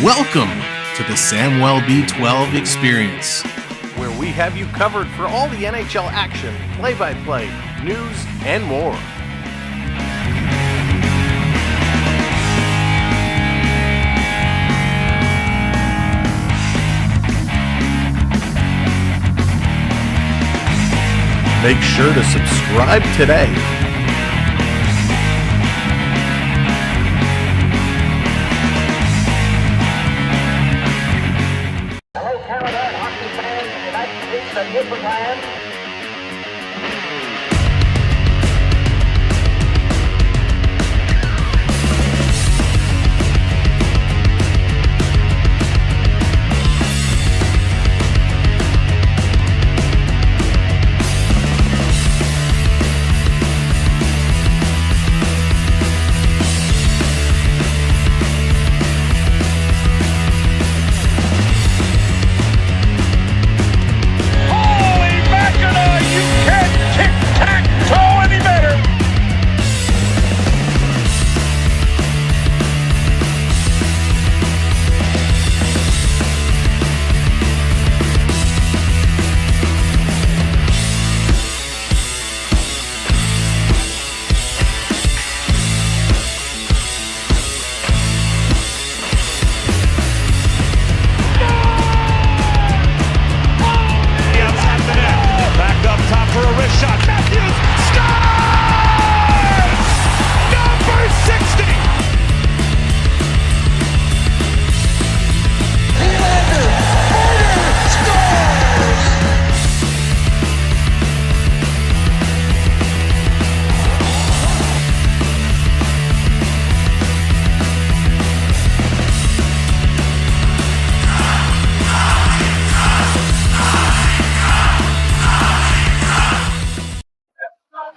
Welcome to the Samwell B12 experience, where we have you covered for all the NHL action, play-by-play, news, and more. Make sure to subscribe today. Hello, Canada and hockey fans in the United States and Newfoundland.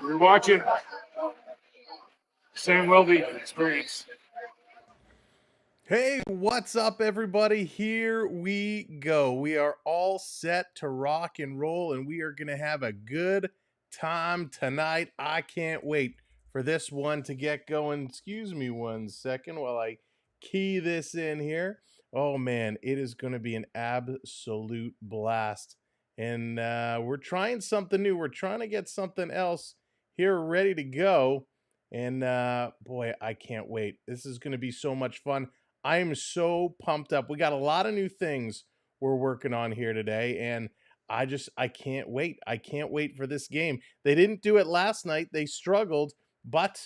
You're watching Sam Welby Experience. Hey, what's up, everybody? Here we go. We are all set to rock and roll, and we are going to have a good time tonight. I can't wait for this one to get going. Excuse me one second while I key this in here. Oh, man, it is going to be an absolute blast. And we're trying something new. We're trying to get something else here ready to go. And boy, I can't wait. This is going to be so much fun. I am so pumped up. We got a lot of new things we're working on here today, and I can't wait. I can't wait for this game. They didn't do it last night. They struggled, but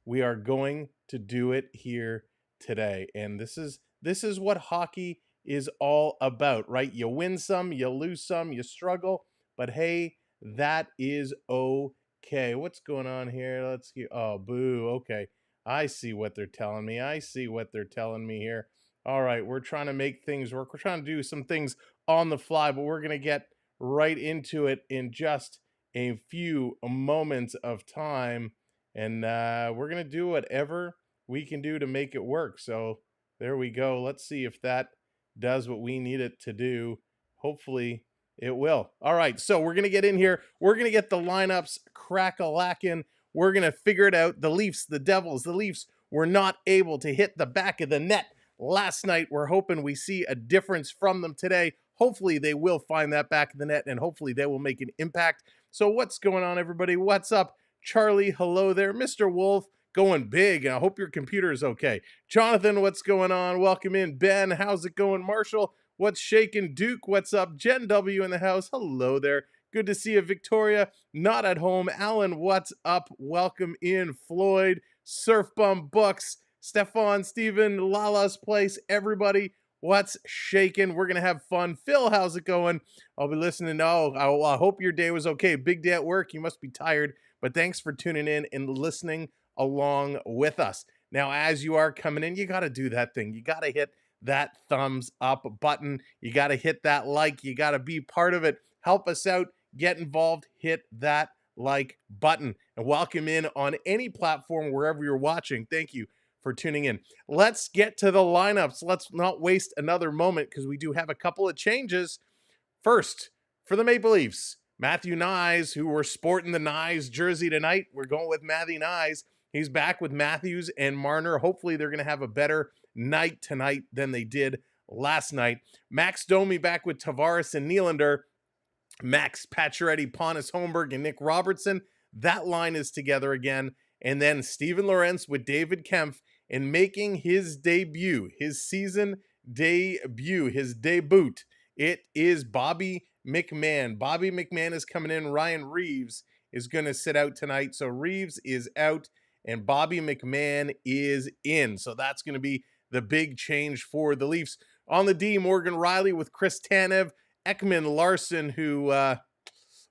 we are going to do it here today. And this is what hockey is all about, right? You win some, you lose some, you struggle, but hey, that is okay. What's going on here? Let's see. Oh, boo. Okay. I see what they're telling me. I see what they're telling me here. All right, we're trying to make things work. We're trying to do some things on the fly, but we're going to get right into it in just a few moments of time. And we're going to do whatever we can do to make it work. So there we go. Let's see if that does what we need it to do. Hopefully it will. All right, so we're going to get in here. We're going to get the lineups crack-a-lackin'. We're going to figure it out. The Leafs, the Devils, the Leafs were not able to hit the back of the net last night. We're hoping we see a difference from them today. Hopefully they will find that back of the net, and hopefully they will make an impact. So what's going on, everybody? What's up? Charlie, hello there. Mr. Wolf, going big, and I hope your computer is okay. Jonathan, what's going on? Welcome in. Ben, how's it going? Marshall, what's shaking? Duke, what's up? Jen W in the house, hello there. Good to see you. Victoria, not at home. Alan, what's up? Welcome in. Floyd, Surf Bum Books, Stefan, Steven, Lala's Place, everybody, what's shaking? We're going to have fun. Phil, how's it going? I'll be listening. I hope your day was okay. Big day at work. You must be tired, but thanks for tuning in and listening along with us. Now, as you are coming in, you got to do that thing. You got to hit that thumbs up button. You got to hit that like. You got to be part of it. Help us out. Get involved, hit that like button, and welcome in on any platform wherever you're watching. Thank you for tuning in. Let's get to the lineups. Let's not waste another moment because we do have a couple of changes. First, for the Maple Leafs, Matthew Nyes, who we're sporting the Nyes jersey tonight. We're going with Matthew Nyes. He's back with Matthews and Marner. Hopefully they're going to have a better night tonight than they did last night. Max Domi back with Tavares and Nylander. Max Pacioretty, Pontus Holmberg, and Nick Robertson. That line is together again. And then Steven Lorentz with David Kempf in making his debut, his season debut, his debut. It is Bobby McMann. Bobby McMann is coming in. Ryan Reeves is going to sit out tonight. So Reeves is out and Bobby McMann is in. So that's going to be the big change for the Leafs. On the D, Morgan Riley with Chris Tanev, Ekman Larson, who,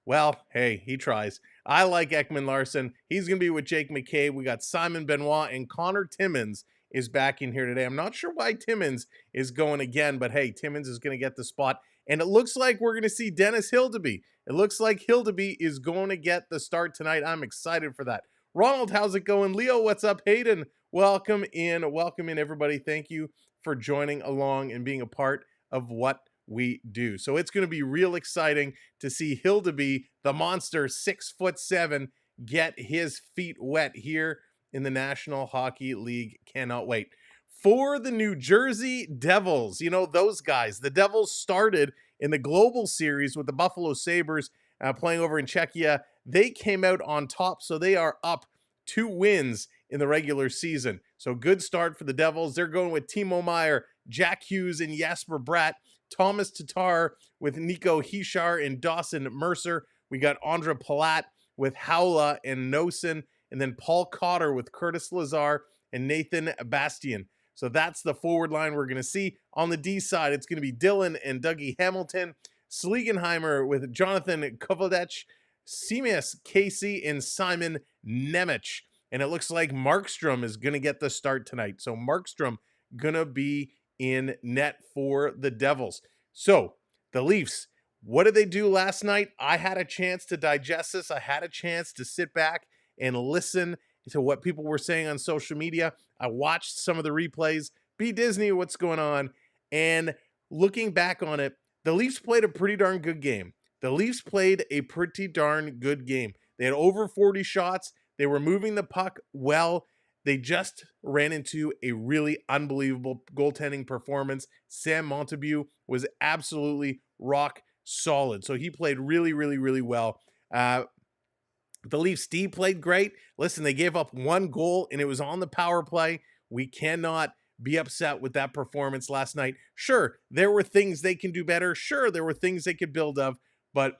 well, hey, he tries. I like Ekman Larson. He's going to be with Jake McCabe. We got Simon Benoit and Connor Timmins is back in here today. I'm not sure why Timmins is going again, but hey, Timmins is going to get the spot. And it looks like we're going to see Dennis Hildeby. It looks like Hildeby is going to get the start tonight. I'm excited for that. Ronald, how's it going? Leo, what's up? Hayden, welcome in. Welcome in, everybody. Thank you for joining along and being a part of what we do. So it's going to be real exciting to see Hildeby, the monster, 6'7", get his feet wet here in the National Hockey League. Cannot wait. For the New Jersey Devils, you know, those guys, the Devils started in the Global Series with the Buffalo Sabres playing over in Czechia. They came out on top, so they are up 2 wins in the regular season. So good start for the Devils. They're going with Timo Meier, Jack Hughes, and Jesper Bratt. Thomas Tatar with Nico Hischier and Dawson Mercer. We got Andra Palat with Haula and Nosen. And then Paul Cotter with Curtis Lazar and Nathan Bastian. So that's the forward line we're going to see. On the D side, it's going to be Dylan and Dougie Hamilton. Slegenheimer with Jonathan Kovalevich. Seamus Casey and Simon Nemec. And it looks like Markstrom is going to get the start tonight. So Markstrom going to be in net for the Devils. So the Leafs, what did they do last night? I had a chance to digest this. I had a chance to sit back and listen to what people were saying on social media. I watched some of the replays. B Disney, what's going on? And looking back on it, the Leafs played a pretty darn good game. The Leafs played a pretty darn good game. They had over 40 shots. They were moving the puck well. They just ran into a really unbelievable goaltending performance. Sam Montague was absolutely rock solid. So he played really, really, really well. The Leafs D played great. Listen, they gave up 1 goal, and it was on the power play. We cannot be upset with that performance last night. Sure, there were things they can do better. Sure, there were things they could build of. But,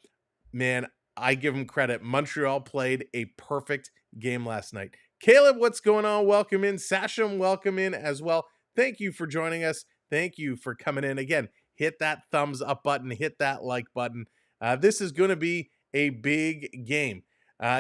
man, I give them credit. Montreal played a perfect game last night. Caleb, what's going on? Welcome in. Sasham, welcome in as well. Thank you for joining us. Thank you for coming in. Again, hit that thumbs up button. Hit that like button. This is going to be a big game.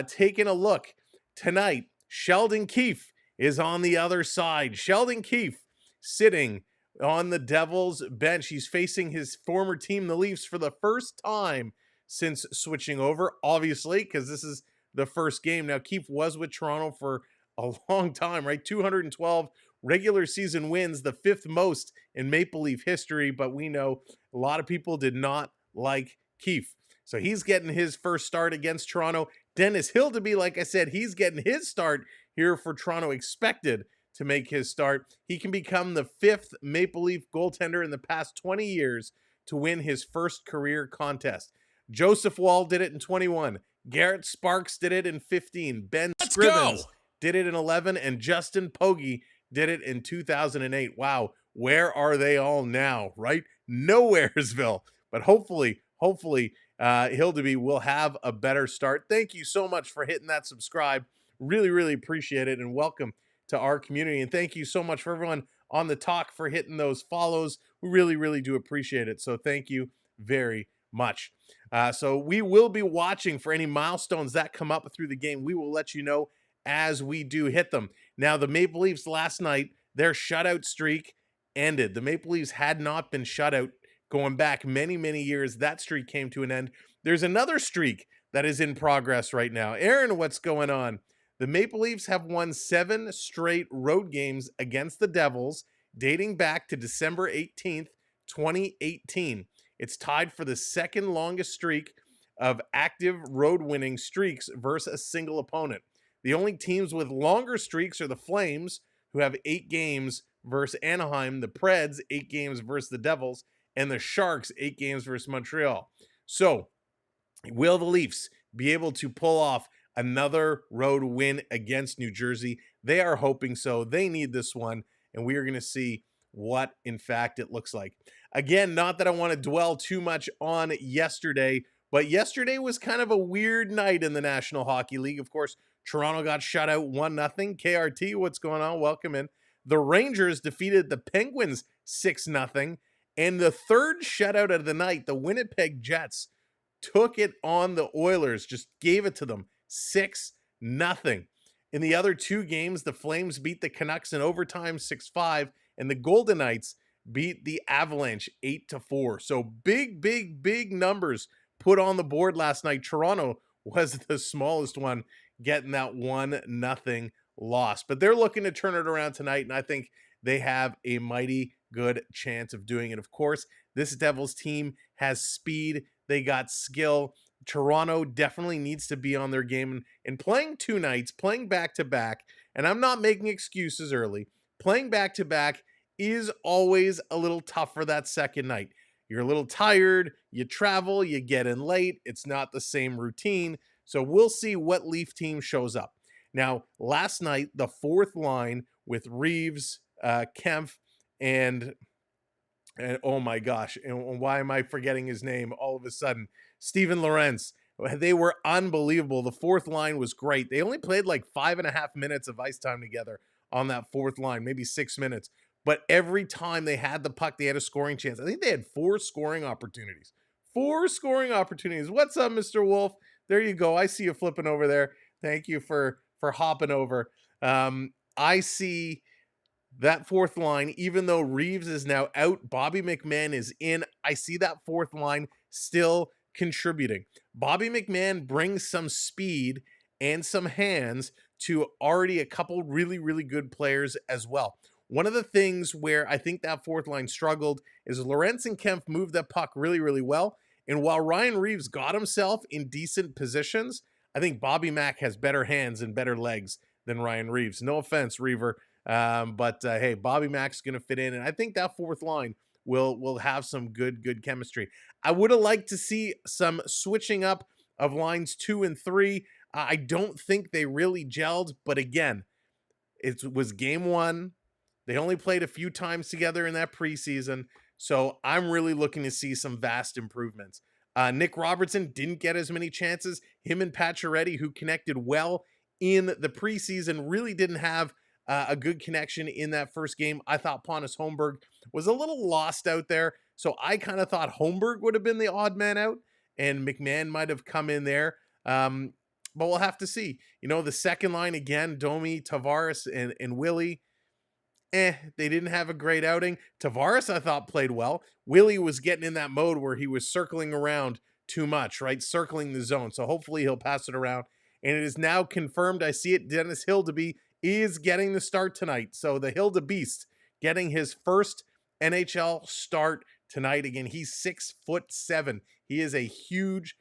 Taking a look tonight, Sheldon Keefe is on the other side. Sheldon Keefe sitting on the Devils bench. He's facing his former team, the Leafs, for the first time since switching over, obviously, because this is the first game. Now, Keefe was with Toronto for a long time, right? 212 regular season wins, the 5th most in Maple Leaf history, but we know a lot of people did not like Keefe. So he's getting his first start against Toronto. Dennis Hildeby, like I said, he's getting his start here for Toronto, expected to make his start. He can become the 5th Maple Leaf goaltender in the past 20 years to win his first career contest. Joseph Wall did it in 21. Garrett Sparks did it in 15. Ben Scrivens did it in 11. And Justin Pogge did it in 2008. Wow, where are they all now, right? Nowheresville. But hopefully, Hildeby will have a better start. Thank you so much for hitting that subscribe. Really, really appreciate it. And welcome to our community. And thank you so much for everyone on the talk for hitting those follows. We really, really do appreciate it. So thank you very much. So we will be watching for any milestones that come up through the game. We will let you know as we do hit them. Now, the Maple Leafs last night, their shutout streak ended. The Maple Leafs had not been shut out going back many, many years. That streak came to an end. There's another streak that is in progress right now. Aaron, what's going on? The Maple Leafs have won 7 straight road games against the Devils, dating back to December 18th, 2018. It's tied for the 2nd longest streak of active road winning streaks versus a single opponent. The only teams with longer streaks are the Flames, who have 8 games versus Anaheim, the Preds 8 games versus the Devils, and the Sharks 8 games versus Montreal. So, will the Leafs be able to pull off another road win against New Jersey? They are hoping so. They need this one, and we are going to see what, in fact, it looks like. Again, not that I want to dwell too much on yesterday, but yesterday was kind of a weird night in the National Hockey League. Of course, Toronto got shut out 1-0. KRT, what's going on? Welcome in. The Rangers defeated the Penguins 6-0. And the third shutout of the night, the Winnipeg Jets took it on the Oilers, just gave it to them 6-0. In the other two games, the Flames beat the Canucks in overtime 6-5, and the Golden Knights beat the Avalanche 8-4. So big numbers put on the board last night. Toronto was the smallest one, getting that 1-0 loss. But they're looking to turn it around tonight, and I think they have a mighty good chance of doing it. Of course, this Devils team has speed. They got skill. Toronto definitely needs to be on their game. And playing two nights, playing back-to-back, and I'm not making excuses early, playing back-to-back is always a little tough for that second night. You're a little tired, you travel, you get in late, it's not the same routine. So we'll see what Leaf team shows up. Now, last night, the fourth line with Reeves, Kempf, and oh my gosh, and why am I forgetting his name all of a sudden? Steven Lorentz. They were unbelievable. The fourth line was great. They only played like 5.5 minutes of ice time together on that fourth line, maybe 6 minutes. But every time they had the puck, they had a scoring chance. I think they had 4 scoring opportunities. 4 scoring opportunities. What's up, Mr. Wolf? There you go. I see you flipping over there. Thank you for hopping over. I see that fourth line, even though Reeves is now out, Bobby McMahon is in. I see that fourth line still contributing. Bobby McMahon brings some speed and some hands to already a couple really good players as well. One of the things where I think that fourth line struggled is Lorentz and Kempf moved that puck really well. And while Ryan Reeves got himself in decent positions, I think Bobby Mack has better hands and better legs than Ryan Reeves. No offense, Reaver. But hey, Bobby Mack's going to fit in. And I think that fourth line will have some good chemistry. I would have liked to see some switching up of lines 2 and 3. I don't think they really gelled. But again, it was game 1. They only played a few times together in that preseason. So I'm really looking to see some vast improvements. Nick Robertson didn't get as many chances. Him and Pacioretty, who connected well in the preseason, really didn't have a good connection in that first game. I thought Pontus Holmberg was a little lost out there. So I kind of thought Holmberg would have been the odd man out and McMahon might have come in there. But we'll have to see. You know, the second line again, Domi, Tavares, and Willie. They didn't have a great outing. Tavares, I thought, played well. Willie was getting in that mode where he was circling around too much, right? Circling the zone. So hopefully he'll pass it around. And it is now confirmed. I see it. Dennis Hildeby is getting the start tonight. So the Hilda Beast getting his first NHL start tonight. Again, he's 6'7". He is a huge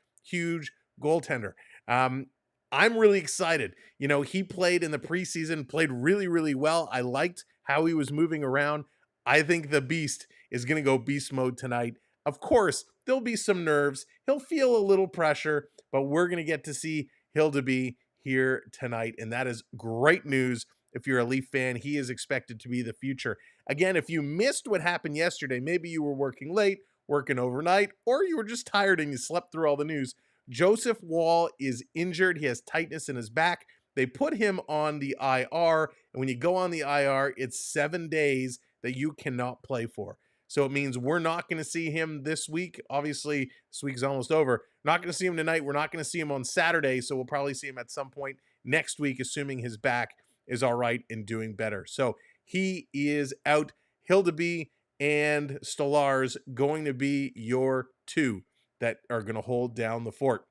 goaltender. I'm really excited. You know, he played in the preseason, played really well. I liked how he was moving around. I think the Beast is going to go beast mode tonight. Of course, there'll be some nerves. He'll feel a little pressure, but we're going to get to see Hildeby here tonight, and that is great news. If you're a Leaf fan, he is expected to be the future. Again, if you missed what happened yesterday, maybe you were working late, working overnight, or you were just tired and you slept through all the news. Joseph Woll is injured. He has tightness in his back. They put him on the IR, and when you go on the IR, it's 7 days that you cannot play for. So it means we're not going to see him this week. Obviously, this week's almost over. Not going to see him tonight. We're not going to see him on Saturday, so we'll probably see him at some point next week, assuming his back is all right and doing better. So he is out. Hildeby and Stolarz going to be your two that are going to hold down the fort.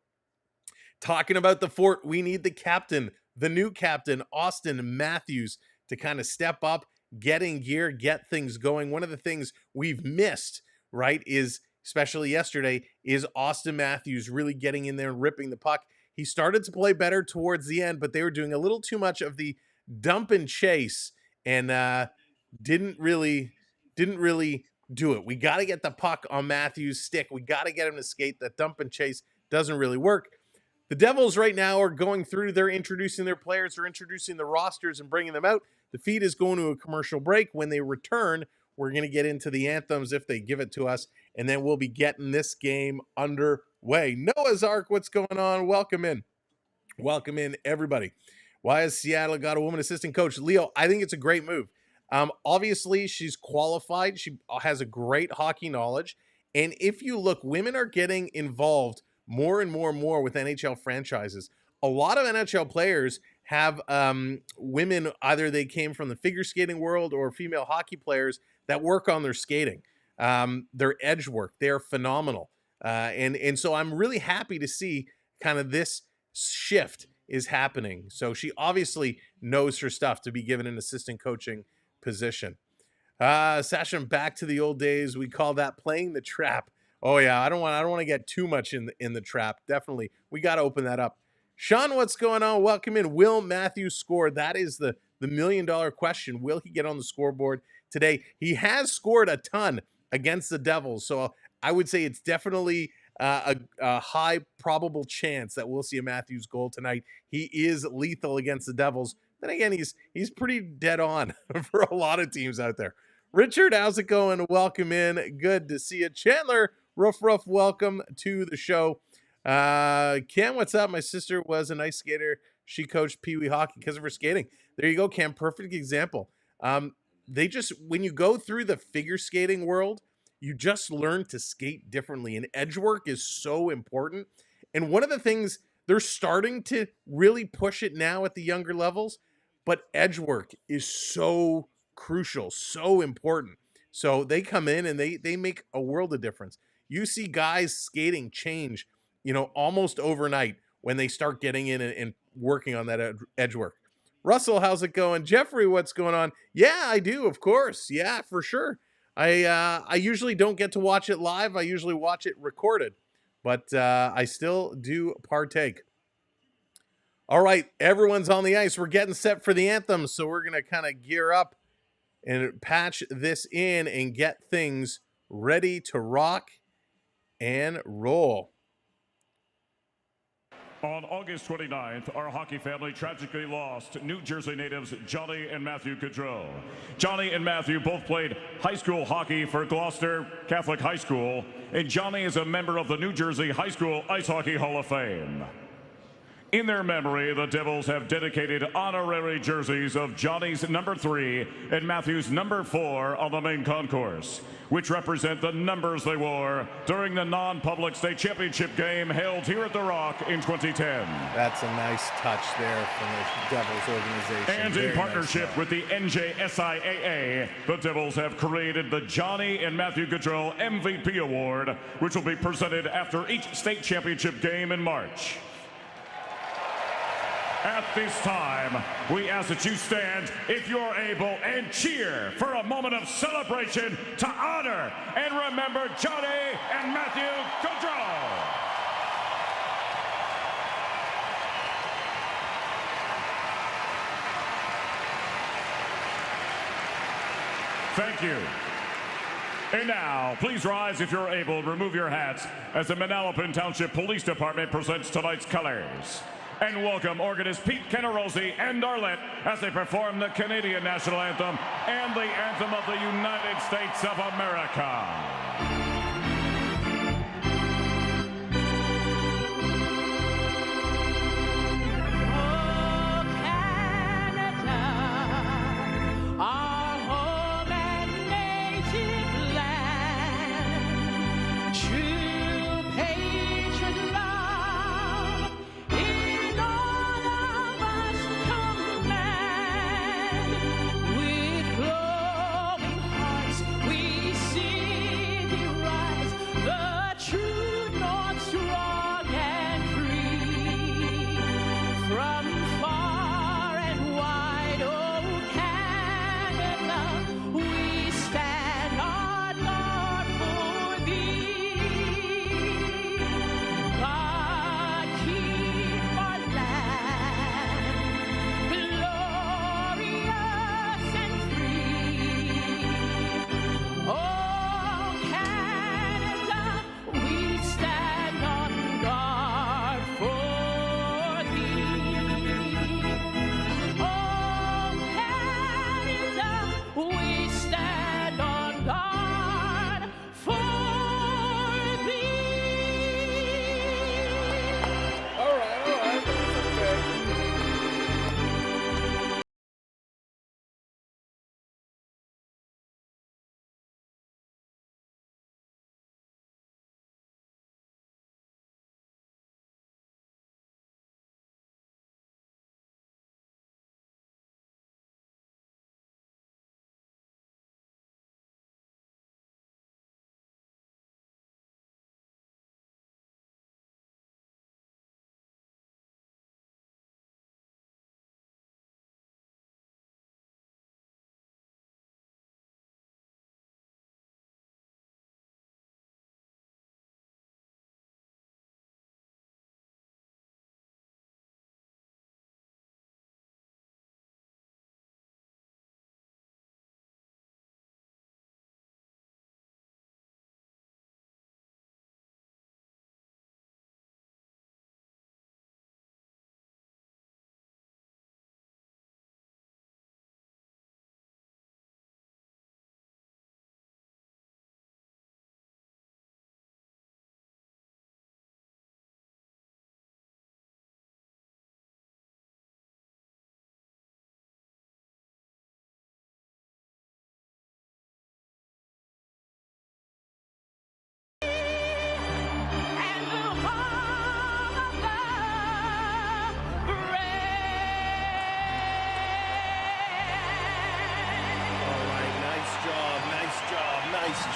Talking about the fort, we need the captain, the new captain, Austin Matthews, to kind of step up, get in gear, get things going. One of the things we've missed, right, is, especially yesterday, is Austin Matthews really getting in there and ripping the puck. He started to play better towards the end, but they were doing a little too much of the dump and chase. And didn't really do it. We got to get the puck on Matthews' stick. We got to get him to skate. That dump and chase doesn't really work. The Devils right now are going through. They're introducing their players. They're introducing the rosters and bringing them out. The feed is going to a commercial break. When they return, we're going to get into the anthems if they give it to us, and then we'll be getting this game underway. Noah's Ark, what's going on? Welcome in. Welcome in, everybody. Why has Seattle got a woman assistant coach? Leo, I think it's a great move. Obviously, she's qualified. She has a great hockey knowledge. And if you look, women are getting involved more and more with NHL franchises. A lot of NHL players have women, either they came from the figure skating world or female hockey players that work on their skating, their edge work. They're phenomenal. And so I'm really happy to see kind of this shift is happening. So she obviously knows her stuff to be given an assistant coaching position. Sasha, back to the old days. We call that playing the trap. Oh yeah, I don't want to get too much in the trap. Definitely, we got to open that up. Sean, what's going on? Welcome in. Will Matthews score? That is the $1 million question. Will he get on the scoreboard today? He has scored a ton against the Devils, so I would say it's definitely a high probable chance that we'll see a Matthews goal tonight. He is lethal against the Devils. Then again, he's pretty dead on for a lot of teams out there. Richard, how's it going? Welcome in. Good to see you. Chandler, Ruff, welcome to the show. Cam, what's up? My sister was an ice skater. She coached Pee Wee hockey because of her skating. There you go, Cam. Perfect example. When you go through the figure skating world, you just learn to skate differently, and edge work is so important. And one of the things, they're starting to really push it now at the younger levels, but edge work is so crucial, so important. So they come in and they make a world of difference. You see guys skating change, almost overnight when they start getting in and working on that edge work. Russell, how's it going? Jeffrey, what's going on? Yeah, I do, of course. Yeah, for sure. I usually don't get to watch it live. I usually watch it recorded, but I still do partake. All right, everyone's on the ice. We're getting set for the anthem, so we're going to kind of gear up and patch this in and get things ready to rock and roll. On August 29th, our hockey family tragically lost New Jersey natives Johnny and Matthew Gaudreau. Johnny and Matthew both played high school hockey for Gloucester Catholic High School, and Johnny is a member of the New Jersey High School Ice Hockey Hall of Fame. In their memory, the Devils have dedicated honorary jerseys of Johnny's number 3 and Matthew's number 4 on the main concourse, which represent the numbers they wore during the non-public state championship game held here at The Rock in 2010. That's a nice touch there from the Devils organization. And in partnership with the NJSIAA, the Devils have created the Johnny and Matthew Gaudreau MVP Award, which will be presented after each state championship game in March. At this time, we ask that you stand, if you're able, and cheer for a moment of celebration to honor and remember Johnny and Matthew Gaudreau. Thank you. And now, please rise if you're able, remove your hats as the Manalapan Township Police Department presents tonight's colors. And welcome organist Pete Canarozzi and Darlette as they perform the Canadian National Anthem and the Anthem of the United States of America. With glowing hearts we sing.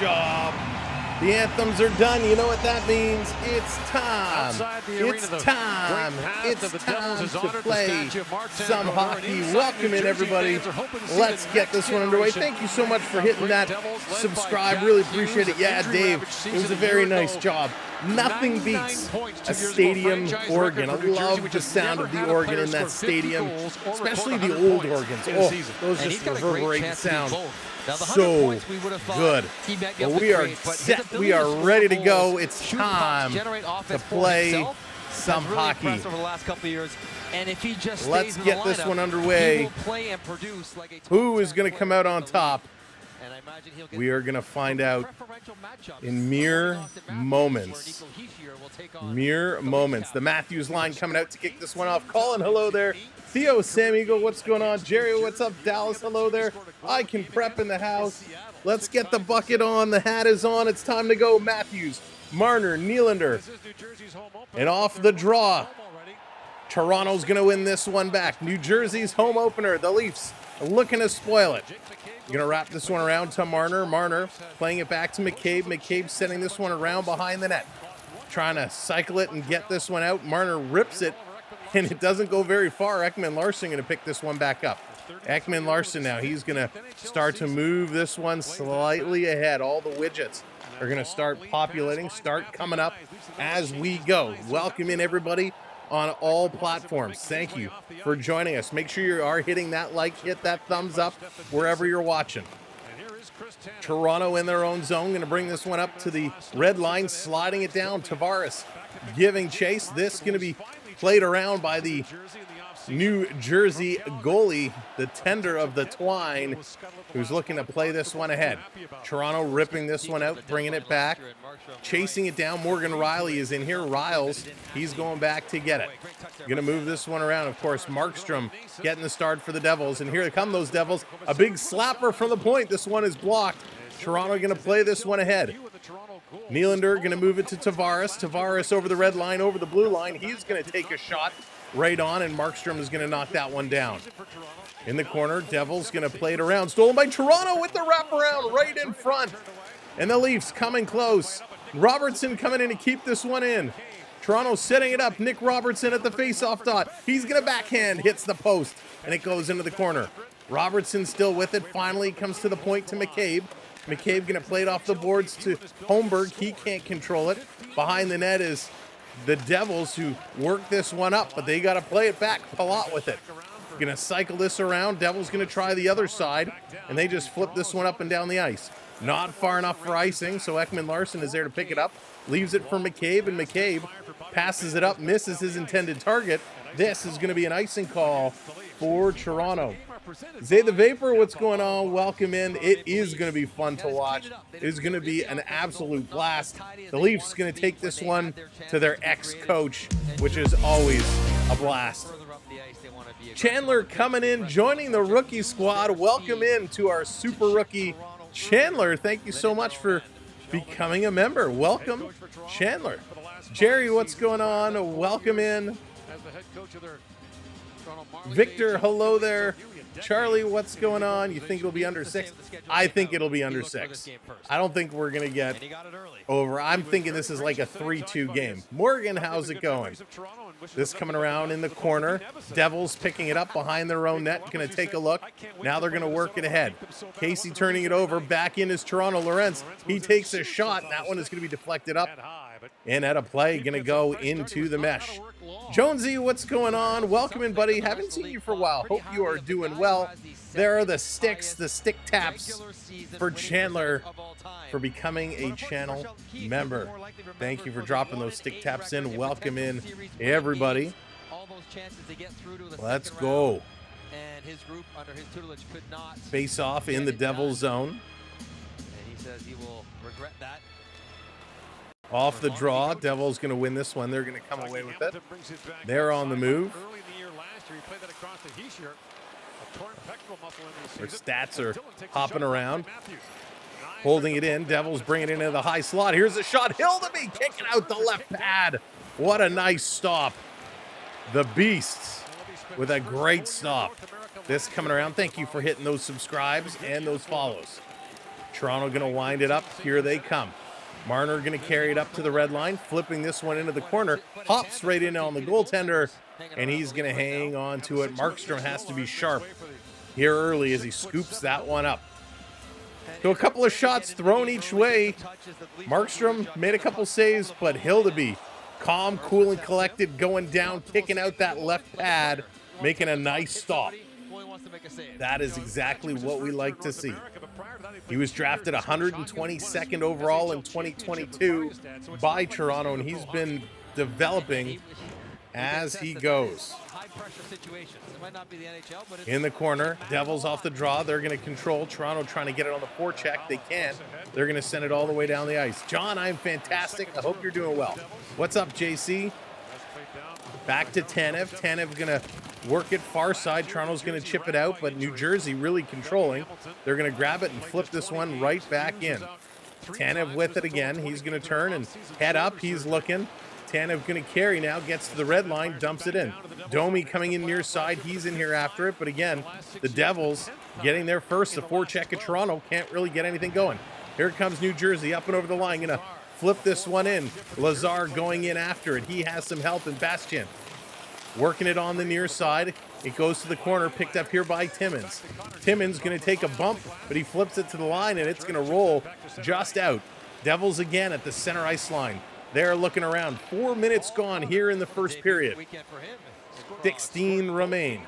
job. The anthems are done. You know what that means? It's time. It's time. It's time to play some hockey. Welcome in, everybody. Let's get this one underway. Thank you so much for hitting that subscribe. Really appreciate it. Yeah, Dave, it was a very nice job. Nothing beats a stadium organ. I love the sound of the organ in that stadium, especially the old organs. Oh, those just reverberate the sound. So good. Well, we are set. We are ready to go. It's time to play some hockey. Let's get this one underway. Who is going to come out on top? We are going to find out in mere moments. Mere moments. The Matthews line coming out to kick this one off. Colin, hello there. Theo, Sam Eagle, what's going on? Jerry, what's up? Dallas, hello there. I can prep in the house. Let's get the bucket on. The hat is on. It's time to go. Matthews, Marner, Nylander. And off the draw. Toronto's going to win this one back. New Jersey's home opener. The Leafs are looking to spoil it. Going to wrap this one around to Marner. Marner playing it back to McCabe. McCabe sending this one around behind the net. Trying to cycle it and get this one out. Marner rips it, and it doesn't go very far. Ekman-Larsson going to pick this one back up. Ekman-Larsson now. He's going to start to move this one slightly ahead. All the widgets are going to start populating, start coming up as we go. Welcome in, everybody, on all platforms. Thank you for joining us. Make sure you are hitting that like, hit that thumbs up wherever you're watching. Toronto in their own zone, going to bring this one up to the red line, sliding it down. Tavares giving chase. This going to be played around by the New Jersey goalie, the tender of the twine, who's looking to play this one ahead. Toronto ripping this one out, bringing it back, chasing it down. Morgan Riley is in here. Riles, he's going back to get it. Going to move this one around. Of course, Markstrom getting the start for the Devils, and here come those Devils. A big slapper from the point. This one is blocked. Toronto going to play this one ahead. Nylander going to move it to Tavares. Tavares over the red line, over the blue line. He's going to take a shot right on, and Markstrom is going to knock that one down. In the corner, Devils going to play it around. Stolen by Toronto with the wraparound right in front. And the Leafs coming close. Robertson coming in to keep this one in. Toronto setting it up. Nick Robertson at the face-off dot. He's going to backhand, hits the post, and it goes into the corner. Robertson still with it. Finally comes to the point to McCabe. McCabe going to play it off the boards to Holmberg. He can't control it. Behind the net is the Devils, who work this one up, but they got to play it back. Palat with it. Going to cycle this around. Devils going to try the other side, and they just flip this one up and down the ice. Not far enough for icing, so Ekman-Larsson is there to pick it up. Leaves it for McCabe, and McCabe passes it up, misses his intended target. This is going to be an icing call for Toronto. Zay the Vapor, what's going on? Welcome in. It is going to be fun to watch. It is going to be an absolute blast. The Leafs going to take this one to their ex-coach, which is always a blast. Chandler coming in, joining the rookie squad. Welcome in to our super rookie Chandler. Thank you so much for becoming a member. Welcome, Chandler. Jerry, what's going on? Welcome in. Victor, hello there. Charlie, what's going on? You think it'll be under 6? I think it'll be under 6. I don't think we're going to get over. I'm thinking this is like a 3-2 game. Morgan, how's it going? This coming around in the corner. Devils picking it up behind their own net. Going to take a look. Now they're going to work it ahead. Casey turning it over. Back in is Toronto. Lorentz, he takes a shot. That one is going to be deflected up. And at a play, going to go into the mesh. Jonesy, what's going on? Welcome in, buddy. Haven't seen you for a while. Hope you are doing well. There are the sticks, the stick taps for Chandler for becoming a channel member. Thank you for dropping those stick taps in. Welcome in, everybody. Let's go. Face off in the Devil's zone. And he says he will regret that. Off the draw, Devils going to win this one. They're going to come away with it. They're on the move. Their stats are hopping around. Holding it in. Devils bring it into the high slot. Here's a shot. Hildeby kicking out the left pad. What a nice stop. The Beasts with a great stop. This coming around. Thank you for hitting those subscribes and those follows. Toronto going to wind it up. Here they come. Marner going to carry it up to the red line, flipping this one into the corner. Hops right in on the goaltender, and he's going to hang on to it. Markstrom has to be sharp here early as he scoops that one up. So a couple of shots thrown each way. Markstrom made a couple saves, but Hildeby, calm, cool, and collected, going down, kicking out that left pad, making a nice stop. That is exactly what we like to see. He was drafted 122nd overall in 2022 by Toronto, and he's been developing as he goes. In the corner, Devils off the draw. They're going to control. Toronto trying to get it on the forecheck. They can't. They're going to send it all the way down the ice. John, I'm fantastic. I hope you're doing well. What's up, JC? Back to Tanev. Tanev going to work it far side. Toronto's going to chip it out, but New Jersey really controlling. They're going to grab it and flip this one right back in. Tanev with it again. He's going to turn and head up. He's looking. Tanev going to carry now, gets to the red line, dumps it in. Domi coming in near side. He's in here after it, but again, the Devils getting there first. The forecheck of Toronto can't really get anything going. Here comes New Jersey up and over the line. Going to flip this one in. Lazar going in after it. He has some help in Bastian. Working it on the near side. It goes to the corner, picked up here by Timmins. Timmins going to take a bump, but he flips it to the line, and it's going to roll just out. Devils again at the center ice line. They're looking around. 4 minutes gone here in the first period. 16 remain.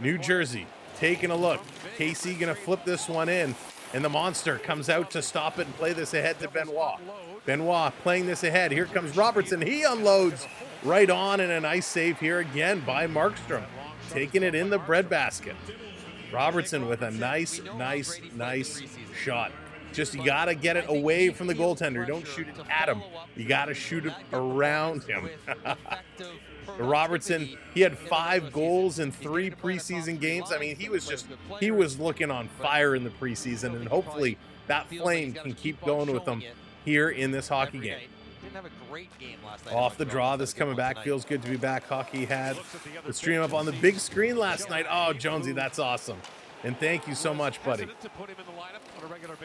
New Jersey taking a look. Casey going to flip this one in, and the monster comes out to stop it and play this ahead to Benoit. Benoit playing this ahead. Here comes Robertson. He unloads right on, and a nice save here again by Markstrom. Taking it in the breadbasket. Robertson with a nice shot. Just, you got to get it away from the goaltender. Don't shoot it at him. You got to shoot it around him. Robertson, he had 5 goals in 3 preseason games. I mean, he was looking on fire in the preseason, and hopefully that flame can keep going with him here in this hockey game. Off the draw, this coming back. Feels good to be back. Hockey had the stream up on the big screen last night. Oh, Jonesy, that's awesome. And thank you so much, buddy.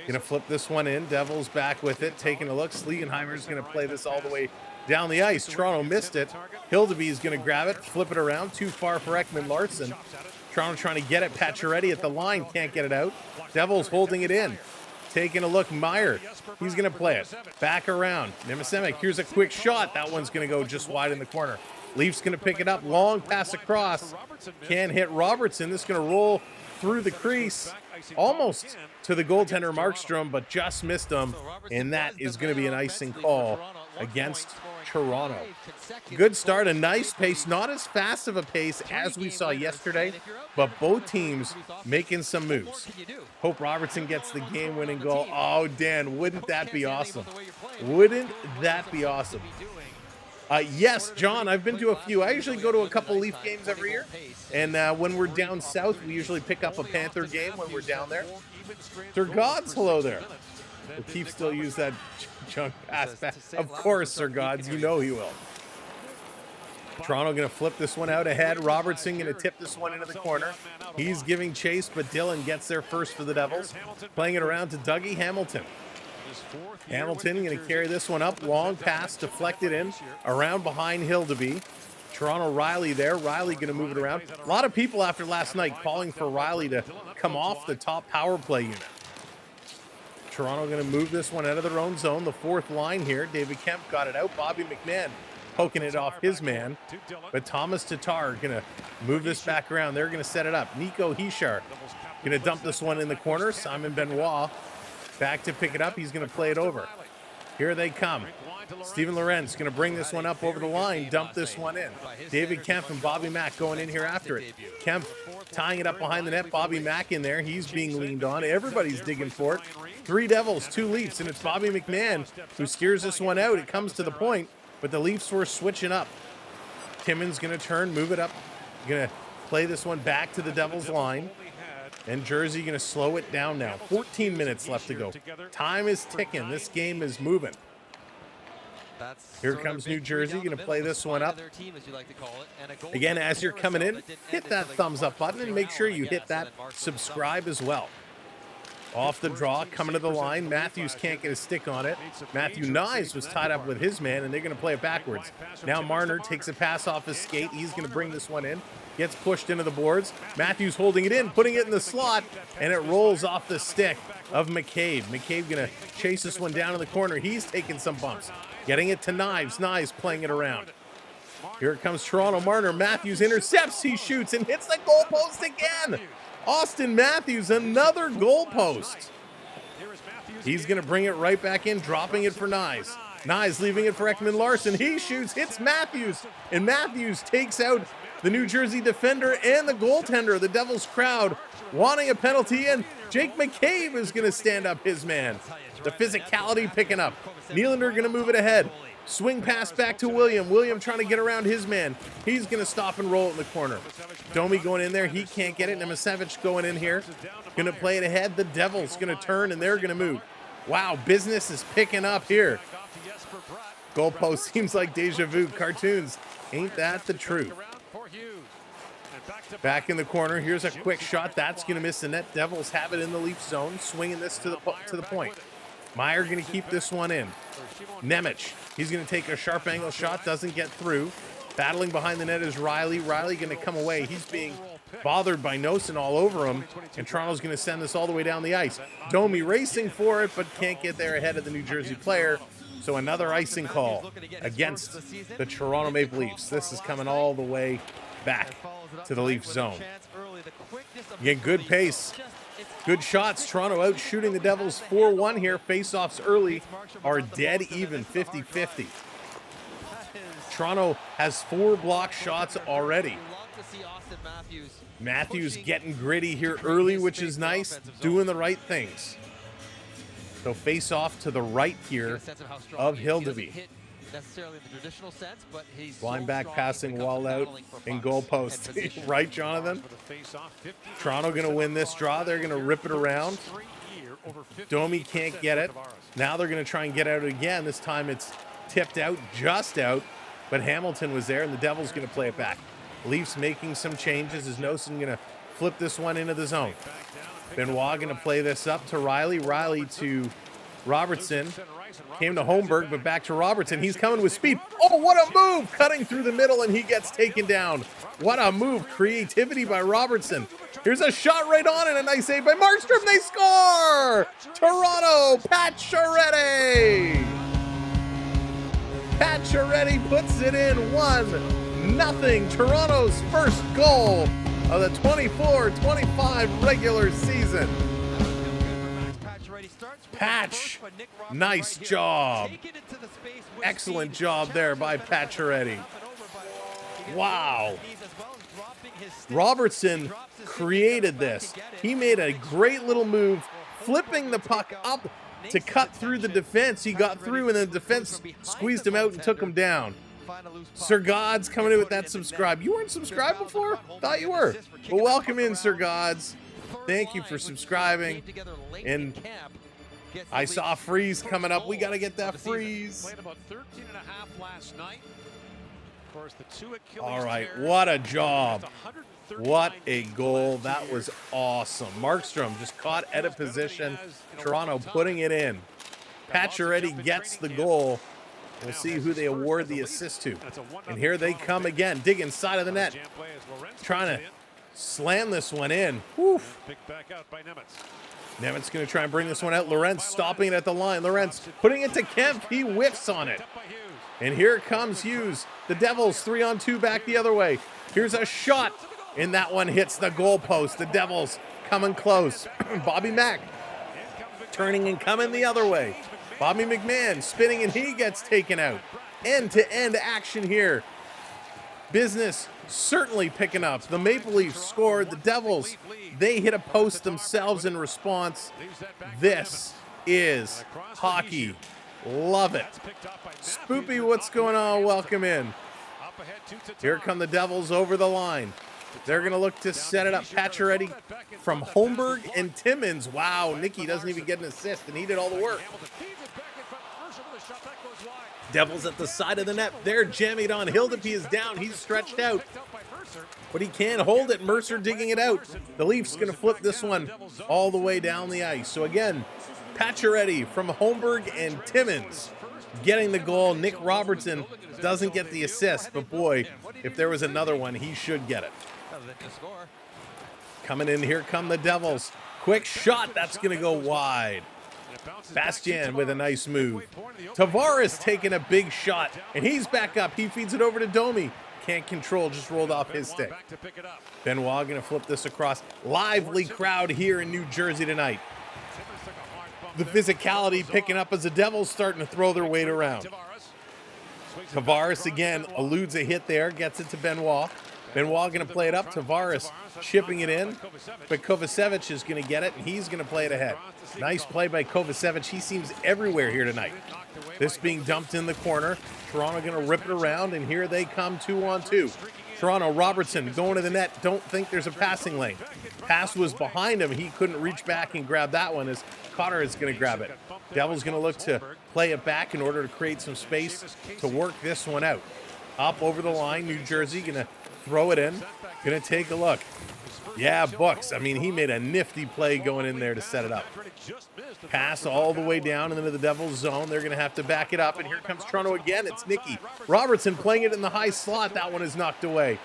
Gonna flip this one in. Devils back with it, taking a look. Slegenheimer's gonna play this all the way down the ice. Toronto missed it. Hildeby's gonna grab it, flip it around. Too far for Ekman Larson. Toronto trying to get it. Pacioretty at the line, can't get it out. Devils holding it in. Taking a look, Meyer. He's gonna play it. Back around. Nemesemek, here's a quick shot. That one's gonna go just wide in the corner. Leafs gonna pick it up. Long pass across. Can't hit Robertson. This is gonna roll through the crease, almost to the goaltender Markstrom, but just missed him, and that is going to be an icing call against Toronto. Good start, a nice pace, not as fast of a pace as we saw yesterday, but both teams making some moves. Hope Robertson gets the game-winning goal. Oh, Dan, wouldn't that be awesome? Wouldn't that be awesome? Yes, John, I've been to a few. I usually go to a couple Leaf games every year. And when we're down south, we usually pick up a Panther game when we're down there. Sir Gods, hello there. Will Keith still use that junk pass back? Of course, Sir Gods, you know he will. Toronto going to flip this one out ahead. Robertson going to tip this one into the corner. He's giving chase, but Dillon gets there first for the Devils. Playing it around to Dougie Hamilton. Hamilton going to carry this one up. Long pass, deflected in, around behind Hildeby. Toronto Riley there. Riley going to move it around. A lot of people after last night calling for Riley to come off the top power play unit. Toronto going to move this one out of their own zone. The fourth line here. David Kemp got it out. Bobby McMahon poking it off his man. But Thomas Tatar going to move this back around. They're going to set it up. Nico Hishar going to dump this one in the corner. Simon Benoit back to pick it up. He's going to play it over. Here they come. Steven Lorenz going to bring this one up over the line, dump this one in. David Kemp and Bobby Mack going in here after it. Kemp tying it up behind the net. Bobby Mack in there. He's being leaned on. Everybody's digging for it. 3 Devils, 2 Leafs, and it's Bobby McMahon who steers this one out. It comes to the point, but the Leafs were switching up. Timmins going to turn, move it up. Going to play this one back to the Devils line. And Jersey going to slow it down now. 14 minutes left to go. Time is ticking. This game is moving. Here comes New Jersey. Going to play this one up. Again, as you're coming in, hit that thumbs up button and make sure you hit that subscribe as well. Off the draw, coming to the line. Matthews can't get a stick on it. Matthew Nyes was tied up with his man, and they're going to play it backwards. Now Marner takes a pass off his skate. He's going to bring this one in. Gets pushed into the boards. Matthews holding it in, putting it in the slot, and it rolls off the stick of McCabe. McCabe going to chase this one down in the corner. He's taking some bumps. Getting it to Knives. Knives playing it around. Here comes Toronto. Marner. Matthews intercepts. He shoots and hits the goalpost again. Austin Matthews, another goalpost. He's going to bring it right back in, dropping it for Nyes. Nyes leaving it for Ekman Larson. He shoots, hits Matthews, and Matthews takes out the New Jersey defender and the goaltender. The Devils crowd wanting a penalty, and Jake McCabe is going to stand up his man. The physicality picking up. Nylander going to move it ahead. Swing pass back to William. William trying to get around his man. He's going to stop and roll it in the corner. Domi going in there. He can't get it. Nemisevich going in here. Going to play it ahead. The Devils going to turn, and they're going to move. Wow, business is picking up here. Goalpost seems like deja vu cartoons. Ain't that the truth? Back in the corner. Here's a quick shot. That's going to miss the net. Devils have it in the Leaf zone. Swinging this to the point. Meyer going to keep this one in. Nemec, he's going to take a sharp angle shot, doesn't get through. Battling behind the net is Riley. Riley going to come away. He's being bothered by Nosen all over him, and Toronto's going to send this all the way down the ice. Domi racing for it, but can't get there ahead of the New Jersey player. So another icing call against the Toronto Maple Leafs. This is coming all the way back to the Leaf zone. Again, good pace. Good shots. Toronto out shooting the Devils 4-1 here. Face-offs early are dead even, 50-50. Toronto has 4 block shots already. Matthews getting gritty here early, which is nice. Doing the right things. So face-off to the right here of Hildeby. Necessarily in the traditional sense, but he's line back passing wall out in goal post. Right, Jonathan? Toronto going to win this draw. They're going to rip it around. Domi can't get it. Now they're going to try and get out again. This time it's tipped out, just out, but Hamilton was there, and the Devils going to play it back. Leafs making some changes. Is Nosen going to flip this one into the zone? Benoit going to play this up to Riley. Riley to Robertson. Came to Holmberg, but back to Robertson. He's coming with speed. Oh, what a move! Cutting through the middle, and he gets taken down. What a move. Creativity by Robertson. Here's a shot right on, and a nice save by Markstrom. They score! Toronto, Pacioretty! Pacioretty puts it in 1-0. Toronto's first goal of the 24-25 regular season. Patch, nice job. Excellent job there by Pacioretty. Wow. Robertson created this. He made a great little move, flipping the puck up to cut through the defense. He got through, and the defense squeezed him out and took him down. Sir Gods coming in with that subscribe. You weren't subscribed before? Thought you were. Well, welcome in, Sir Gods. Thank you for subscribing. And I saw Freeze coming up. We got to get that Freeze. All right, what a job. What a goal. That was awesome. Markstrom just caught out of position. Toronto putting it in. Pacioretty gets the goal. We'll see who they award the assist to. And here they come again. Dig inside of the net. Trying to slam this one in. Woof. Nemitz going to try and bring this one out. Lorentz stopping it at the line. Lorentz putting it to Kemp. He whiffs on it. And here comes Hughes. The Devils 3-on-2 back the other way. Here's a shot. And that one hits the goalpost. The Devils coming close. Bobby Mack turning and coming the other way. Bobby McMahon spinning, and he gets taken out. End-to-end action here. Business certainly picking up. The Maple Leafs scored. The Devils, they hit a post themselves in response. This is hockey. Love it. Spoopy, what's going on? Welcome in. Here come the Devils over the line. They're going to look to set it up. Pacioretty from Holmberg and Timmins. Wow, Nicky doesn't even get an assist, and he did all the work. Devils at the side of the net. They're jamming it on. Hildeby is down. He's stretched out. but he can't hold it. Mercer digging it out. The Leafs going to flip this one all the way down the ice. So again, Pacioretty from Holmberg and Timmins getting the goal. Nick Robertson doesn't get the assist, but boy, if there was another one, he should get it. Coming in, here come the Devils. Quick shot, that's going to go wide. Bastien with a nice move. Tavares taking a big shot, and he's back up. He feeds it over to Domi. Can't control, just rolled off his stick. Benoit going to flip this across. Lively crowd here in New Jersey tonight. The physicality picking up as the Devils starting to throw their weight around. Tavares again eludes a hit there, gets it to Benoit. Benoit going to play it up. Tavares chipping it in, but Kovacevic is going to get it, and he's going to play it ahead. Nice play by Kovacevic. He seems everywhere here tonight. This being dumped in the corner. Toronto going to rip it around, and here they come 2-on-2. Toronto, Robertson going to the net. Don't think there's a passing lane. Pass was behind him. He couldn't reach back and grab that one as Cotter is going to grab it. Devils going to look to play it back in order to create some space to work this one out. Up over the line, New Jersey going to throw it in. Going to take a look. Yeah, Bucks. I mean, he made a nifty play going in there to set it up. Pass all the way down into the Devils zone. They're going to have to back it up, and here comes Toronto again. It's Nicky Robertson playing it in the high slot. That one is knocked away.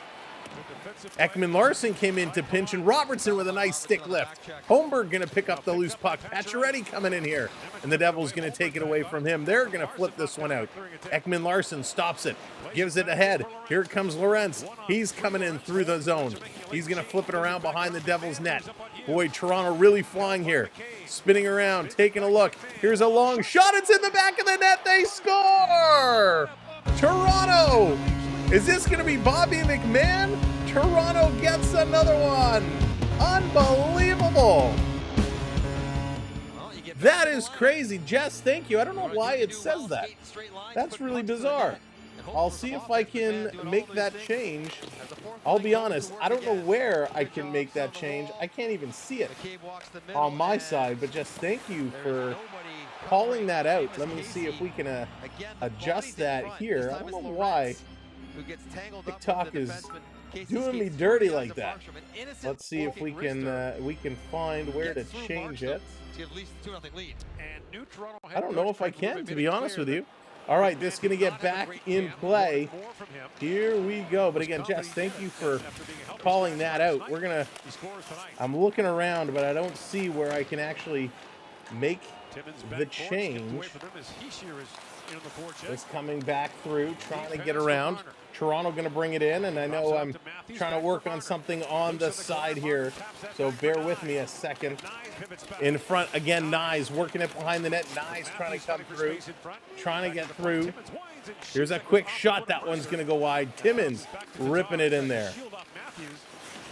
Ekman-Larsson came in to pinch, and Robertson with a nice stick lift. Holmberg going to pick up the loose puck. Pacioretty coming in here, and the Devils going to take it away from him. They're going to flip this one out. Ekman-Larsson stops it, gives it ahead. Here comes Lorentz. He's coming in through the zone. He's going to flip it around behind the Devils' net. Boy, Toronto really flying here. Spinning around, taking a look. Here's a long shot. It's in the back of the net. They score! Toronto! Is this going to be Bobby McMahon? Toronto gets another one. Unbelievable. That is crazy. Jess, thank you. I don't know why it says that. That's really bizarre. I'll see if I can make that change. I'll be honest, I don't know where I can make that change. I can't even see it on my side, but just thank you for calling that out. Let me see if we can adjust that here. I don't know why TikTok is doing me dirty like that. Let's see if we can find where to change it. I don't know if I can, to be honest with you. All right, this is going to get back in play. Here we go. But again, Jess, thank you for calling that out. I'm looking around, but I don't see where I can actually make the change. It's coming back through, trying to get around. Toronto going to bring it in, and I know I'm trying to work on something on the side here, so bear with me a second. In front, again, Nyes working it behind the net. Nyes trying to come through, trying to get through. Here's a quick shot. That one's going to go wide. Timmins ripping it in there.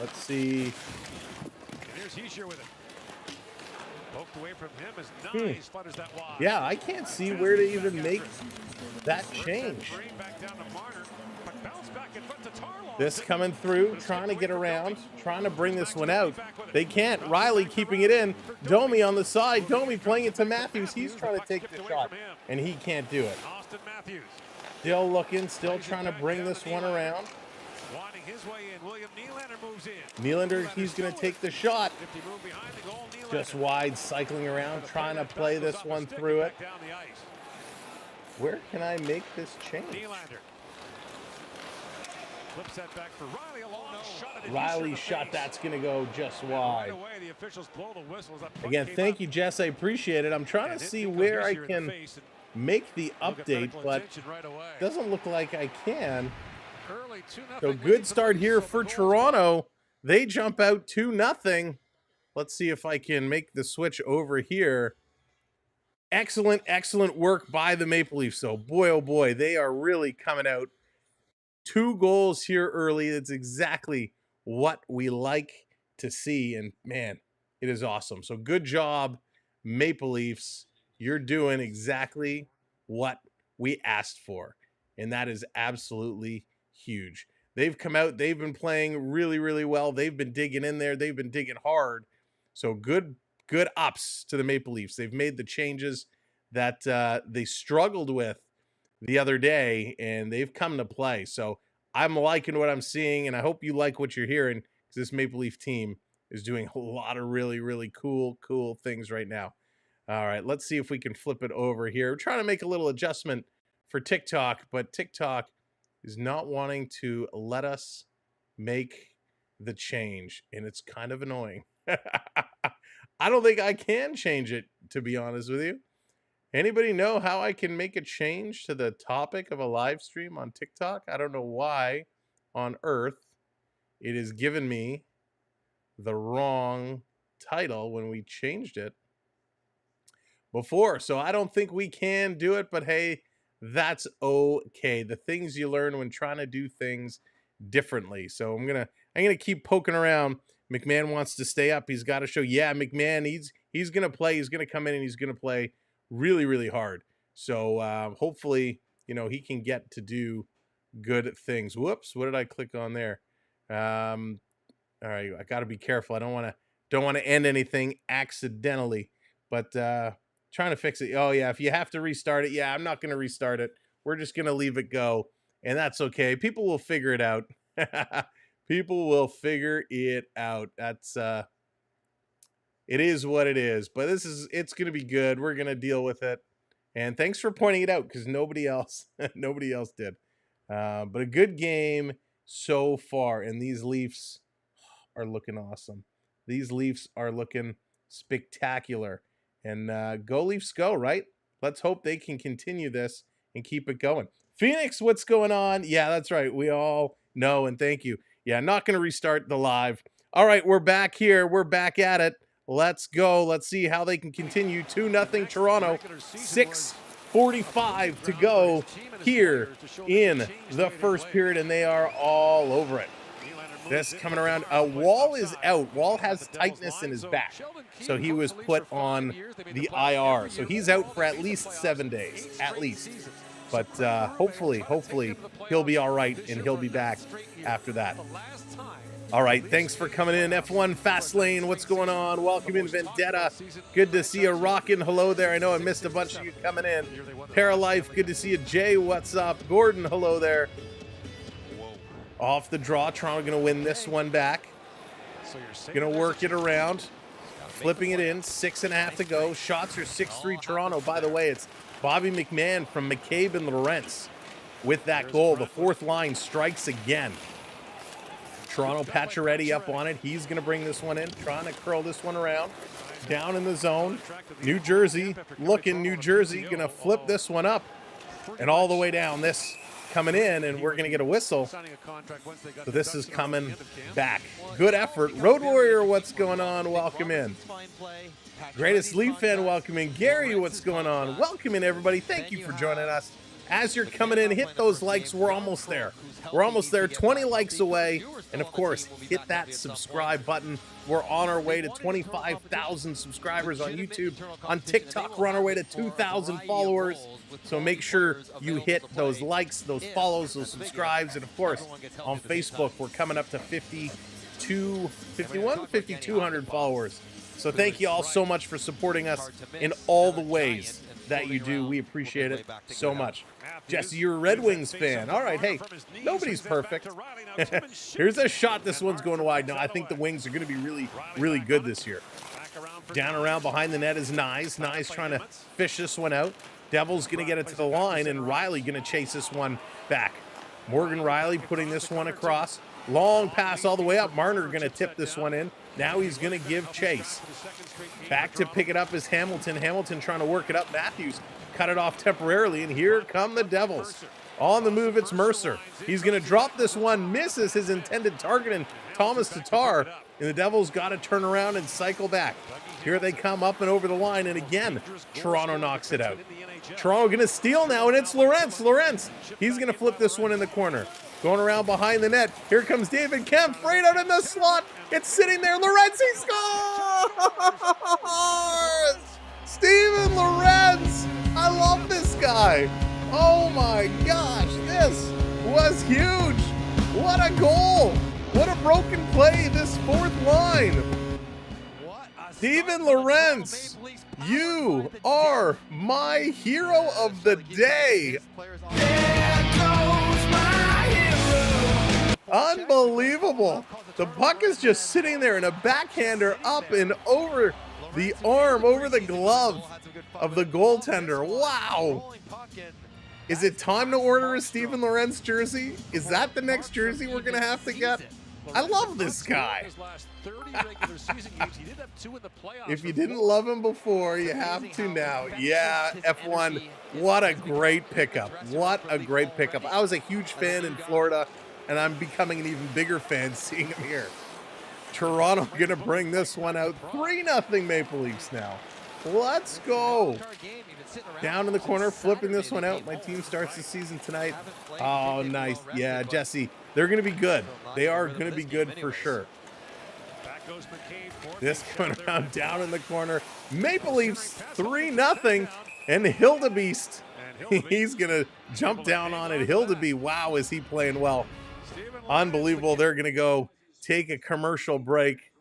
Let's see. Yeah, I can't see where to even make that change. This coming through, trying to get around, trying to bring this one out. They can't. Riley keeping it in. Domi on the side. Domi playing it to Matthews. He's trying to take the shot, and he can't do it. Still looking, still trying to bring this one around. Nylander, he's going to take the shot. Just wide, cycling around, trying to play this one through it. Where can I make this change? Riley's shot, that's going to go just wide. Again, thank you, Jess. I appreciate it. I'm trying to see where I can make the update, but it doesn't look like I can. So good start here for Toronto. They jump out 2-0. Let's see if I can make the switch over here. Excellent, excellent work by the Maple Leafs. So boy, oh boy, they are really coming out. 2 goals here early. It's exactly what we like to see. And man, it is awesome. So good job, Maple Leafs. You're doing exactly what we asked for. And that is absolutely huge. They've come out. They've been playing really, really well. They've been digging in there. They've been digging hard. So good ups to the Maple Leafs. They've made the changes that they struggled with the other day, and they've come to play. So I'm liking what I'm seeing, and I hope you like what you're hearing, because this Maple Leaf team is doing a lot of really, really cool things right now. All right, let's see if we can flip it over here. We're trying to make a little adjustment for TikTok, but TikTok is not wanting to let us make the change, and it's kind of annoying. I don't think I can change it, to be honest with you. Anybody know how I can make a change to the topic of a live stream on TikTok? I don't know why on earth it has given me the wrong title when we changed it before. So I don't think we can do it, but hey, that's okay. The things you learn when trying to do things differently. So I'm gonna keep poking around. McMahon wants to stay up. He's got to show. Yeah, McMahon, he's gonna play. He's gonna come in and he's gonna play really, really hard. So hopefully, you know, he can get to do good things. Whoops, what did I click on there? All right, I got to be careful. I don't want to end anything accidentally, but trying to fix it. Oh yeah, if you have to restart it, yeah, I'm not going to restart it. We're just going to leave it go, and that's okay. People will figure it out. People will figure it out. That's it is what it is. But it's going to be good. We're going to deal with it. And thanks for pointing it out, because nobody else did. But a good game so far, and these Leafs are looking awesome. These Leafs are looking spectacular. And go Leafs go, right? Let's hope they can continue this and keep it going. Phoenix, what's going on? Yeah, that's right. We all know, and thank you. Yeah, not going to restart the live. All right, we're back here. We're back at it. Let's go. Let's see how they can continue. 2-0 Toronto. 6:45 to go here in the first period, and they are all over it. This coming around. Wall is out. Wall has tightness in his back, so he was put on the IR. So he's out for at least 7 days, at least. But hopefully he'll be all right, and he'll be back after that. All right, thanks for coming in. F1 Fastlane, what's going on? Welcome in, Vendetta. Good to see you rocking. Hello there. I know I missed a bunch of you coming in. Paralife, good to see you. Jay, what's up? Gordon, hello there. Off the draw, Toronto going to win this one back. Going to work it around. Flipping it in, 6.5 to go. Shots are 6-3 Toronto. By the way, it's Bobby McMahon from McCabe and Lawrence with that goal. The fourth line strikes again. Toronto Pacioretty up on it. He's going to bring this one in, trying to curl this one around. Down in the zone. New Jersey, looking New Jersey, going to flip this one up and all the way down. This coming in, and we're going to get a whistle. So this is coming back. Good effort. Road Warrior, what's going on? Welcome in. Greatest Leaf fan, welcome in. Gary, what's going on? Welcome in, everybody. Thank you for joining us. As you're coming in, hit those likes. We're almost there. We're almost there. 20 likes away. And, of course, hit that subscribe button. We're on our way to 25,000 subscribers on YouTube. On TikTok, we're on our way to 2,000 followers. So make sure you hit those likes, those follows, those subscribes. And, of course, on Facebook, we're coming up to 5,200 followers. So thank you all so much for supporting us in all the ways that you do. We appreciate it so much. Jesse, you're a Red Wings fan. All right, hey, nobody's perfect. Here's a shot. This one's going wide. No, I think the Wings are going to be really, really good this year. Down around behind the net is Nyes. Nyes trying to fish this one out. Devils going to get it to the line, and Riley going to chase this one back. Morgan Riley putting this one across. Long pass all the way up. Marner going to tip this one in. Now he's going to give chase. Back to pick it up is Hamilton. Hamilton trying to work it up. Matthews cut it off temporarily, and here come the Devils. On the move, it's Mercer. He's going to drop this one, misses his intended target, and Thomas Tatar, and the Devils got to turn around and cycle back. Here they come up and over the line, and again, Toronto knocks it out. Toronto going to steal now, and it's Lawrence. Lawrence, he's going to flip this one in the corner. Going around behind the net. Here comes David Kemp right out in the slot. It's sitting there. Lorenzi scores! Steven Lorentz! I love this guy. Oh my gosh, this was huge. What a goal. What a broken play, this fourth line. Steven Lorentz, you are my hero of the day. There goes my hero. Unbelievable. The puck is just sitting there and a backhander up and over the arm, over the glove of the goaltender. Wow. Is it time to order a Steven Lorentz jersey? Is that the next jersey we're going to have to get? I love this guy. If you didn't love him before, you have to now. Yeah, F1, what a great pickup. What a great pickup. I was a huge fan in Florida, and I'm becoming an even bigger fan seeing him here. Toronto going to bring this one out. 3-0 Maple Leafs now. Let's go. Down in the corner, flipping this one out. My team starts the season tonight. Oh, nice. Yeah, Jesse, they're going to be good. They are going to be good for sure. This coming around down in the corner. Maple Leafs 3-0. And Hildebeest, he's going to jump down on it. Hildeby, wow, is he playing well. Unbelievable. They're going to go take a commercial break.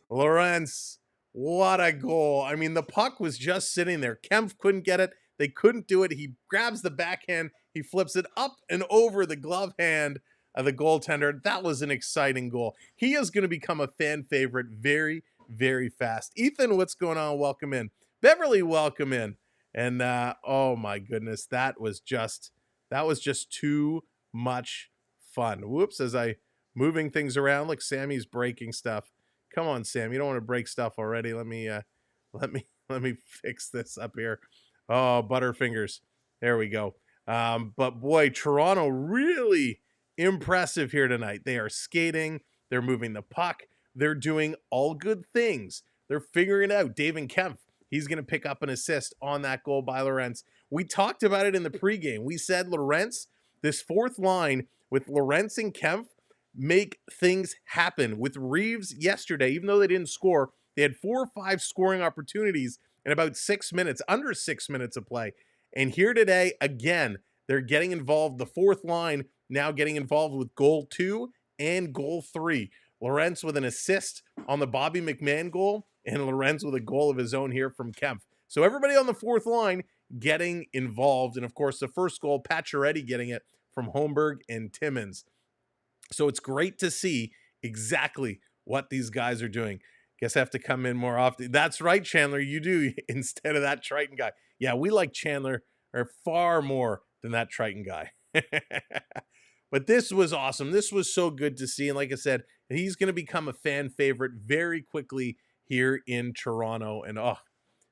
Lorentz, what a goal. I mean, the puck was just sitting there. Kempf couldn't get it. They couldn't do it. He grabs the backhand. He flips it up and over the glove hand of the goaltender. That was an exciting goal. He is going to become a fan favorite very, very fast. Ethan, what's going on? Welcome in. Beverly, welcome in. And oh my goodness, that was just too much fun. Whoops, as I moving things around. Look, Sammy's breaking stuff. Come on, Sam. You don't want to break stuff already. Let me fix this up here. Oh, Butterfingers. There we go. But boy, Toronto really impressive here tonight. They are skating. They're moving the puck. They're doing all good things. They're figuring it out. David Kempf, he's going to pick up an assist on that goal by Lorentz. We talked about it in the pregame. We said Lorentz, this fourth line with Lorentz and Kempf, make things happen. With Reeves yesterday, even though they didn't score, they had 4 or 5 scoring opportunities in about 6 minutes, under 6 minutes of play. And here today, again, they're getting involved. The fourth line now getting involved with goal 2 and goal 3. Lorentz with an assist on the Bobby McMahon goal, and Lorentz with a goal of his own here from Kempf. So everybody on the fourth line getting involved. And of course, the first goal, Pacioretty getting it from Holmberg and Timmins. So it's great to see exactly what these guys are doing. Guess I have to come in more often. That's right, Chandler, you do, instead of that Triton guy. Yeah, we like Chandler or far more than that Triton guy. But this was awesome. This was so good to see. And like I said, he's going to become a fan favorite very quickly here in Toronto. And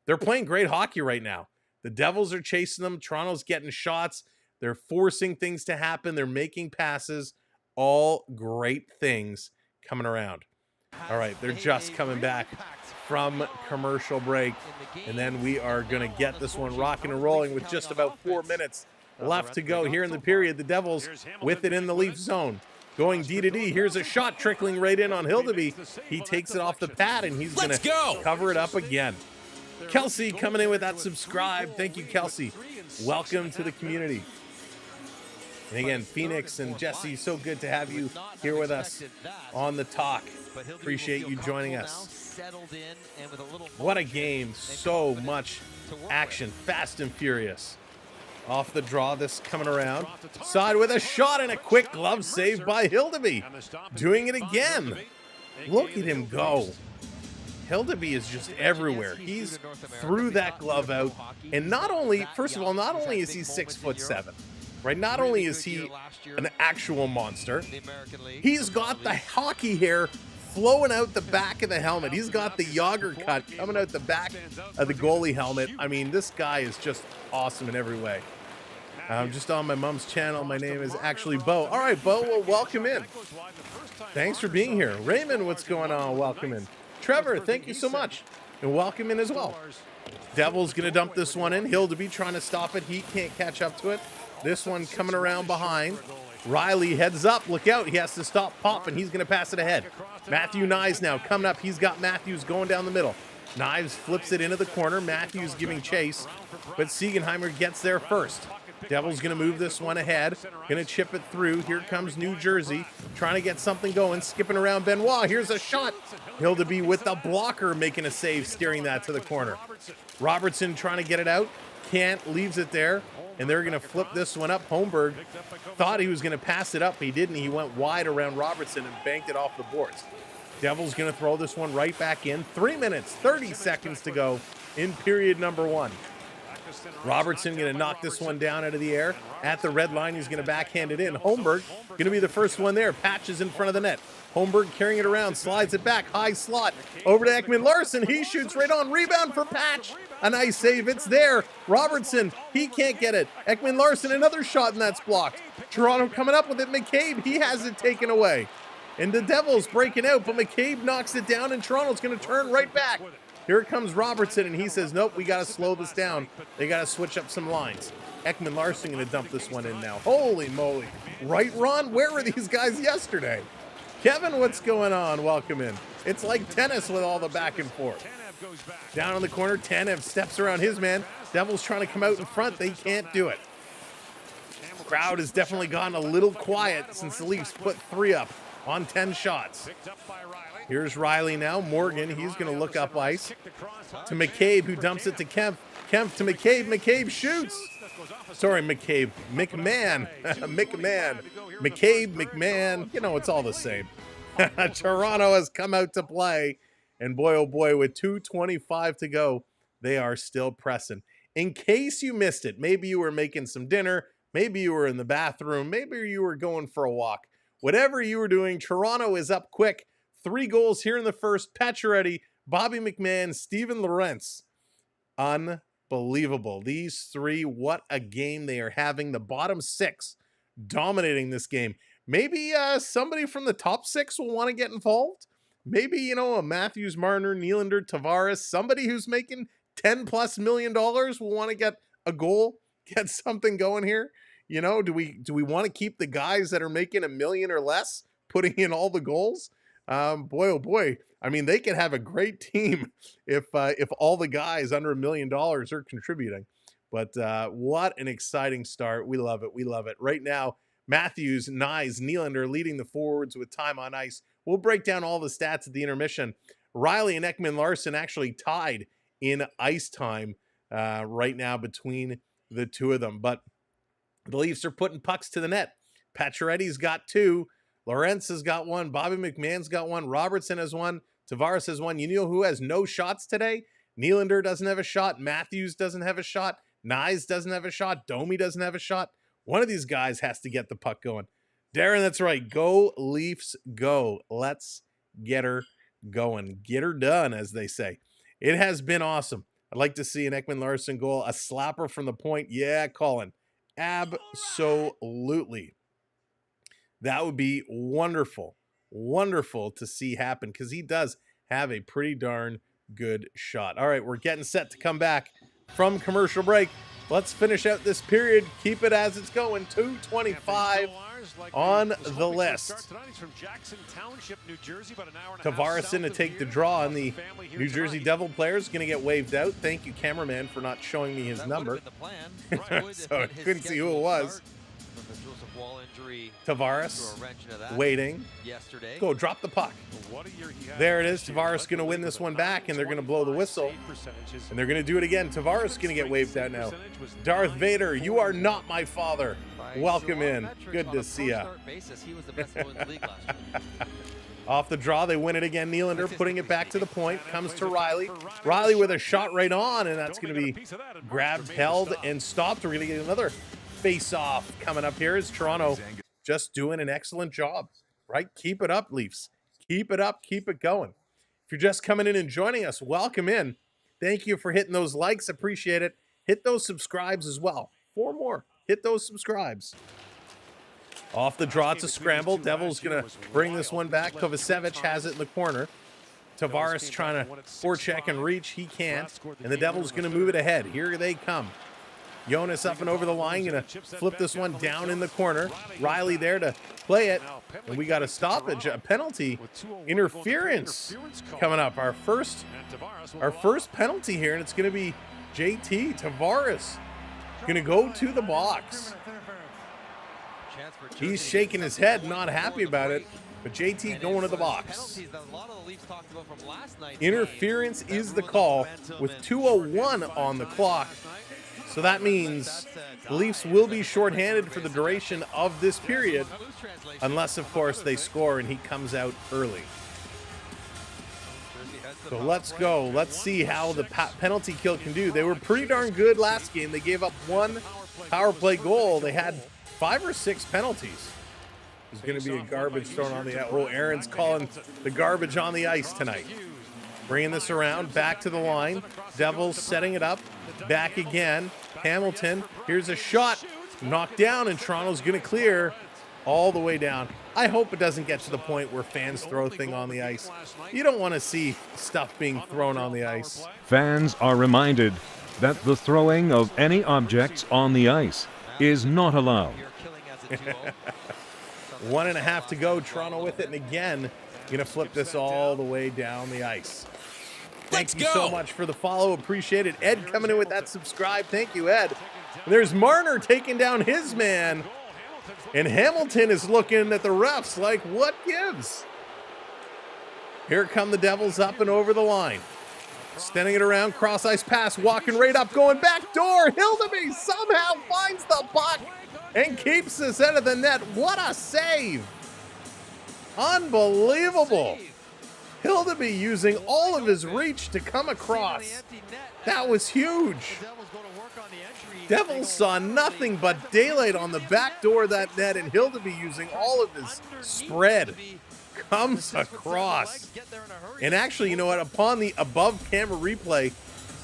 they're playing great hockey right now. The Devils are chasing them. Toronto's getting shots. They're forcing things to happen. They're making passes. All great things coming around. All right, they're just coming back from commercial break, and then we are going to get this one rocking and rolling with just about 4 minutes left to go here in the period. The Devils with it in the Leaf zone. Going D to D. Here's a shot trickling right in on Hildeby. He takes it off the pad, and he's going to cover it up again. Kelsey coming in with that subscribe. Thank you, Kelsey. Welcome to the community. And again, Phoenix and Jesse, so good to have you here with us on the talk. Appreciate you joining us. What a game. So much action. Fast and furious. Off the draw, this coming around. Side with a shot and a quick glove save by Hildeby. Doing it again. Look at him go. Hildeby is just everywhere. He's threw that glove out. And not only, first of all, not only is he 6'7", right? Not only is he an actual monster, he's got the hockey hair flowing out the back of the helmet. He's got the Yager cut coming out the back of the goalie helmet. I mean, this guy is just awesome in every way. I'm just on my mom's channel. My name is actually Bo. All right, Bo, well, welcome in. Thanks for being here. Raymond, what's going on? Welcome in. Trevor, thank you so much. And welcome in as well. Devils going to dump this one in. Hildeby trying to stop it. He can't catch up to it. This one coming around behind. Riley heads up. Look out. He has to stop Pop, and he's going to pass it ahead. Matthew Knives now coming up. He's got Matthews going down the middle. Knives flips it into the corner. Matthews giving chase, but Siegenheimer gets there first. Devils going to move this one ahead. Going to chip it through. Here comes New Jersey trying to get something going. Skipping around Benoit. Here's a shot. Hildeby with the blocker making a save, steering that to the corner. Robertson trying to get it out. Can't. Leaves it there. and they're going to flip this one up. Holmberg thought he was going to pass it up, but he didn't. He went wide around Robertson and banked it off the boards. Devils going to throw this one right back in. 3 minutes, 30 seconds to go in period number 1. Robertson going to knock this one down out of the air. At the red line, he's going to backhand it in. Holmberg going to be the first one there. Patches in front of the net. Holmberg carrying it around, slides it back, high slot. Over to Ekman Larsson. He shoots right on. Rebound for Patch. A nice save. It's there. Robertson, he can't get it. Ekman Larsson, another shot, and that's blocked. Toronto coming up with it. McCabe, he has it taken away. And the Devils breaking out, but McCabe knocks it down, and Toronto's going to turn right back. Here comes Robertson, and he says, nope, we got to slow this down. They got to switch up some lines. Ekman Larsson going to dump this one in now. Holy moly. Right, Ron? Where were these guys yesterday? Kevin, what's going on? Welcome in. It's like tennis with all the back and forth. Down in the corner, Tanev steps around his man. Devils trying to come out in front. They can't do it. Crowd has definitely gone a little quiet since the Leafs put 3 up on 10 shots. Here's Riley now. Morgan, he's going to look up ice to McCabe, who dumps it to Kemp. Kemp to McCabe. McCabe shoots. Sorry, McCabe. McMahon. McMahon. McCabe, McMahon. You know, it's all the same. Toronto has come out to play. And boy, oh boy, with 2:25 to go, they are still pressing. In case you missed it, maybe you were making some dinner. Maybe you were in the bathroom. Maybe you were going for a walk. Whatever you were doing, Toronto is up quick. 3 goals here in the first. Pacioretty, Bobby McMahon, Steven Lorentz. Unbelievable. These 3, what a game they are having. The bottom 6 dominating this game. Maybe somebody from the top 6 will want to get involved. Maybe, you know, a Matthews, Marner, Nylander, Tavares, somebody who's making $10+ million will want to get a goal, get something going here. You know, do we want to keep the guys that are making $1 million or less putting in all the goals? Boy, oh boy. I mean, they could have a great team if all the guys under $1 million are contributing. But what an exciting start. We love it. We love it. Right now, Matthews, Nyes, Nylander leading the forwards with time on ice. We'll break down all the stats at the intermission. Riley and Ekman Larsson actually tied in ice time right now between the two of them. But the Leafs are putting pucks to the net. Pacioretty's got 2. Lorentz has got 1. Bobby McMahon's got 1. Robertson has 1. Tavares has 1. You know who has no shots today? Nylander doesn't have a shot. Matthews doesn't have a shot. Nyes doesn't have a shot. Domi doesn't have a shot. One of these guys has to get the puck going. Darren, that's right. Go, Leafs, go. Let's get her going. Get her done, as they say. It has been awesome. I'd like to see an Ekman Larsson goal. A slapper from the point. Yeah, Colin. Absolutely. That would be wonderful. Wonderful to see happen because he does have a pretty darn good shot. All right, we're getting set to come back from commercial break. Let's finish out this period. Keep it as it's going. 2:25 on the list. Tavares in to take the draw, and the New Jersey Devil player is going to get waved out. Thank you, cameraman, for not showing me his number. So I couldn't see who it was. Tavares waiting. Go, drop the puck. There it is. Tavares going to win this one back, and they're going to blow the whistle. And they're going to do it again. Tavares going to get waved out now. Darth Vader, you are not my father. Welcome in. Good to see ya. Off the draw, they win it again. Nylander putting it back to the point. Comes to Riley. Riley with a shot right on, and that's going to be grabbed, held, and stopped. We're going to get another face-off coming up here. Is Toronto just doing an excellent job, right? Keep it up, Leafs. Keep it up. Keep it going. If you're just coming in and joining us, welcome in. Thank you for hitting those likes. Appreciate it. Hit those subscribes as well. 4 more. Hit those subscribes. Off the draw, it's a scramble. Devils going to bring this one back. Kovacevic has it in the corner. Tavares trying to forecheck and reach. He can't. And the Devils going to move it ahead. Here they come. Jonas up and over the line, going to flip this one down in the corner. Riley there to play it, and we got a stoppage, a penalty, interference coming up. Our first penalty here, and it's going to be JT Tavares going to go to the box. He's shaking his head, not happy about it, but JT going to the box. Interference is the call with 2:01 on the clock. So that means the Leafs will be shorthanded for the duration of this period, unless, of course, they score and he comes out early. So let's go. Let's see how the penalty kill can do. They were pretty darn good last game. They gave up 1 power play goal. They had 5 or 6 penalties. There's going to be a garbage thrown on the ice. Oh, Aaron's calling the garbage on the ice tonight. Bringing this around, back to the line. Devils setting it up. Back again. Hamilton, here's a shot. Knocked down, and Toronto's going to clear all the way down. I hope it doesn't get to the point where fans throw things on the ice. You don't want to see stuff being thrown on the ice. Fans are reminded that the throwing of any objects on the ice is not allowed. 1.5 to go. Toronto with it, and again, going to flip this all the way down the ice. Thank you so much for the follow. Appreciate it. Ed coming in with that subscribe. Thank you, Ed. And there's Marner taking down his man. And Hamilton is looking at the refs like, what gives? Here come the Devils up and over the line. Standing it around, cross ice pass, walking right up, going back door. Hildeby somehow finds the puck and keeps this out of the net. What a save. Unbelievable. Hildeby using all of his reach to come across. That was huge. Devils saw nothing but daylight on the back door of that net, and Hildeby using all of his spread comes across. And actually, you know what? Upon the above camera replay,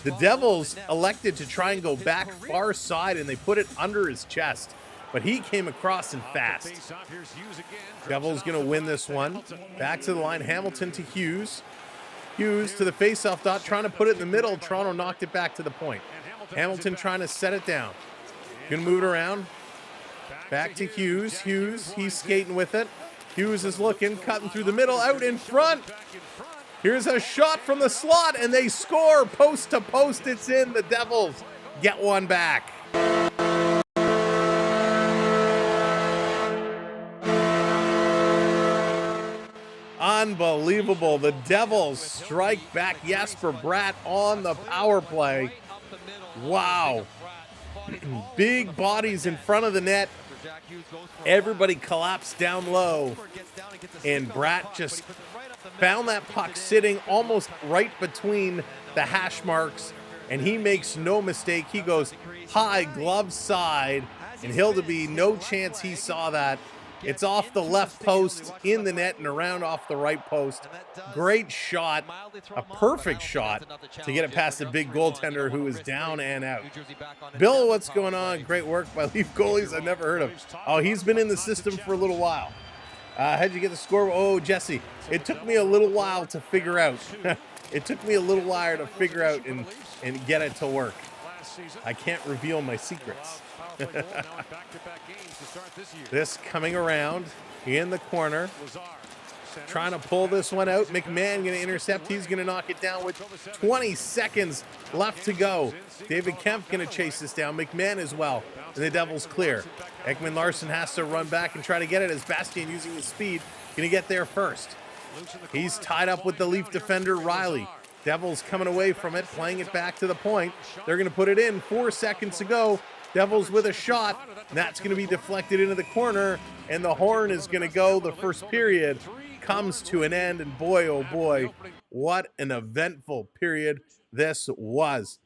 the Devils elected to try and go back far side, and they put it under his chest. But he came across and fast. Devils going to win this one. Back to the line. Hamilton to Hughes. Hughes to the faceoff dot, trying to put it in the middle. Toronto knocked it back to the point. Hamilton trying to set it down. Going to move it around. Back to Hughes. Hughes, he's skating with it. Hughes is looking, cutting through the middle, out in front. Here's a shot from the slot, and they score. Post to post, it's in. The Devils get one back. Unbelievable. The Devils strike back Jesper Bratt on the power play. Wow. Big bodies in front of the net. Everybody collapsed down low. And Bratt just found that puck sitting almost right between the hash marks. And he makes no mistake. He goes high glove side. And Hildeby, no chance he saw that. It's off the left post, in the net, and around off the right post. Great shot, a perfect shot to get it past the big goaltender who is down and out. Bill, what's going on? Great work by Leaf goalies I've never heard of. Oh, he's been in the system for a little while. How'd you get the score? Oh, Jesse, it took me a little while to figure out. It took me a little while to figure out and get it to work. I can't reveal my secrets. This coming around in the corner, trying to pull this one out. McMahon going to intercept. He's going to knock it down with 20 seconds left to go. David Kemp going to chase this down. McMahon as well. And the Devils clear. Ekman Larsson has to run back and try to get it as Bastian, using his speed, going to get there first. He's tied up with the Leaf defender, Riley. Devils coming away from it, playing it back to the point. They're going to put it in. 4 seconds to go. Devils with a shot, and that's going to be deflected into the corner, and the horn is going to go. The first period comes to an end, and boy, oh boy, what an eventful period this was.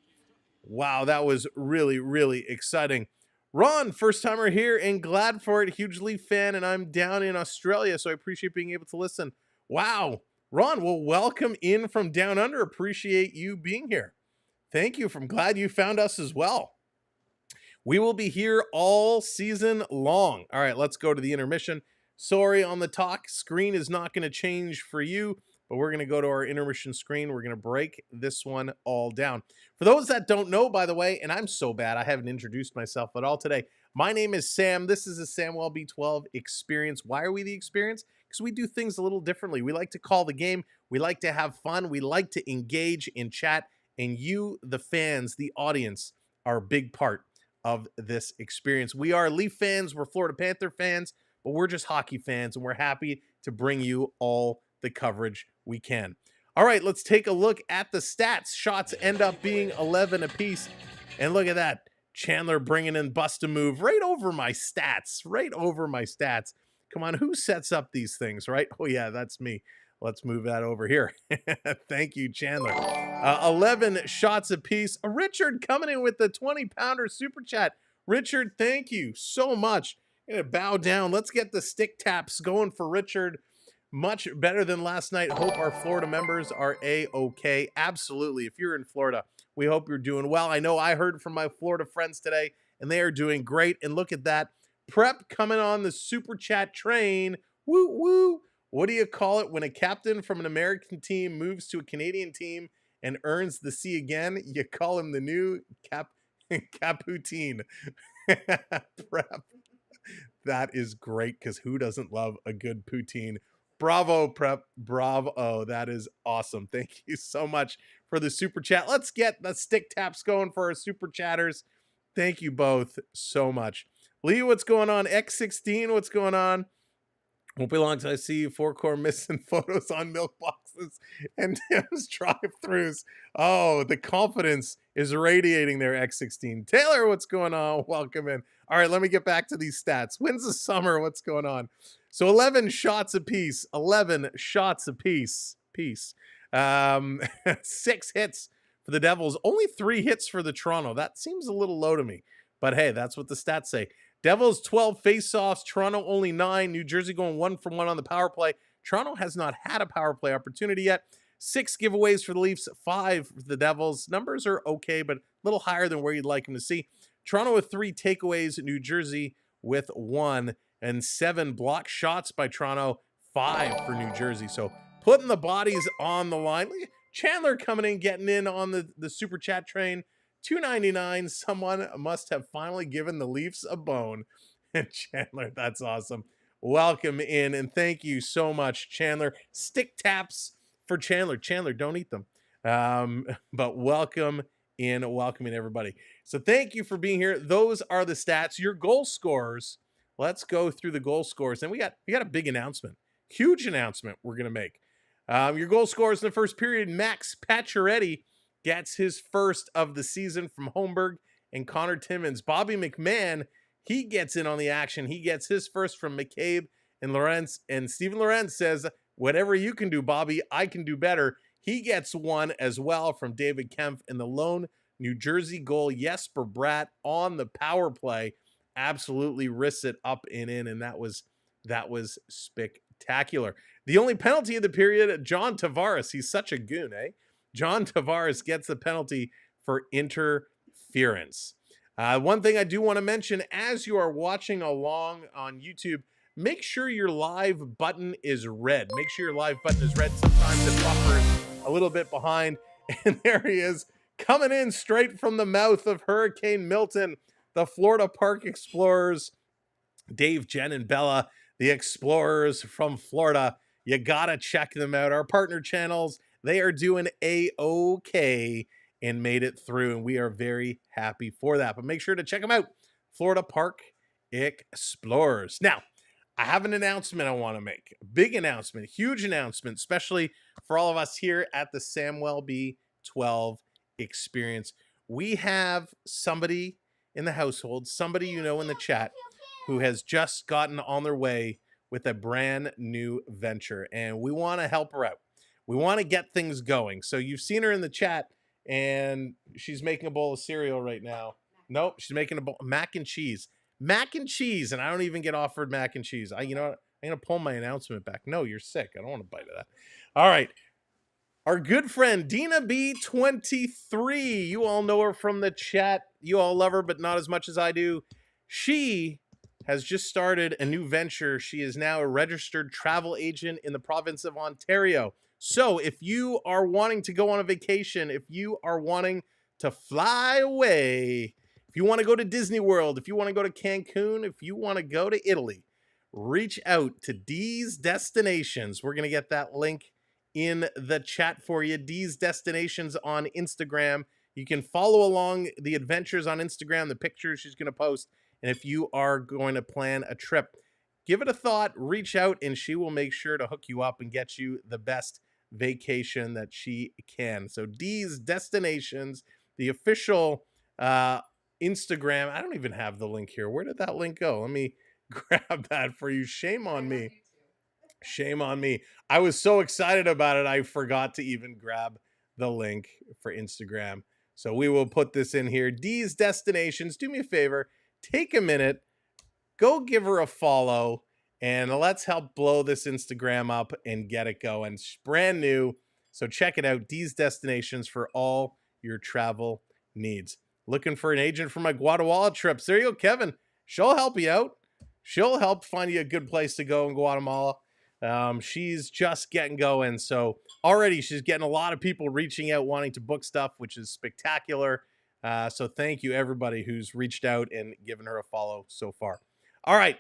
Wow, that was really, really exciting. Ron, first timer here, and glad for it. Huge Leaf fan, and I'm down in Australia, so I appreciate being able to listen. Wow, Ron, well, welcome in from down under. Appreciate you being here. Thank you. I'm glad you found us as well. We will be here all season long. All right, let's go to the intermission. Sorry on the talk. Screen is not going to change for you, but we're going to go to our intermission screen. We're going to break this one all down. For those that don't know, by the way, and I'm so bad, I haven't introduced myself at all today. My name is Sam. This is the Samwell B12 Experience. Why are we the Experience? Because we do things a little differently. We like to call the game. We like to have fun. We like to engage in chat. And you, the fans, the audience, are a big part of this experience. We are Leaf fans, we're Florida Panther fans, but we're just hockey fans, and we're happy to bring you all the coverage we can. All right, let's take a look at the stats. Shots end up being 11 apiece, and look at that. Chandler bringing in bust a move right over my stats, right over my stats. Come on, who sets up these things, right? Oh, yeah, that's me. Let's move that over here. Thank you, Chandler. 11 shots apiece. Richard coming in with the 20-pounder super chat. Richard, thank you so much. I'm going to bow down. Let's get the stick taps going for Richard. Much better than last night. Hope our Florida members are A-okay. Absolutely. If you're in Florida, we hope you're doing well. I know I heard from my Florida friends today, and they are doing great. And look at that. Prep coming on the super chat train. Woo, woo. What do you call it when a captain from an American team moves to a Canadian team and earns the C again? You call him the new Capoutine. Prep. That is great, because who doesn't love a good poutine? Bravo, Prep. Bravo. That is awesome. Thank you so much for the super chat. Let's get the stick taps going for our super chatters. Thank you both so much. Lee, what's going on? X16, what's going on? Won't be long till I see you 4-core missing photos on milk boxes and Tim's drive-thrus. Oh, the confidence is radiating there, X16. Taylor, what's going on? Welcome in. All right, let me get back to these stats. When's the summer? What's going on? So 11 shots apiece. 11 shots apiece. Peace. 6 hits for the Devils. Only 3 hits for the Toronto. That seems a little low to me. But hey, that's what the stats say. Devils 12 face-offs. Toronto only 9. New Jersey going 1 from 1 on the power play. Toronto has not had a power play opportunity yet. 6 giveaways for the Leafs. 5 for the Devils. Numbers are okay, but a little higher than where you'd like them to see. Toronto with 3 takeaways. New Jersey with 1. And 7 block shots by Toronto. 5 for New Jersey. So putting the bodies on the line. Chandler coming in, getting in on the super chat train. $2.99. Someone must have finally given the Leafs a bone. And Chandler, that's awesome. Welcome in, and thank you so much, Chandler. Stick taps for Chandler. Chandler, don't eat them. But welcome in, everybody. So thank you for being here. Those are the stats. Your goal scorers. Let's go through the goal scores. And we got a big announcement. Huge announcement we're going to make. Your goal scorers in the first period, Max Pacioretty gets his first of the season from Holmberg and Connor Timmins. Bobby McMahon, he gets in on the action. He gets his first from McCabe and Lawrence. And Stephen Lawrence says, whatever you can do, Bobby, I can do better. He gets one as well from David Kempf. And the lone New Jersey goal, Jesper Bratt on the power play, absolutely risks it up and in. And that was spectacular. The only penalty of the period, John Tavares. He's such a goon, eh? John Tavares gets the penalty for interference. One thing I do want to mention, as you are watching along on YouTube, make sure your live button is red. Make sure your live button is red. Sometimes it buffers a little bit behind. And there he is, coming in straight from the mouth of Hurricane Milton, the Florida Park Explorers. Dave, Jen, and Bella, the Explorers from Florida. You gotta check them out. Our partner channels, they are doing A-okay and made it through, and we are very happy for that. But make sure to check them out, Florida Park Explorers. Now, I have an announcement I want to make. A big announcement, huge announcement, especially for all of us here at the Samuel B12 Experience. We have somebody in the household, somebody you know in the chat, who has just gotten on their way with a brand new venture, and we want to help her out. We want to get things going. So you've seen her in the chat, and she's making a bowl of cereal right now. Nope, she's making a bowl mac and cheese. Mac and cheese, and I don't even get offered mac and cheese. You know what? I'm going to pull my announcement back. No, you're sick. I don't want to bite of that. All right. Our good friend, Dina B23. You all know her from the chat. You all love her, but not as much as I do. She has just started a new venture. She is now a registered travel agent in the province of Ontario. So if you are wanting to go on a vacation, if you are wanting to fly away, if you want to go to Disney World, if you want to go to Cancun, if you want to go to Italy, reach out to D's Destinations. We're going to get that link in the chat for you. D's Destinations on Instagram. You can follow along the adventures on Instagram, the pictures she's going to post. And if you are going to plan a trip, give it a thought, reach out, and she will make sure to hook you up and get you the best vacation that she can. So D's Destinations, the official Instagram. I don't even have the link here. Where did that link go? Let me grab that for you. Shame on me. Shame on me. I was so excited about it, I forgot to even grab the link for Instagram. So we will put this in here. D's Destinations. Do me a favor. Take a minute. Go give her a follow. And let's help blow this Instagram up and get it going. It's brand new. So check it out. D's Destinations for all your travel needs. Looking for an agent for my Guatemala trips. There you go, Kevin. She'll help you out. She'll help find you a good place to go in Guatemala. She's just getting going. So already she's getting a lot of people reaching out wanting to book stuff, which is spectacular. So thank you everybody who's reached out and given her a follow so far. All right,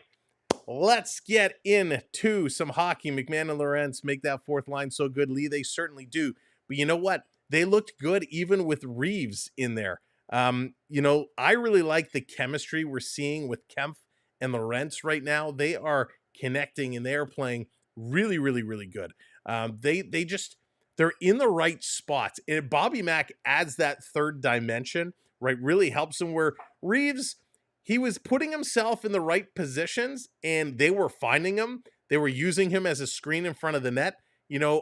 let's get into some hockey. McMahon and Lorentz make that fourth line so good. Lee, they certainly do. But you know what? They looked good even with Reeves in there. I really like the chemistry we're seeing with Kempf and Lorentz right now. They are connecting and they are playing really, really, really good. They're in the right spots. And Bobby Mack adds that third dimension, right? Really helps him where Reeves, he was putting himself in the right positions and they were finding him. They were using him as a screen in front of the net.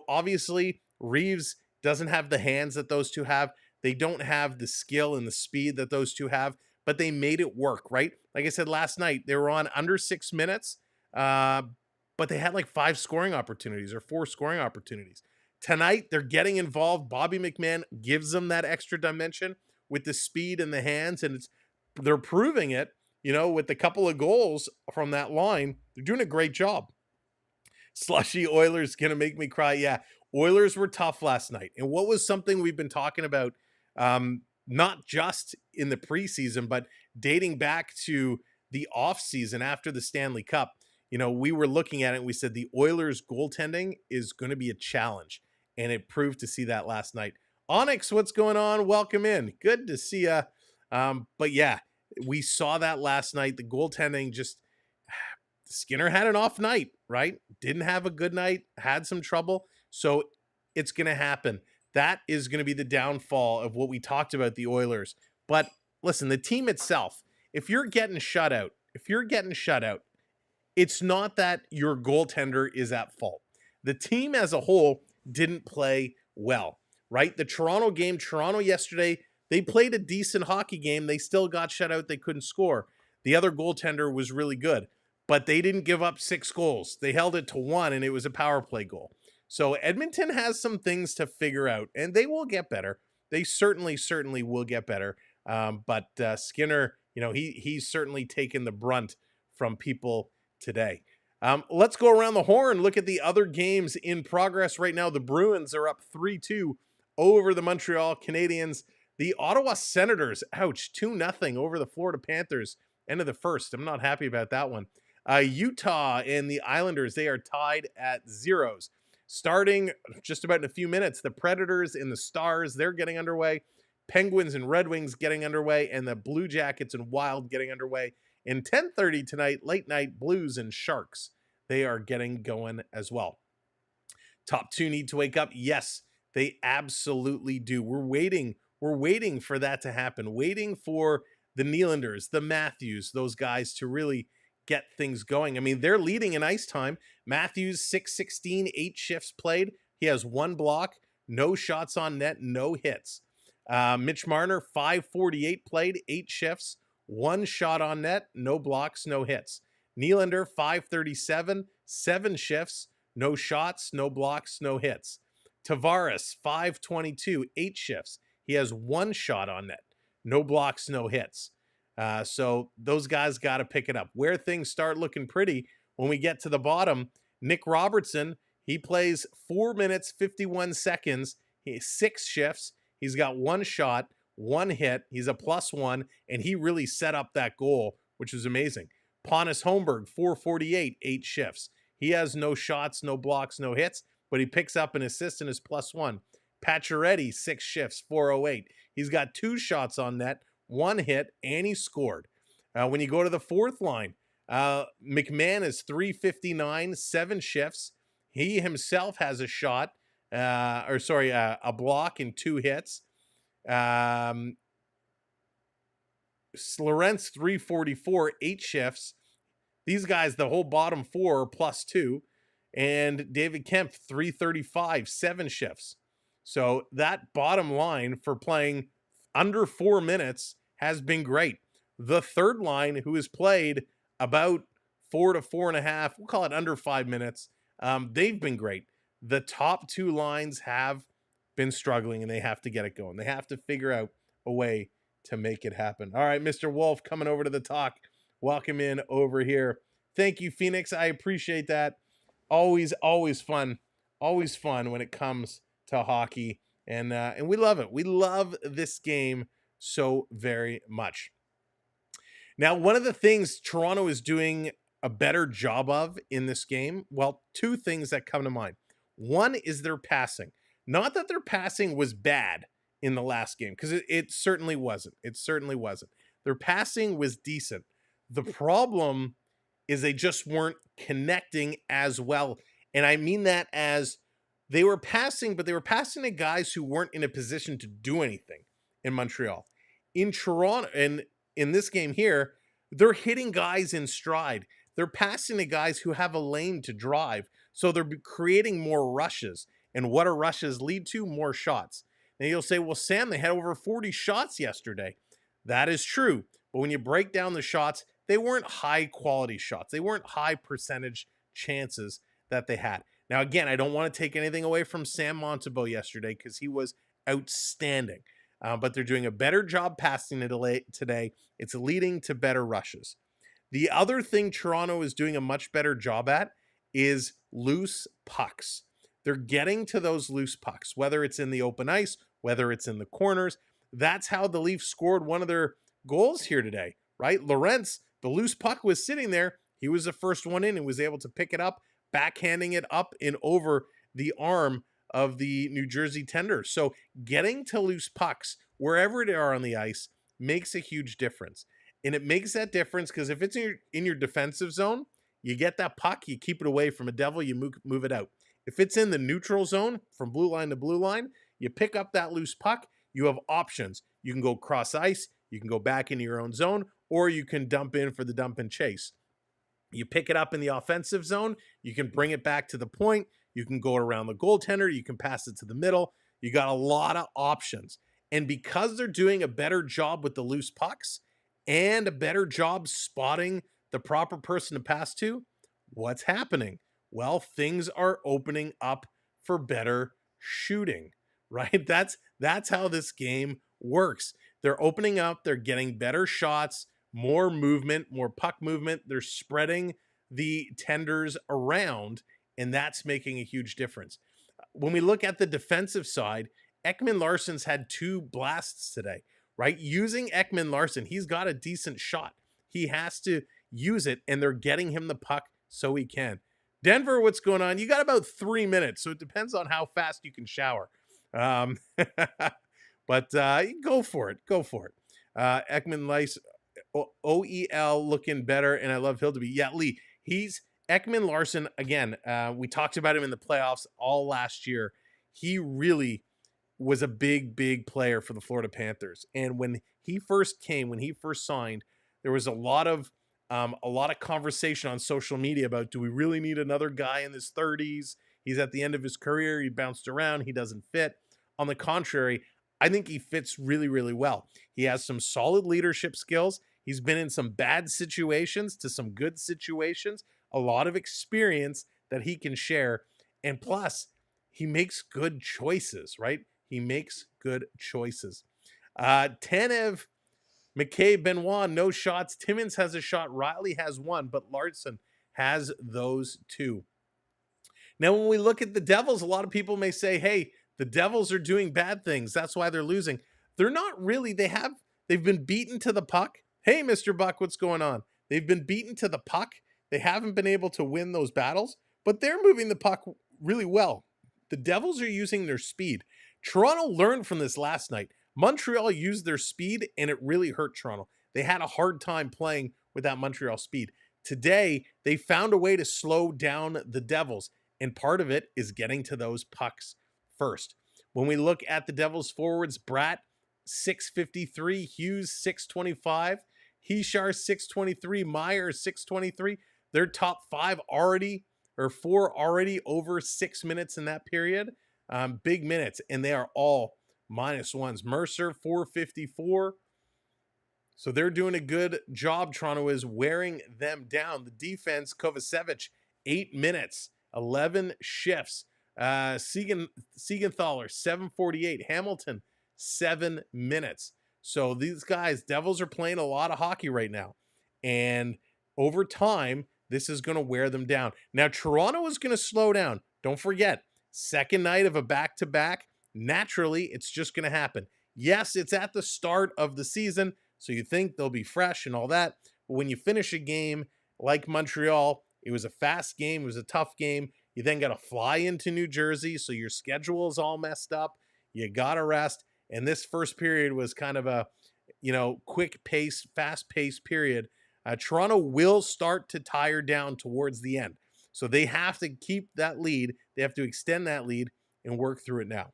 Obviously Reeves doesn't have the hands that those two have. They don't have the skill and the speed that those two have, but they made it work, right? Like I said last night, they were on under 6 minutes, but they had like 5 scoring opportunities or 4 scoring opportunities. Tonight, they're getting involved. Bobby McMahon gives them that extra dimension with the speed and the hands, and they're proving it, with a couple of goals from that line. They're doing a great job. Slushy Oilers going to make me cry. Yeah, Oilers were tough last night. And what was something we've been talking about, not just in the preseason, but dating back to the offseason after the Stanley Cup. We were looking at it and we said the Oilers goaltending is going to be a challenge. And it proved to see that last night. Onyx, what's going on? Welcome in. Good to see you. But yeah, we saw that last night. The goaltending just, Skinner had an off night, right? Didn't have a good night, had some trouble. So it's going to happen. That is going to be the downfall of what we talked about the Oilers. But listen, the team itself, if you're getting shut out, it's not that your goaltender is at fault. The team as a whole didn't play well, right? The Toronto game, Toronto yesterday, they played a decent hockey game. They still got shut out. They couldn't score. The other goaltender was really good, but they didn't give up 6 goals. They held it to 1, and it was a power play goal. So Edmonton has some things to figure out, and they will get better. They certainly will get better. But Skinner, he's certainly taken the brunt from people today. Let's go around the horn. Look at the other games in progress right now. The Bruins are up 3-2 over the Montreal Canadiens. The Ottawa Senators, 2-0 over the Florida Panthers. End of the first. I'm not happy about that one. Utah and the Islanders, they are tied at 0s. Starting just about in a few minutes, the Predators and the Stars, they're getting underway. Penguins and Red Wings getting underway, and the Blue Jackets and Wild getting underway. In 10:30 tonight, late night, Blues and Sharks, they are getting going as well. Top 2 need to wake up. Yes, they absolutely do. We're waiting for that to happen. Waiting for the Nylanders, the Matthews, those guys to really get things going. I mean, they're leading in ice time. Matthews, 6:16, 8 shifts played. He has 1 block, no shots on net, no hits. Mitch Marner, 5:48 played, 8 shifts, 1 shot on net, no blocks, no hits. Nylander, 5:37, 7 shifts, no shots, no blocks, no hits. Tavares, 5:22, 8 shifts. He has 1 shot on net, no blocks, no hits. So those guys got to pick it up. Where things start looking pretty, when we get to the bottom, Nick Robertson, he plays 4 minutes, 51 seconds. He has 6 shifts. He's got 1 shot, 1 hit. He's a +1, and he really set up that goal, which was amazing. Pontus Holmberg, 4:48, 8 shifts. He has no shots, no blocks, no hits, but he picks up an assist and is +1. Pacioretty, 6 shifts, 4:08. He's got 2 shots on net, 1 hit, and he scored. When you go to the fourth line, McMahon is 3:59, 7 shifts. He himself has a shot, a block and 2 hits. Lorentz 344, 8 shifts. These guys, the whole bottom four are +2. And David Kemp 335, 7 shifts. So that bottom line for playing under 4 minutes has been great. The third line, who has played about 4 to 4.5, we'll call it under 5 minutes, they've been great. The top two lines have been struggling, and they have to get it going. They have to figure out a way to make it happen. All right, Mr. Wolf coming over to the talk. Welcome in over here. Thank you, Phoenix. I appreciate that. Always fun. Always fun when it comes to hockey. And we love it. We love this game so very much. Now, one of the things Toronto is doing a better job of in this game, well, two things that come to mind. One is their passing. Not that their passing was bad in the last game, because it certainly wasn't. It certainly wasn't. Their passing was decent. The problem is they just weren't connecting as well. And I mean that as they were passing, but they were passing to guys who weren't in a position to do anything in Montreal. In Toronto, and in this game here, they're hitting guys in stride. They're passing to guys who have a lane to drive. So they're creating more rushes. And what do rushes lead to? More shots. Now you'll say, well, Sam, they had over 40 shots yesterday. That is true. But when you break down the shots, they weren't high quality shots. They weren't high percentage chances that they had. Now, again, I don't want to take anything away from Sam Montembeault yesterday because he was outstanding. But they're doing a better job passing it today. It's leading to better rushes. The other thing Toronto is doing a much better job at is loose pucks. They're getting to those loose pucks, whether it's in the open ice, whether it's in the corners. That's how the Leafs scored one of their goals here today, right? Lorentz, the loose puck was sitting there. He was the first one in and was able to pick it up, backhanding it up and over the arm of the New Jersey tender. So getting to loose pucks, wherever they are on the ice, makes a huge difference. And it makes that difference because if it's in your defensive zone, you get that puck, you keep it away from a devil, you move it out. If it's in the neutral zone, from blue line to blue line, you pick up that loose puck, you have options. You can go cross ice, you can go back into your own zone, or you can dump in for the dump and chase. You pick it up in the offensive zone, you can bring it back to the point, you can go around the goaltender, you can pass it to the middle. You got a lot of options. And because they're doing a better job with the loose pucks and a better job spotting the proper person to pass to, what's happening? Well, things are opening up for better shooting, right? That's how this game works. They're opening up, they're getting better shots, more movement, more puck movement. They're spreading the tenders around, and that's making a huge difference. When we look at the defensive side, Ekman-Larsson's had 2 blasts today, right? Using Ekman-Larsson, he's got a decent shot. He has to use it, and they're getting him the puck so he can. Denver, what's going on? You got about 3 minutes, so it depends on how fast you can shower. But go for it. Go for it. Ekman-Larsson, OEL looking better, and I love Hildeby. Yeah, Lee, he's Ekman-Larsson, again, we talked about him in the playoffs all last year. He really was a big player for the Florida Panthers. And when he first signed, there was a lot of conversation on social media about, do we really need another guy in his 30s? He's at the end of his career. He bounced around. He doesn't fit. On the contrary, I think he fits really well. He has some solid leadership skills. He's been in some bad situations to some good situations, a lot of experience that he can share. And plus, he makes good choices, right? He makes good choices. Tanev, McKay, Benoit, no shots. Timmins has a shot. Riley has 1, but Larson has those 2. Now, when we look at the Devils, a lot of people may say, hey, the Devils are doing bad things. That's why they're losing. They're not really. They've been beaten to the puck. Hey, Mr. Buck, what's going on? They've been beaten to the puck. They haven't been able to win those battles, but they're moving the puck really well. The Devils are using their speed. Toronto learned from this last night. Montreal used their speed, and it really hurt Toronto. They had a hard time playing with that Montreal speed. Today, they found a way to slow down the Devils, and part of it is getting to those pucks first. When we look at the Devils forwards, Bratt, 653. Hughes, 625. Hishar, 623. Meyer, 623. Their top 5 already, or 4 already over 6 minutes in that period. Big minutes, and they are all -1s. Mercer, 454. So they're doing a good job. Toronto is wearing them down. The defense, Kovacevic, 8 minutes, 11 shifts. Siegenthaler, 748. Hamilton, 7 minutes. So these guys, Devils, are playing a lot of hockey right now. And over time, this is going to wear them down. Now, Toronto is going to slow down. Don't forget, second night of a back-to-back. Naturally, it's just going to happen. Yes, it's at the start of the season, so you think they'll be fresh and all that. But when you finish a game like Montreal, it was a fast game. It was a tough game. You then got to fly into New Jersey, so your schedule is all messed up. You got to rest. And this first period was kind of a, quick pace, fast paced period. Toronto will start to tire down towards the end. So they have to keep that lead. They have to extend that lead and work through it now.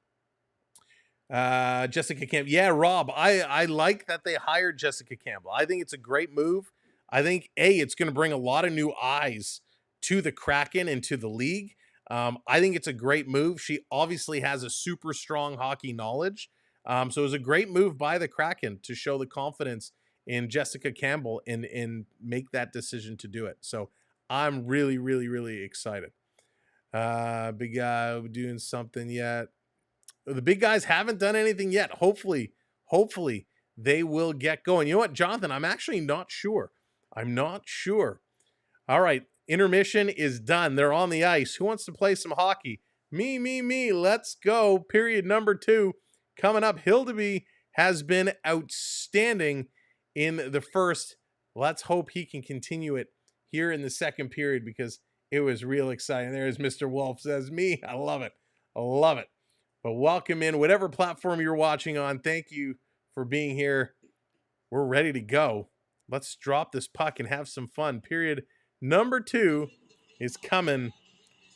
Jessica Campbell. Yeah, Rob, I like that they hired Jessica Campbell. I think it's a great move. I think, it's going to bring a lot of new eyes to the Kraken and to the league. I think it's a great move. She obviously has a super strong hockey knowledge. So it was a great move by the Kraken to show the confidence in Jessica Campbell and make that decision to do it. So I'm really, really, really excited. Big guy doing something yet. The big guys haven't done anything yet. Hopefully they will get going. You know what, Jonathan? I'm actually not sure. I'm not sure. All right. Intermission is done. They're on the ice. Who wants to play some hockey? Me. Let's go. Period number 2 coming up. Hildeby has been outstanding in the first. Let's hope he can continue it here in the second period because it was real exciting. There's Mr. Wolf says me. I love it. But welcome in whatever platform you're watching on. Thank you for being here. We're ready to go. Let's drop this puck and have some fun. Period number 2 is coming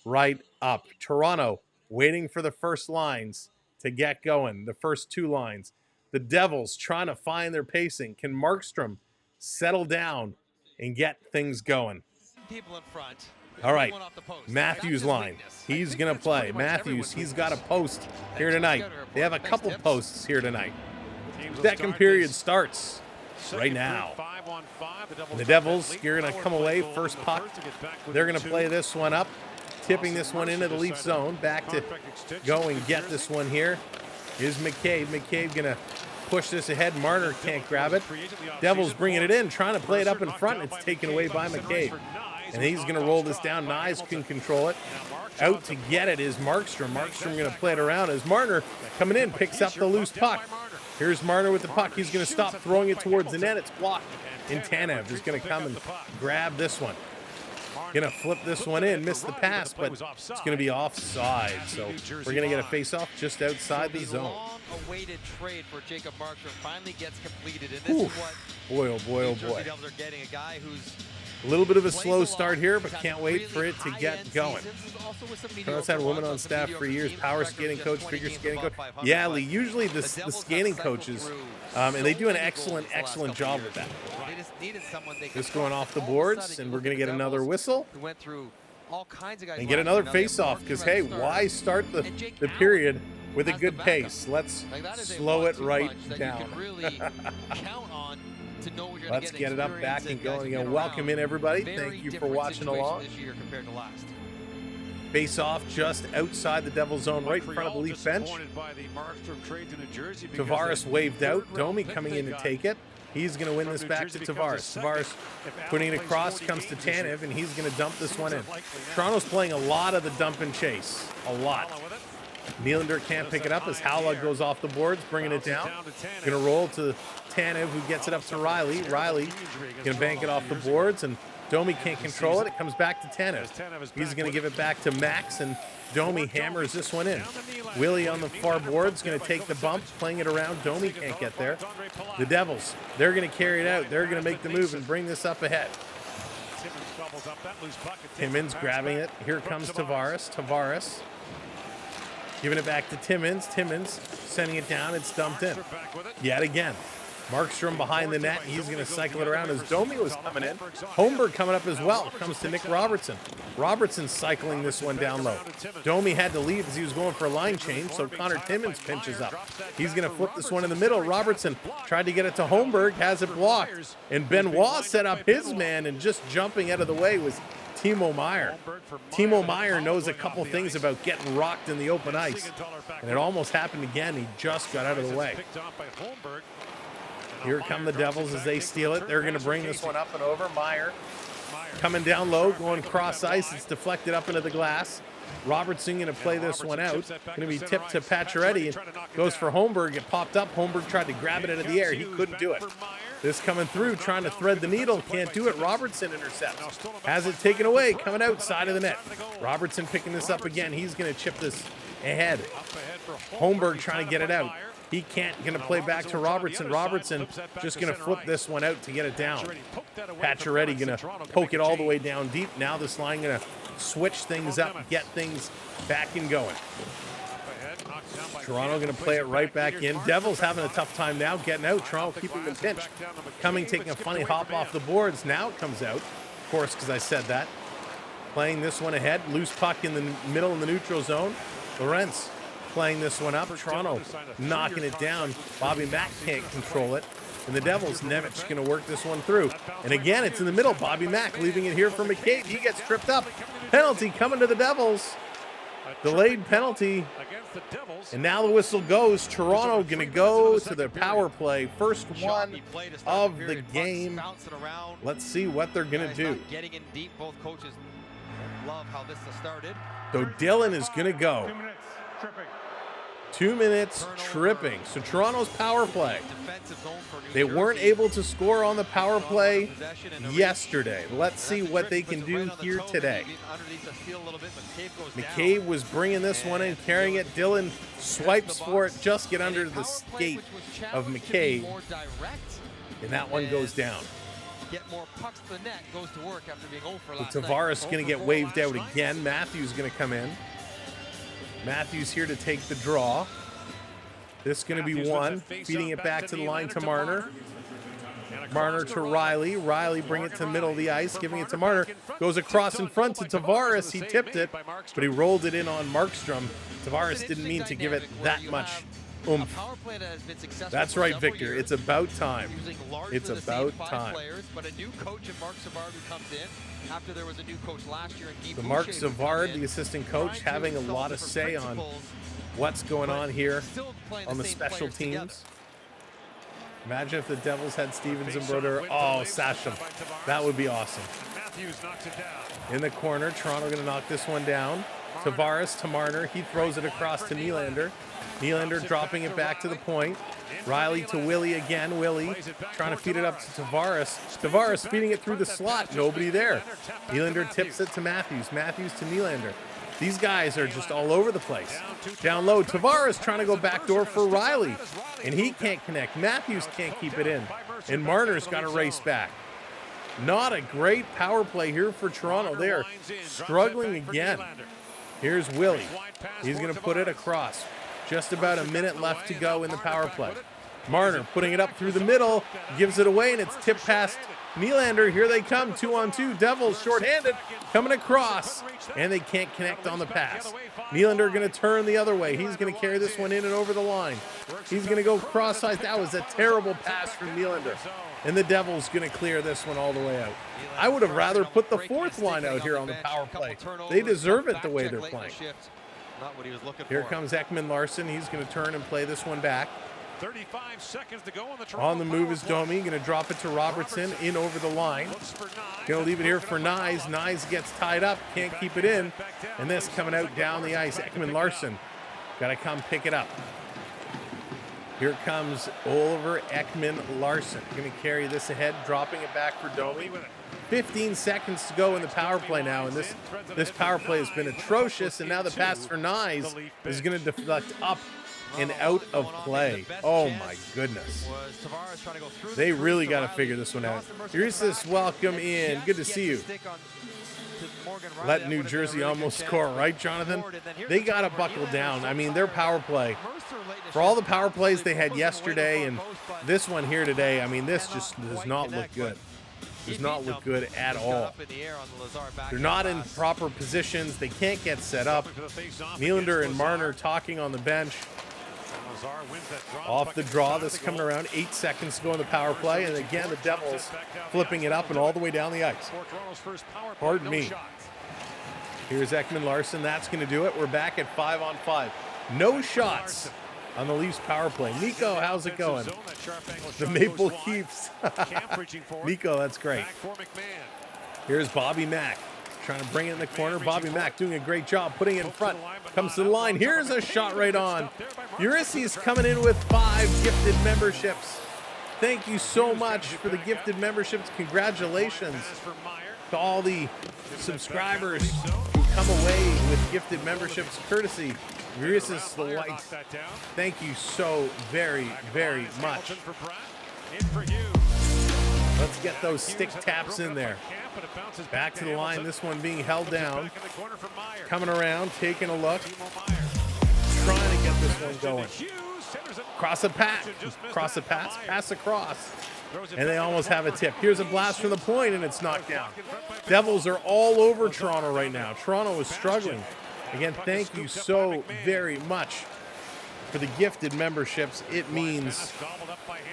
right up. Toronto waiting for the first lines to get going. The first 2 lines. The Devils trying to find their pacing. Can Markstrom settle down and get things going? People in front. All right, Matthews line. He's going to play. Matthews, he's got a post here tonight. They have a couple posts here tonight. Second period starts right now. The Devils, you're going to come away. First puck. They're going to play this one up, tipping this one into the Leaf zone. Back to go and get this one here. Here's McCabe. McCabe going to push this ahead. Marner can't grab it. Devils bringing it in, trying to play it up in front. It's taken away by McCabe. And he's going to roll this down. Knies can control it. Out to get it is Markstrom. Markstrom going to play it around as Marner coming in, picks up the loose puck. Here's Marner with the puck. He's going to stop throwing it towards the net. It's blocked. And Tanev is going to come and grab this one. Going to flip this one in. Missed the pass, but it's going to be offside. So we're going to get a face-off just outside the zone. Long-awaited trade for Jacob Markstrom finally gets completed. And this is what boy, oh boy, oh boy. the Devils are getting. A guy who's a little bit of a slow start here, but can't wait for it to get going. Toronto's had a woman on staff for years, power skating coach, figure skating coach. Yeah, Lee, usually the skating coaches, and they do an excellent job with that. This going off the boards, and we're going to get another whistle and get another face-off because, hey, why start the period with a good pace? Let's slow it right down. Let's get it up, back, and going. And welcome in, everybody. Thank you for watching along. Face off just outside the Devil zone, right in front of the Leaf bench. Tavares waved out. Domi coming in to take it. He's going to win this back to Tavares. Tavares putting it across, comes to Tanev, and he's going to dump this one in. Toronto's playing a lot of the dump and chase. A lot. Nylander can't pick it up as Howla goes off the boards, bringing it down. Going to roll to Tanev, who gets it up to Riley. Riley going to bank it off the boards, and Domi can't control it. It comes back to Tanev. He's going to give it back to Max, and Domi hammers this one in. Willie on the far boards going to take the bump, playing it around. Domi can't get there. The Devils, they're going to carry it out. They're going to make the move and bring this up ahead. Timmins grabbing it. Here comes Tavares. Tavares Giving it back to Timmins. Timmins sending it down. It's dumped in. Yet again. Markstrom behind the net. He's going to cycle it around as Domi was coming in. Holmberg coming up as well. Comes to Nick Robertson. Robertson cycling this one down low. Domi had to leave as he was going for a line change, so Connor Timmins pinches up. He's going to flip this one in the middle. Robertson tried to get it to Holmberg, has it blocked. And Benoit set up his man, and just jumping out of the way was Timo Meier. Timo Meier knows a couple things about getting rocked in the open ice. And it almost happened again. He just got out of the way. Here come the Devils as they steal it. They're going to bring this one up and over. Meier coming down low, going cross ice. It's deflected up into the glass. Robertson going to play this one out. Going to be tipped to Pacioretty. Goes for Holmberg. It popped up. Holmberg tried to grab it out of the air. He couldn't do it. This coming through, trying to thread the needle. Can't do it. Robertson intercepts. Has it taken away. Coming outside of the net. Robertson picking this up again. He's going to chip this ahead. Holmberg trying to get it out. He can't. Going to play back to Robertson. Robertson just going to flip this one out to get it down. Pacioretty going to poke it all the way down deep. Now this line going to switch things up, get things back and going. Toronto going to play it right back in. Devils having a tough time now getting out. Toronto keeping them pinched. Coming, taking a funny hop off the boards. Now it comes out, of course, because I said that. Playing this one ahead. Loose puck in the middle in the neutral zone. Lorentz playing this one up. Toronto knocking it down. Bobby Mack can't control it. And the Devils, Nemec going to work this one through. And again, it's in the middle. Bobby Mack leaving it here for McCabe. He gets tripped up. Penalty coming to the Devils. Delayed penalty. And now the whistle goes. Toronto going to go to the power play. First one of the game. Let's see what they're going to do. Getting in deep, both coaches love how this has started. So Dylan is going to go. 2 minutes tripping. So Toronto's power play. They weren't able to score on the power play yesterday. Let's see what they can do here today. McCabe was bringing this one in, carrying it. Dylan swipes for it, just get under the skate of McCabe. And that one goes down. Get more pucks to the net, goes to work after being 0 for last night. Tavares going to get waved out again. Matthews going to come in. Matthews here to take the draw. This is going to be one. Feeding it back to the line to Marner. Marner to Riley. Riley bring it to the middle of the ice, giving it to Marner. Goes across in front to Tavares. He tipped it, but he rolled it in on Markstrom. Tavares didn't mean to give it that much oomph. That's right, Victor. It's about time. It's about time. But a new coach in Mark Savard who comes in after there was a new coach last year. So Mark Savard, the assistant coach, having a lot of say on what's going on here on the special teams. Imagine if the Devils had Stevens and Brodeur. Oh, Sasham. That would be awesome. In the corner, Toronto going to knock this one down. Tavares to Marner. He throws it across to Nylander. Nylander dropping it back to the point. Riley to Willie again. Willie trying to feed it up to Tavares. Tavares feeding it through the slot. Nobody there. Nylander tips it to Matthews. Matthews to Nylander. These guys are just all over the place. Down low, Tavares trying to go backdoor for Riley. And he can't connect. Matthews can't keep it in. And Marner's got to race back. Not a great power play here for Toronto. They are struggling again. Here's Willie. He's going to put it across. Just about a minute left to go in the power play. Marner putting it up through the middle, gives it away, and it's tipped past Nylander. Here they come, 2-on-2. Devils shorthanded, coming across, and they can't connect on the pass. Nylander going to turn the other way. He's going to carry this one in and over the line. He's going to go cross-ice. That was a terrible pass from Nylander. And the Devils going to clear this one all the way out. I would have rather put the fourth line out here on the power play. They deserve it the way they're playing. Here comes Ekman Larson. He's going to turn and play this one back. 35 seconds to go on the move is Domi. Going to drop it to Robertson in over the line. Going to leave it here for Nyes. Nyes gets tied up. Can't keep it in. And this coming out down the ice. Ekman Larson got to come pick it up. Here comes Oliver Ekman Larson. Going to carry this ahead, dropping it back for Domi. 15 seconds to go in the power play now, and this power play has been atrocious, and now the pass for Nyes is going to deflect up and out of play. Oh my goodness. They really got to figure this one out. Here's this welcome in. Good to see you. let New Jersey almost score, right, Jonathan? They got to buckle down. I mean, their power play, for all the power plays they had yesterday and this one here today, I mean, this just does not look good. Does not look good at all. They're not in proper positions. They can't get set up. Nylander and Marner talking on the bench. Off the draw, this is coming around 8 seconds to go in the power play, and again the Devils flipping it up and all the way down the ice. Pardon me. Here's Ekman Larson. That's going to do it. We're back at 5-on-5. No shots on the Leafs power play. Nico, how's it going? The Maple Keeps. Nico, that's great. Here's Bobby Mack trying to bring it in the corner. Bobby Mack doing a great job putting it in front. Comes to the line. Here's a shot right on. Ulysses coming in with 5 gifted memberships. Thank you so much for the gifted memberships. Congratulations to all the subscribers who come away with gifted memberships courtesy Ulysses the White. Thank you so very, very much. Let's get those stick taps in there. Back to the line, this one being held down. Coming around, taking a look. Trying to get this one going. Cross a pass, pass across. And they almost have a tip. Here's a blast from the point, and it's knocked down. Devils are all over Toronto right now. Toronto is struggling. Again, thank you so very much for the gifted memberships. It means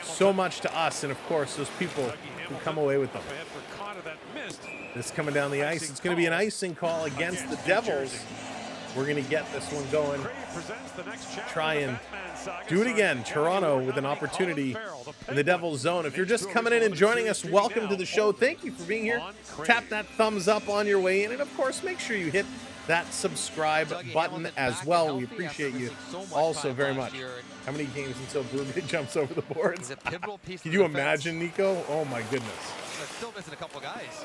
so much to us, and of course, those people who come away with them. This coming down the ice. It's going to be an icing call against the Devils. We're going to get this one going. Try and do it again. Toronto with an opportunity in the Devils zone. If you're just coming in and joining us, welcome to the show. Thank you for being here. Tap that thumbs up on your way in. And of course, make sure you hit that subscribe button as well. We appreciate you also very much. How many games until Brugge jumps over the boards? Can you imagine, Nico? Oh my goodness. Still missing a couple guys.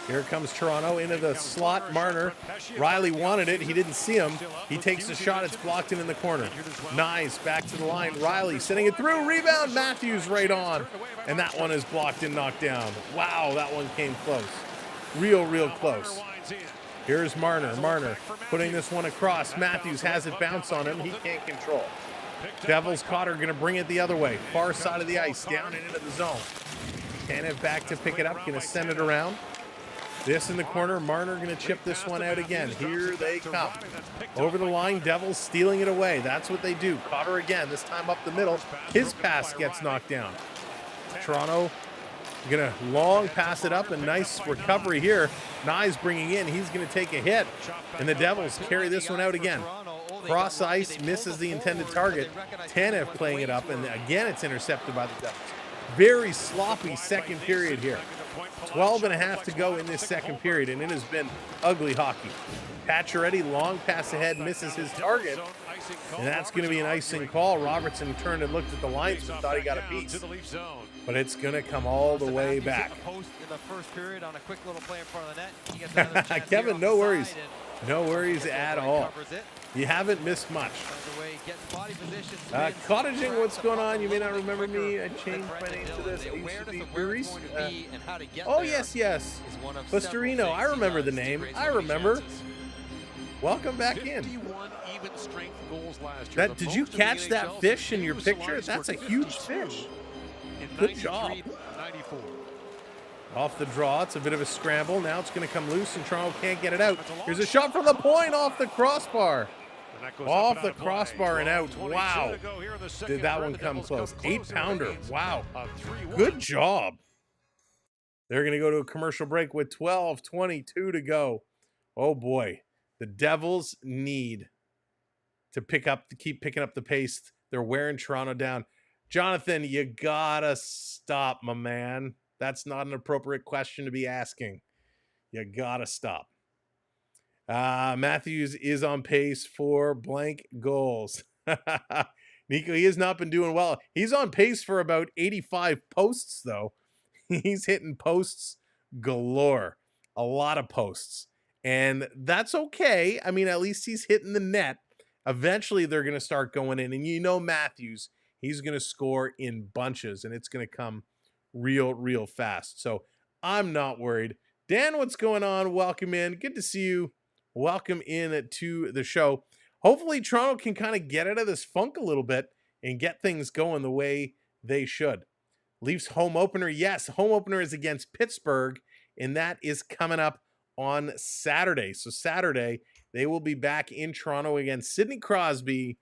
Here comes Toronto into the slot. Marner. Riley wanted it. He didn't see him. He takes the shot. It's blocked in the corner. Nice. Back to the line. Riley sending it through. Rebound. Matthews right on. And that one is blocked and knocked down. Wow, that one came close. Real close. Here's Marner. Marner putting this one across. Matthews has it bounce on him. He can't control. Devils caught her. Going to bring it the other way. Far side of the ice. Down and into the zone. Tanev back to pick it up. Going to send it around. This in the corner. Marner going to chip this one out again. Here they come. Over the line. Devils stealing it away. That's what they do. Caught her again. This time up the middle. His pass gets knocked down. Toronto going to long pass it up. A nice recovery here. Nye's bringing in. He's going to take a hit. And the Devils carry this one out again. Cross ice. Misses the intended target. Tanev playing it up. And again, it's intercepted by the Devils. Very sloppy second period here. 12 and a half to go in this second period, and it has been ugly hockey. Pacioretty, long pass ahead, misses his target, and that's going to be an icing call. Robertson turned and looked at the linesman, thought he got a piece, but it's going to come all the way back. Kevin, no worries. No worries at all. You haven't missed much. Cottaging, what's going on? You may not remember me. I changed my name to this. I used to be Breweries. Oh, yes. Postorino. I remember the name. I remember. Welcome back in. Did you catch that fish in your picture? That's a huge fish. Good job. Off the draw, it's a bit of a scramble. Now it's going to come loose, and Toronto can't get it out. Here's a shot from the point off the crossbar. Off the crossbar and out. Wow. Did that one come close? 8-pounder. Wow. Good job. They're going to go to a commercial break with 12:22 to go. Oh, boy. The Devils need to keep picking up the pace. They're wearing Toronto down. Jonathan, you got to stop, my man. That's not an appropriate question to be asking. You gotta stop. Matthews is on pace for blank goals. Nico, he has not been doing well. He's on pace for about 85 posts, though. He's hitting posts galore. A lot of posts. And that's okay. I mean, at least he's hitting the net. Eventually, they're going to start going in. And you know Matthews, he's going to score in bunches. And it's going to come real fast. So I'm not worried. Dan, what's going on? Welcome in. Good to see you. Welcome in to the show. Hopefully Toronto can kind of get out of this funk a little bit and get things going the way they should. Leafs home opener. Yes, home opener is against Pittsburgh, and that is coming up on Saturday. So Saturday, they will be back in Toronto against Sidney Crosby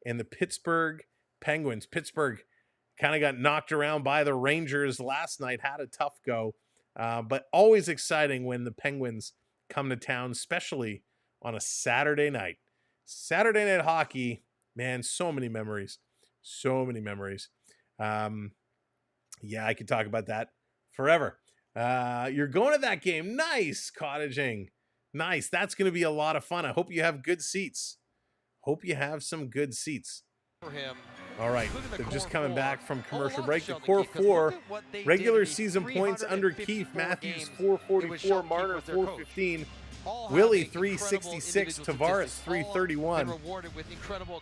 and the Pittsburgh Penguins. Pittsburgh kind of got knocked around by the Rangers last night, had a tough go, but always exciting when the Penguins come to town, especially on a Saturday night. Saturday night hockey, man, so many memories. So many memories. Yeah, I could talk about that forever. You're going to that game. Nice, Cottaging. Nice. That's going to be a lot of fun. I hope you have good seats. Hope you have some good seats. For him. All right, they're just coming back from commercial break. The core four, regular season points under Keefe, Matthews 444, Marner 415, Willie 366, Tavares 331.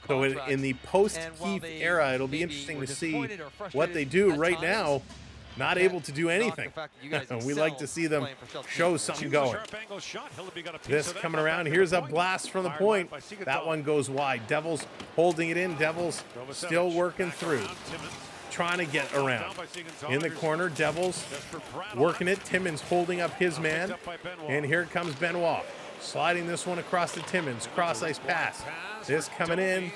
So in the post-Keefe era, it'll be interesting to see what they do. Right now, not able to do anything. We like to see them show something going. This coming around. Here's a blast from the point. That one goes wide. Devils holding it in. Devils still working through. Trying to get around. In the corner, Devils working it. Timmins holding up his man. And here comes Benoit. Sliding this one across to Timmins. Cross-ice pass. This coming in.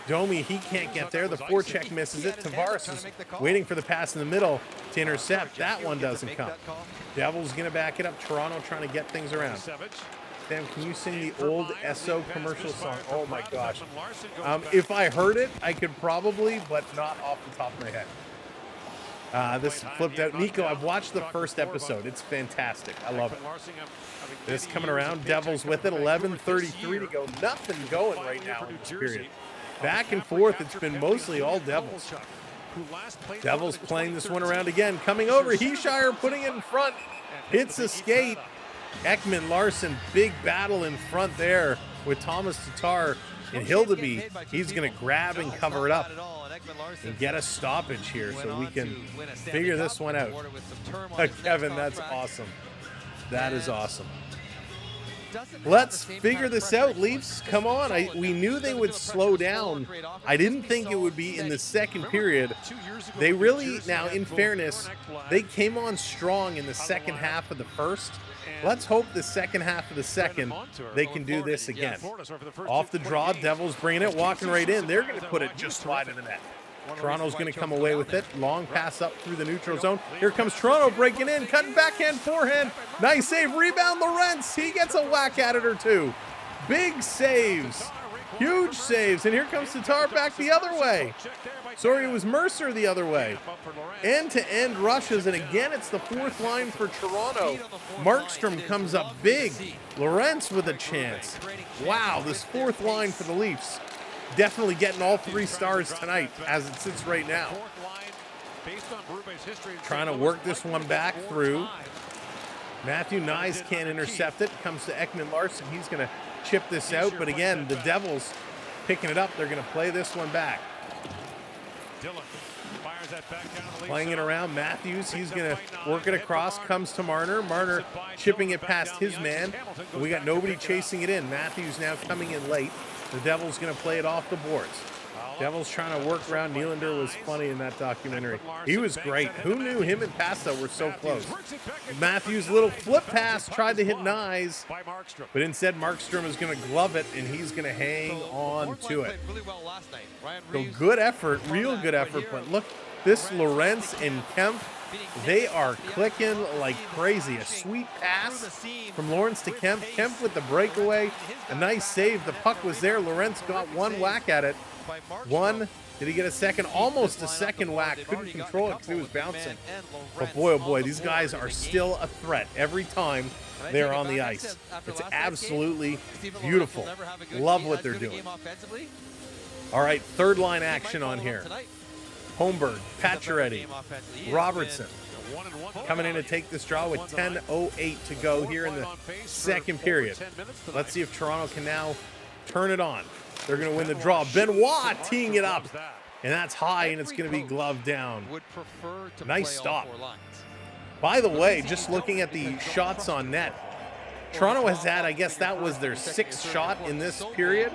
Domi, he can't get there. The forecheck misses it. Tavares is waiting for the pass in the middle to intercept. That one doesn't come. Devils going to back it up. Toronto trying to get things around. Sam, can you sing the old Esso commercial song? Oh my gosh. If I heard it, I could probably, but not off the top of my head. This flipped out. Nico, I've watched the first episode. It's fantastic. I love it. This coming around. Devils with it. 11:33 to go. Nothing going right now in this period. Back and forth, it's been mostly all Devils. Devils playing this one around again. Coming over, Heeshire putting it in front. Hits a skate. Ekman Larson, big battle in front there with Thomas Tatar and Hildeby. He's going to grab and cover it up and get a stoppage here so we can figure this one out. Kevin, that's awesome. That is awesome. Let's figure this out, Leafs. Come on. We knew they would slow down. I didn't think it would be in the second period. They really, now in fairness, they came on strong in the second half of the first. Let's hope the second half of the second they can do this again. Off the draw, Devils bringing it, walking right in. They're going to put it just wide of the net. Toronto's going to come away with it. Long pass up through the neutral zone. Here comes Toronto breaking in, cutting backhand, forehand. Nice save, rebound, Lorentz. He gets a whack at it or two. Big saves, huge saves. And here comes Tatar back the other way. Sorry, it was Mercer the other way. End-to-end rushes, and again, it's the fourth line for Toronto. Markstrom comes up big. Lorentz with a chance. Wow, this fourth line for the Leafs. Definitely getting all 3 stars tonight as it sits right now. Trying to work this one back through. Matthew Nyes can't intercept it. Comes to Ekman Larson. He's going to chip this out. But again, the Devils picking it up. They're going to play this one back. Playing it around. Matthews, he's going to work it across. Comes to Marner. Marner chipping it past his man. We got nobody chasing it in. Matthews now coming in late. The Devils going to play it off the boards. Devils trying to work around. Nylander was funny in that documentary. He was great. Who knew him and Pasta were so close? Matthews, little flip pass, tried to hit Nyes, but instead Markstrom is going to glove it, and he's going to hang on to it. So good effort, real good effort, but look, this Lorentz and Kemp, they are clicking like crazy. A sweet pass from Lawrence to Kemp. Kemp with the breakaway. A nice save. The puck was there. Lorentz got one whack at it. One. Did he get a second? Almost a second whack. Couldn't control it because he was bouncing. But boy, oh boy, these guys are still a threat every time they're on the ice. It's absolutely beautiful. Love what they're doing. All right, third line action on here. Holmberg, Pacioretty, Robertson coming in to take this draw with 10:08 to go here in the second period. Let's see if Toronto can now turn it on. They're going to win the draw. Benoit teeing it up, and that's high, and it's going to be gloved down. Nice stop. By the way, just looking at the shots on net, Toronto has had, I guess that was their 6th shot in this period.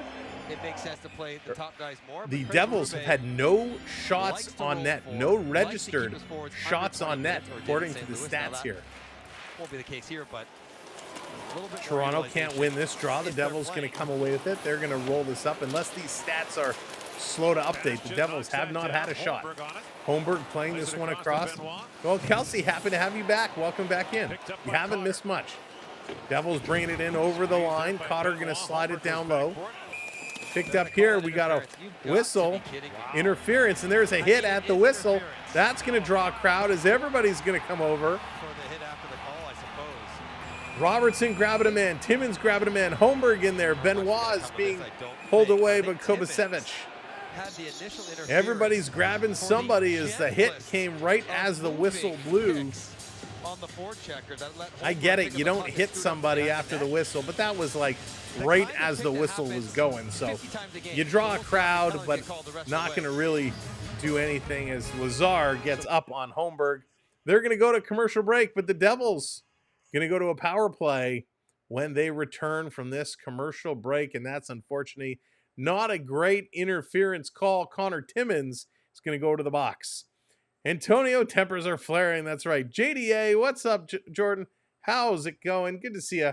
It makes sense to play the top guys more. The Devils have had no shots on net, no registered shots on net, according to the stats here. Won't be the case here, but Toronto can't win this draw. The Devils going to come away with it. They're going to roll this up. Unless these stats are slow to update, the Devils have not had a shot. Holmberg playing this one across. Well, Kelsey, happy to have you back. Welcome back in. You haven't missed much. Devils bringing it in over the line. Cotter going to slide it down low. Picked up here. We got a whistle. Interference, and there's a hit at the whistle. That's going to draw a crowd as everybody's going to come over. Robertson grabbing a man. Timmins grabbing a man. Holmberg in there. Benoit's being pulled away by Kovacevic. Everybody's grabbing somebody as the hit came right as the whistle blew. I get it. You don't hit somebody after the whistle, but that was like right as the whistle was going. So you draw a crowd, but not going to really do anything as Lazar gets up on Holmberg. They're going to go to commercial break, but the Devils going to go to a power play when they return from this commercial break, and that's unfortunately not a great interference call. Connor Timmins is going to go to the box. Antonio, tempers are flaring. That's right. JDA, what's up, Jordan? How's it going? Good to see you.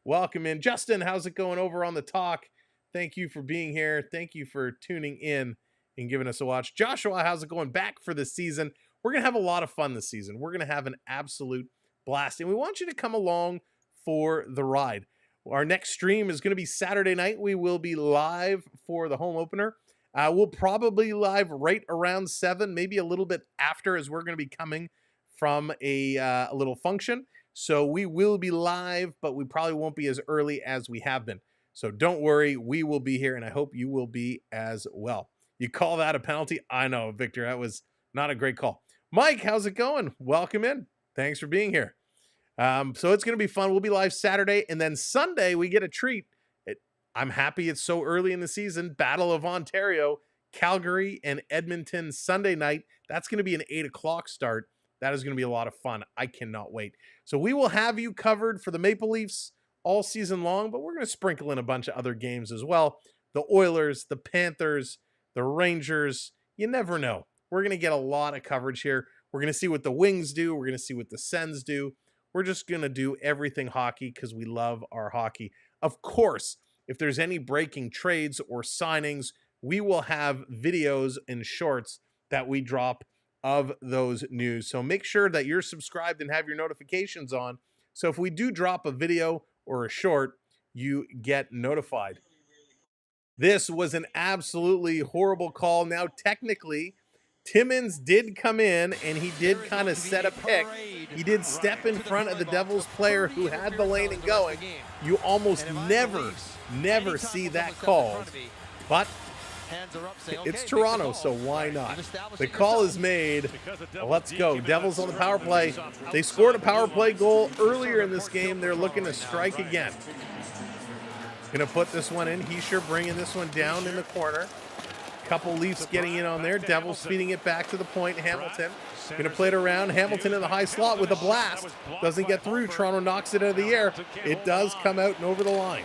Welcome in. Justin, how's it going over on the talk? Thank you for being here. Thank you for tuning in and giving us a watch. Joshua, how's it going? Back for the season. We're going to have a lot of fun this season. We're going to have an absolute blast, and we want you to come along for the ride. Our next stream is going to be Saturday night. We will be live for the home opener. We'll probably live right around 7, maybe a little bit after, as we're going to be coming from a little function. So we will be live, but we probably won't be as early as we have been. So don't worry, we will be here, and I hope you will be as well. You call that a penalty? I know, Victor, that was not a great call. Mike, how's it going? Welcome in. Thanks for being here. So it's going to be fun. We'll be live Saturday, and then Sunday we get a treat. I'm happy it's so early in the season. Battle of Ontario, Calgary and Edmonton Sunday night. That's going to be an 8 o'clock start. That is going to be a lot of fun. I cannot wait. So we will have you covered for the Maple Leafs all season long, but we're going to sprinkle in a bunch of other games as well. The Oilers, the Panthers, the Rangers. You never know. We're going to get a lot of coverage here. We're going to see what the Wings do. We're going to see what the Sens do. We're just going to do everything hockey because we love our hockey. Of course, if there's any breaking trades or signings, we will have videos and shorts that we drop of those news. So make sure that you're subscribed and have your notifications on. So if we do drop a video or a short, you get notified. This was an absolutely horrible call. Now, technically, Timmins did come in and he did kind of set a pick. He did step in front of the Devils player who had the lane and going. You almost never see that called, but it's Toronto, so why not? The call is made. Let's go. Devils on the power play. They scored a power play goal earlier in this game. They're looking to strike again. Going to put this one in. Heischer bringing this one down in the corner. Couple Leafs getting in on there. Devils feeding it back to the point. Hamilton going to play it around. Hamilton in the high slot with a blast. Doesn't get through. Toronto knocks it out of the air. It does come out and over the line.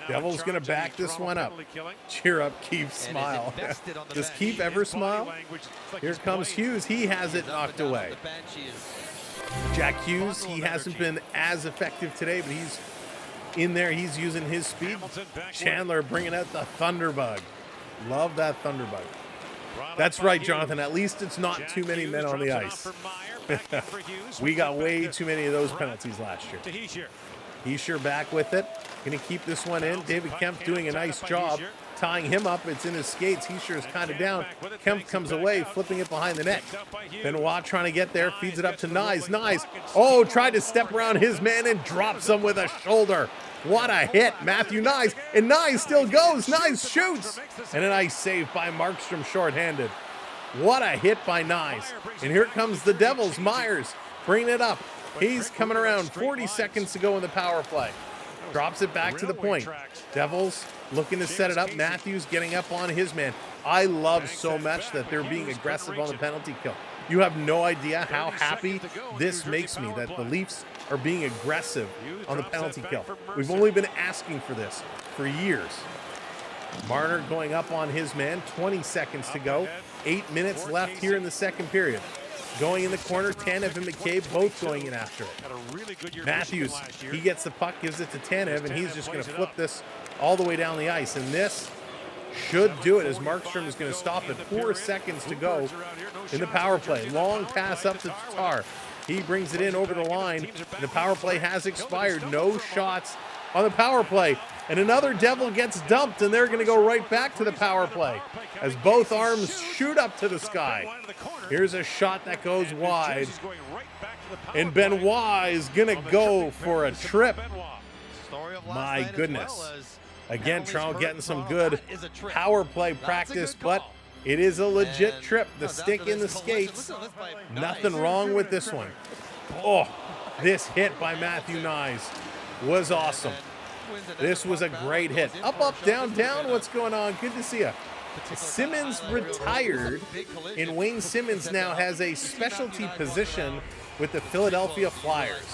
Devils going to back this one up. Cheer up, Keefe. Smile. Does Keefe ever smile? Here comes Hughes. He has it knocked away. Jack Hughes, he hasn't been as effective today, but he's in there. He's using his speed. Chandler bringing out the Thunderbug. Love that Thunderbug. That's right, Jonathan. At least it's not too many men on the ice. We got way too many of those penalties last year. Heischer back with it. Going to keep this one in. David Kemp doing a nice job tying him up. It's in his skates. Heischer is kind of down. Kemp comes away, flipping it behind the net. Benoit trying to get there. Feeds it up to Nyes. Nyes. Oh, tried to step around his man and drops him with a shoulder. What a hit. Matthew Nyes. And Nyes still goes. Nyes shoots. And a nice save by Markstrom shorthanded. What a hit by Nyes. And here comes the Devils. Myers bringing it up. He's coming around. 40 seconds to go in the power play. Drops it back to the point. Devils looking to set it up. Matthews getting up on his man. I love so much that they're being aggressive on the penalty kill. You have no idea how happy this makes me that the Leafs are being aggressive on the penalty kill. We've only been asking for this for years. Marner going up on his man, 20 seconds to go. 8 minutes left here in the second period. Going in the corner, Tanev and McCabe both going in after it. Matthews, he gets the puck, gives it to Tanev, and he's just going to flip this all the way down the ice. And this should do it as Markstrom is going to stop it. 4 seconds to go in the power play. Long pass up to Tatar. He brings it in over the line. The power play has expired. No shots on the power play. And another Devil gets dumped, and they're going to go right back to the power play as both arms shoot up to the sky. Here's a shot that goes wide. And Benoit is going to go for a trip. My goodness. Again, Toronto getting some good power play practice, but it is a legit trip. The stick in the skates. Nothing wrong with this one. Oh, this hit by Matthew Nyes was awesome. This was a great hit. Up, up, down, down. What's going on? Good to see you. Simmons retired, and Wayne Simmons now has a specialty position with the Philadelphia Flyers.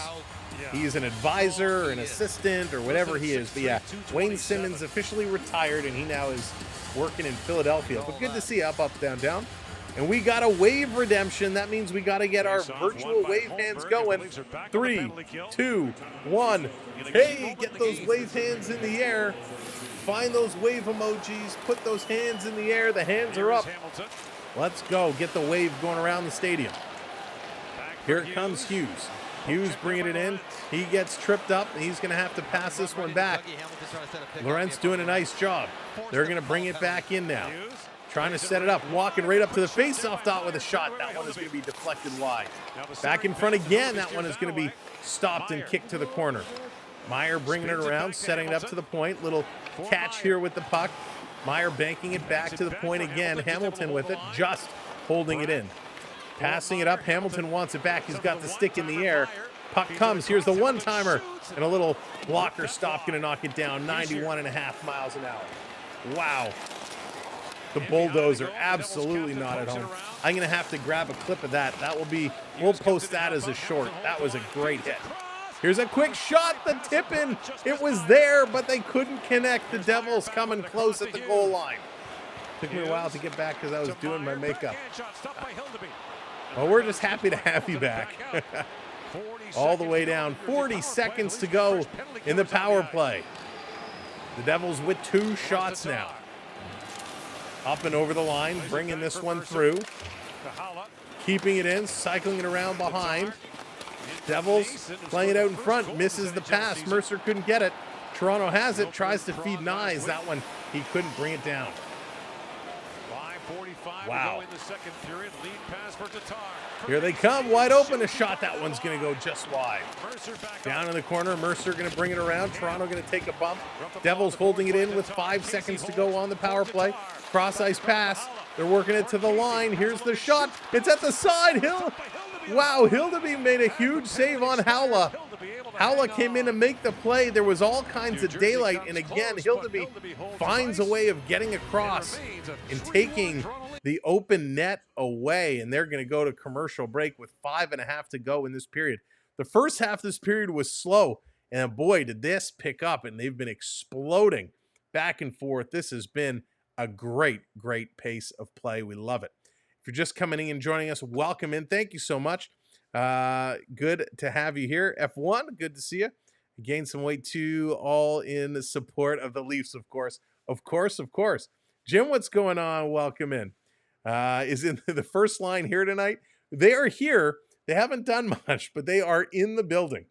He's an advisor, an assistant, or whatever he is. But yeah, Wayne Simmons officially retired, and he now is working in Philadelphia. But good to see you. Up, up, down, down. And we got a wave redemption. That means we got to get our virtual wave hands going. 3, 2, 1. Hey, get those wave hands in the air. Find those wave emojis. Put those hands in the air. The hands are up. Let's go. Get the wave going around the stadium. Here comes Hughes. Hughes bringing it in. He gets tripped up. He's going to have to pass this one back. Lorentz doing a nice job. They're going to bring it back in now. Trying to set it up, walking right up to the face-off dot with a shot. That one is going to be deflected wide. Back in front again, that one is going to be stopped and kicked to the corner. Meyer bringing it around, setting it up to the point. Little catch here with the puck. Meyer banking it back to the point again. Hamilton with it, just holding it in. Passing it up, Hamilton wants it back. He's got the stick in the air. Puck comes, here's the one-timer. And a little blocker stop, going to knock it down. 91.5 miles an hour. Wow. The Bulldozer absolutely not at home. I'm going to have to grab a clip of that. We'll post that as a short. That was a great hit. Here's a quick shot, the tip in. It was there, but they couldn't connect. The Devils coming close at the goal line. Took me a while to get back because I was doing my makeup. Well, we're just happy to have you back. All the way down. 40 seconds to go in the power play. The Devils with 2 shots now. Up and over the line, bringing this one through. Keeping it in, cycling it around behind. Devils playing it out in front, misses the pass. Mercer couldn't get it. Toronto has it, tries to feed Nyes. That one, he couldn't bring it down. Wow. Here they come, wide open, a shot. That one's going to go just wide. Down in the corner, Mercer going to bring it around. Toronto going to take a bump. Devils holding it in with 5 seconds to go on the power play. Cross-ice pass. They're working it to the line. Here's the shot. It's at the side. Wow, Hildeby made a huge save on Howla. Howla came in to make the play. There was all kinds of daylight. And again, Hildeby finds a way of getting across and taking the open net away. And they're going to go to commercial break with 5.5 to go in this period. The first half of this period was slow. And boy, did this pick up. And they've been exploding back and forth. This has been a great, great pace of play. We love it. If you're just coming in and joining us, welcome in. Thank you so much. Good to have you here. F1, good to see you. Gained some weight too, all in support of the Leafs, of course. Of course. Jim, what's going on? Welcome in. Is in the first line here tonight. They are here. They haven't done much, but they are in the building.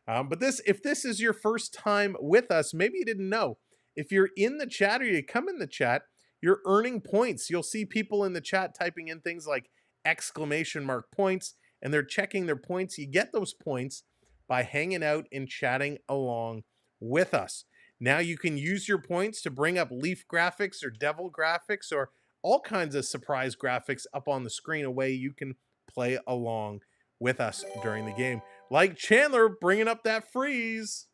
But if this is your first time with us, maybe you didn't know. If you're in the chat or you come in the chat, you're earning points. You'll see people in the chat typing in things like exclamation mark points, and they're checking their points. You get those points by hanging out and chatting along with us. Now you can use your points to bring up Leaf graphics or Devil graphics or all kinds of surprise graphics up on the screen, a way you can play along with us during the game. Like Chandler bringing up that freeze.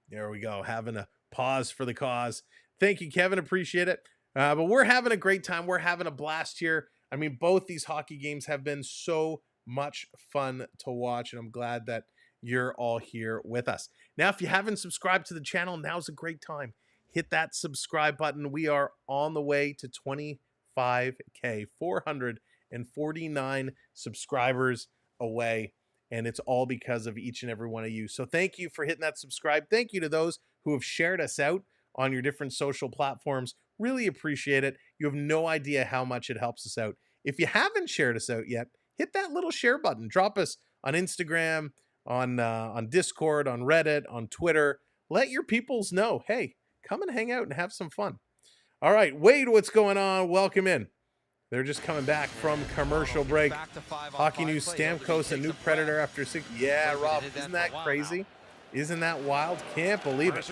There we go, having a pause for the cause. Thank you, Kevin. Appreciate it. But we're having a great time. We're having a blast here. I mean, both these hockey games have been so much fun to watch, and I'm glad that you're all here with us. Now, if you haven't subscribed to the channel, now's a great time. Hit that subscribe button. We are on the way to 25K, 449 subscribers away, and it's all because of each and every one of you. So thank you for hitting that subscribe. Thank you to those who have shared us out on your different social platforms. Really appreciate it. You have no idea how much it helps us out. If you haven't shared us out yet, hit that little share button. Drop us on Instagram, on Discord, on Reddit, on Twitter. Let your peoples know, hey, come and hang out and have some fun. All right, Wade, what's going on? Welcome in. They're just coming back from commercial break. Hockey News, Stamkos, a new Predator after 6. Yeah, Rob, isn't that crazy? Isn't that wild? Can't believe it.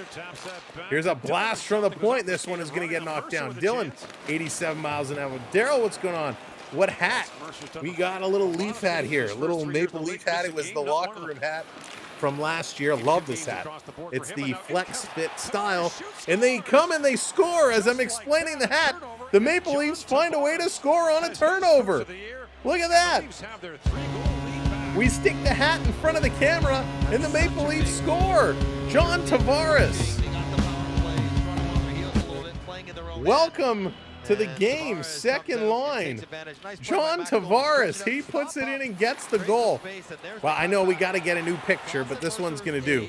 Here's a blast from the point. This one is going to get knocked down. Dylan, 87 miles an hour. Daryl, what's going on? What hat? We got a little Leaf hat here. A little Maple Leaf hat. It was the locker room hat from last year. Love this hat. It's the flex fit style. And they come and they score as I'm explaining the hat. The Maple Leafs find a way to score on a turnover. Look at that. We stick the hat in front of the camera and the Maple Leafs score. John Tavares. Welcome to the game, second line. John Tavares, he puts it in and gets the goal. Well, I know we got to get a new picture, but this one's going to do.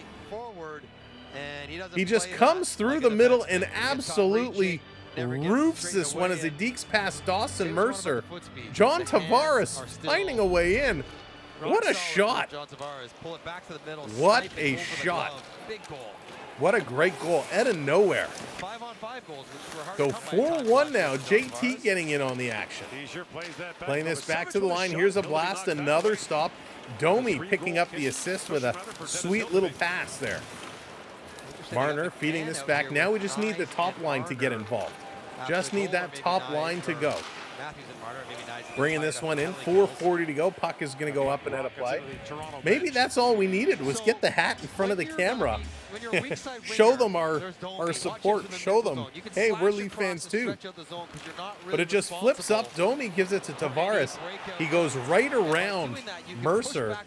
He just comes through the middle and absolutely roofs this one as he dekes past Dawson Mercer. John Tavares finding a way in. What a shot. What a shot. What a great goal out of nowhere. 5-on-5 goals, So 4-1 now. JT getting in on the action. Playing this back to the line. Here's a blast. Another stop. Domi picking up the assist with a sweet little pass there. Marner feeding this back. Now we just need the top line to get involved. Just need that top line to go. Bringing this one in, 4:40 to go. Puck is going to go up and out of play. Maybe that's all we needed was get the hat in front of the camera. Show them our support. Show them, hey, we're Leaf fans too. But it just flips up. Domi gives it to Tavares. He goes right around Mercer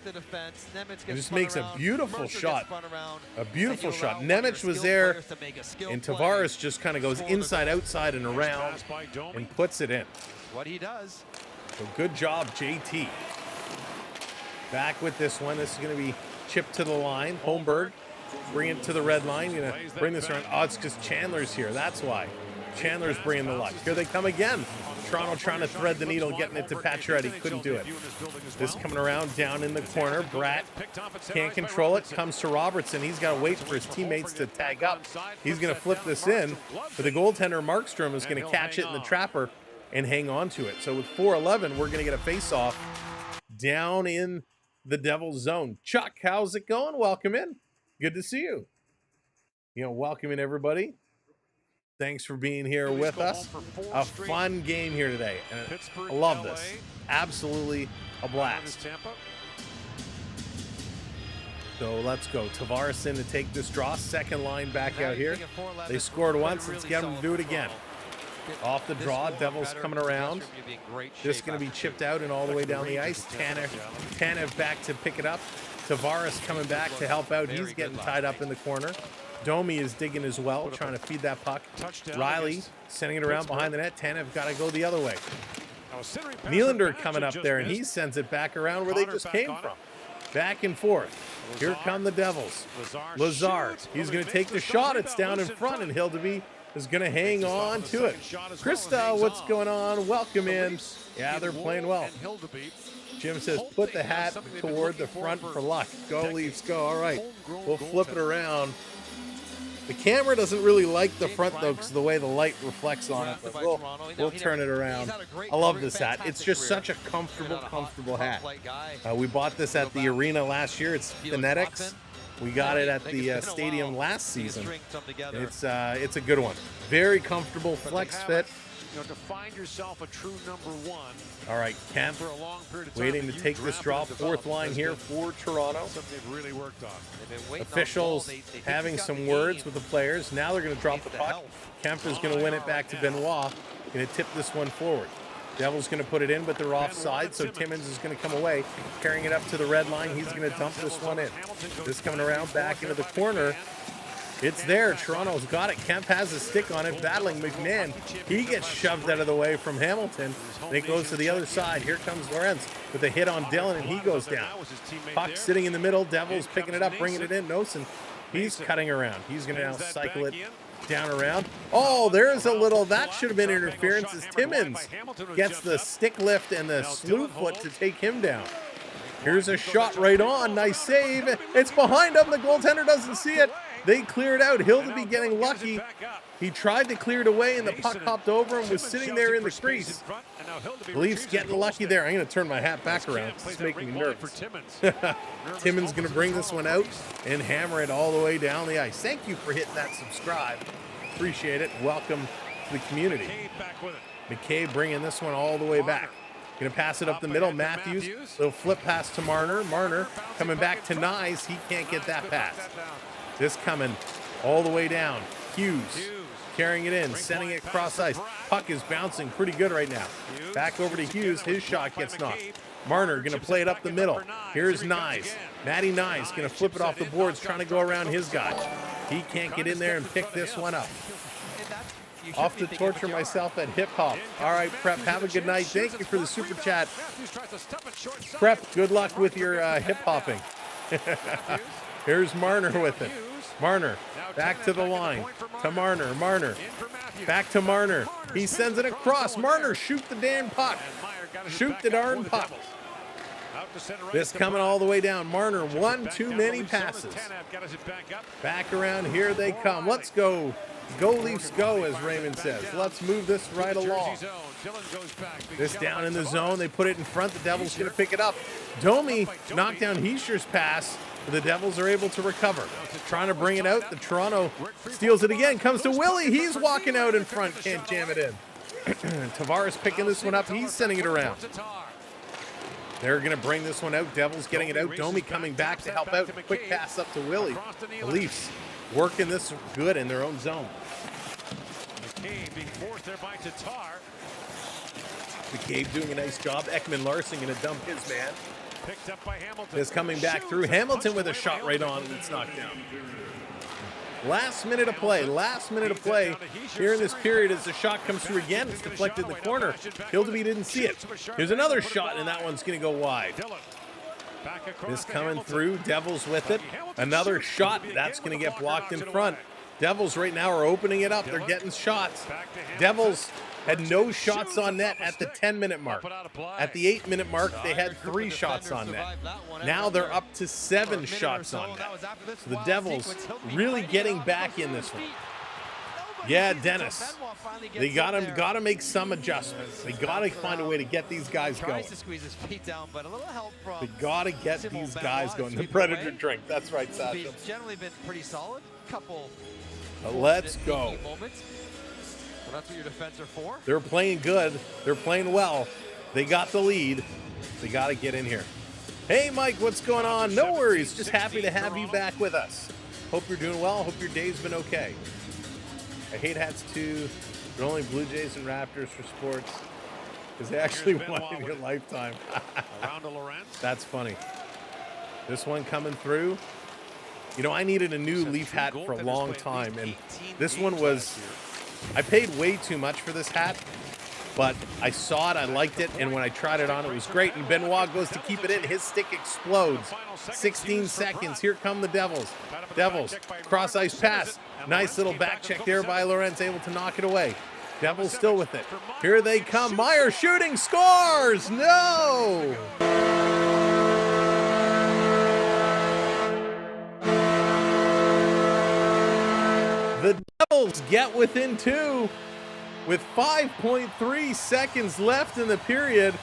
and just makes a beautiful shot. A beautiful shot. Nemec was there, and Tavares just kind of goes inside, outside, and around and puts it in. What he does. So good job, JT. Back with this one. This is going to be chipped to the line. Holmberg, bring it to the red line. Going to bring this around. Oh, it's because Chandler's here. That's why. Chandler's bringing the luck. Here they come again. Toronto trying to thread the needle, getting it to Pacioretty. Couldn't do it. This coming around down in the corner. Bratt can't control it. Comes to Robertson. He's got to wait for his teammates to tag up. He's going to flip this in. But the goaltender, Markstrom, is going to catch it in the trapper and hang on to it. So with 4:11, we're going to get a face-off down in the Devil's zone. Chuck, how's it going? Welcome in. Good to see you. Welcome in, everybody. Thanks for being here with us. A fun game here today. And I love this. Absolutely a blast. So let's go. Tavares in to take this draw. Second line back out here. They scored once. Let's get them to do it again. Off the draw, Devils coming around. This is going to be chipped out and all the way down the ice. Tanev back to pick it up. Tavares coming back to help out. He's getting tied up in the corner. Domi is digging as well, trying to feed that puck. Riley sending it around behind the net. Tanev got to go the other way. Nylander coming up there, and he sends it back around where they just came from. Back and forth. Here come the Devils. Lazard. He's going to take the shot. It's down in front, and Hildeby is going to hang on to it. Krista, what's going on? Welcome in. Yeah, they're playing well. Jim says, put the hat toward the front for luck. Go Leafs, go. All right, we'll flip it around. The camera doesn't really like the front, though, because the way the light reflects on it. But we'll turn it around. I love this hat. It's just such a comfortable hat. We bought this at the arena last year. It's Phonetics. We got it at the stadium last season. It's a good one. Very comfortable, flex fit. To find yourself a true number one. All right, Kemp For a long period of time, waiting to take this draw. Fourth line here for Toronto. Something they've really worked on. Officials having some words with the players. Now they're going to drop the puck. Kemp is going to win it back to Benoit. Going to tip this one forward. Devils going to put it in, but they're offside, so Timmins is going to come away, carrying it up to the red line. He's going to dump this one in. This coming around back into the corner. It's there. Toronto's got it. Kemp has a stick on it, battling McMahon. He gets shoved out of the way from Hamilton, and it goes to the other side. Here comes Lawrence with a hit on Dylan, and he goes down. Puck sitting in the middle. Devils picking it up, bringing it in. Nosen, he's cutting around. He's going to now cycle it down around. Oh, there's a little, that should have been interference as Timmins gets the stick lift and the slew foot to take him down. Here's a shot right on. Nice save. It's behind him. The goaltender doesn't see it. They cleared out. Hildaby getting lucky. He tried to clear it away, and the puck hopped over and was sitting there in the crease. The Leafs getting lucky there. I'm going to turn my hat back around. It's making me nervous. Timmins going to bring this one out and hammer it all the way down the ice. Thank you for hitting that subscribe. Appreciate it. Welcome to the community. McKay bringing this one all the way back. Going to pass it up the middle. Matthews, little flip pass to Marner. Marner coming back to Nyes. He can't get that pass. This coming all the way down. Hughes carrying it in, sending it across ice. Puck is bouncing pretty good right now. Back over to Hughes. His shot gets knocked. Marner going to play it up the middle. Here's Nyes. Matty Nyes going to flip it off the boards, trying to go around his guy. He can't get in there and pick this one up. Off to torture myself at hip hop. All right, Prep, have a good night. Thank you for the super chat. Prep, good luck with your hip hopping. Here's Marner with it. Marner, back to the line. To Marner. Marner, back to Marner. He sends it across. Marner, shoot the damn puck. Shoot the darn puck. This coming all the way down. Marner, one too many passes. Back around, here they come. Let's go. Go Leafs go, as Raymond says. Let's move this right along. This down in the zone. They put it in front. The Devils going to pick it up. Domi knocked down Heischer's pass. The Devils are able to recover. Trying to bring it out. The Toronto steals it again. Comes to Willie. He's walking out in front. Can't jam it in. Tavares picking this one up. He's sending it around. They're going to bring this one out. Devils getting it out. Domi coming back to help out. Quick pass up to Willie. The Leafs working this good in their own zone. McCabe being forced there by Tatar. McCabe doing a nice job. Ekman Larson going to dump his man. Picked up by Hamilton. This coming back through. Hamilton with a shot right on, and it's knocked down. Last minute of play. Last minute of play here in this period as the shot comes through again. It's deflected in the corner. Hildaby didn't see it. Here's another shot, and that one's going to go wide. This coming through. Devils with it. Another shot. That's going to get blocked in front. Devils right now are opening it up. They're getting shots. Devils had no shots on net at the 10-minute mark. At the 8-minute mark, they had 3 shots on net. Now they're up to 7 shots on net. So the Devils really getting back in this one. Yeah, Dennis. They gotta make some adjustments. They gotta find a way to get these guys going. They gotta get these guys going. The Predator drink. That's right, Sasha. Generally been pretty solid. Couple. Let's go. Well, that's what your defense are for. They're playing good. They're playing well. They got the lead. They got to get in here. Hey, Mike, what's going on? No worries. Just happy to have you back with us. Hope you're doing well. Hope your day's been okay. I hate hats too, but only Blue Jays and Raptors for sports because they actually won in your lifetime. That's funny. This one coming through. You know, I needed a new Leaf hat for a long time, and this one was... I paid way too much for this hat, but I saw it, I liked it, and when I tried it on, it was great. And Benoit goes to keep it in. His stick explodes. 16 seconds. Here come the Devils. Devils, cross-ice pass. Nice little back check there by Lorenz, able to knock it away. Devils still with it. Here they come. Meyer shooting, scores! No! The Devils get within 2 with 5.3 seconds left in the period.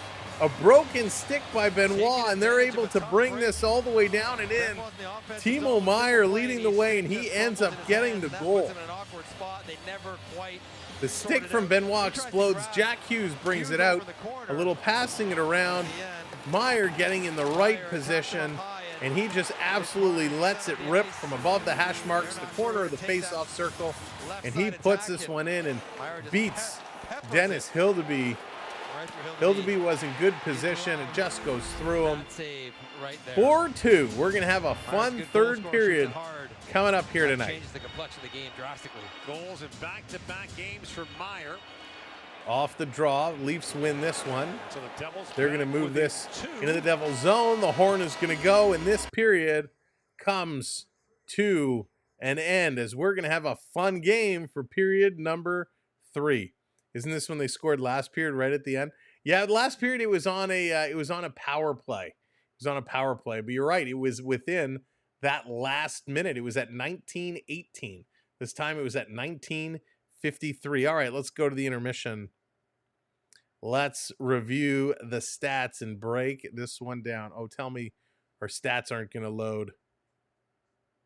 A broken stick by Benoit, and they're able to bring this all the way down and in. Timo Meier leading the way, and he ends up getting the goal. The stick from Benoit explodes. Jack Hughes brings it out. A little passing it around. Meier getting in the right position, and he just absolutely lets it rip from above the hash marks, the corner of the face-off circle, and he puts this one in and beats Dennis Hildeby. Hildeby was in good position. It just goes through him. 4-2. We're going to have a fun third period coming up here tonight. Changes the complexion of the game drastically. Goals in back-to-back games for Meier. Off the draw, Leafs win this one. So the Devils, they're going to move this into the Devils zone. The horn is going to go, and this period comes to an end as we're going to have a fun game for period number 3. Isn't this when they scored last period right at the end? Yeah, last period it was on a power play. It was on a power play, but you're right. It was within that last minute. It was at 19:18. This time it was at 19:53. All right, let's go to the intermission. Let's review the stats and break this one down. Oh, tell me our stats aren't going to load.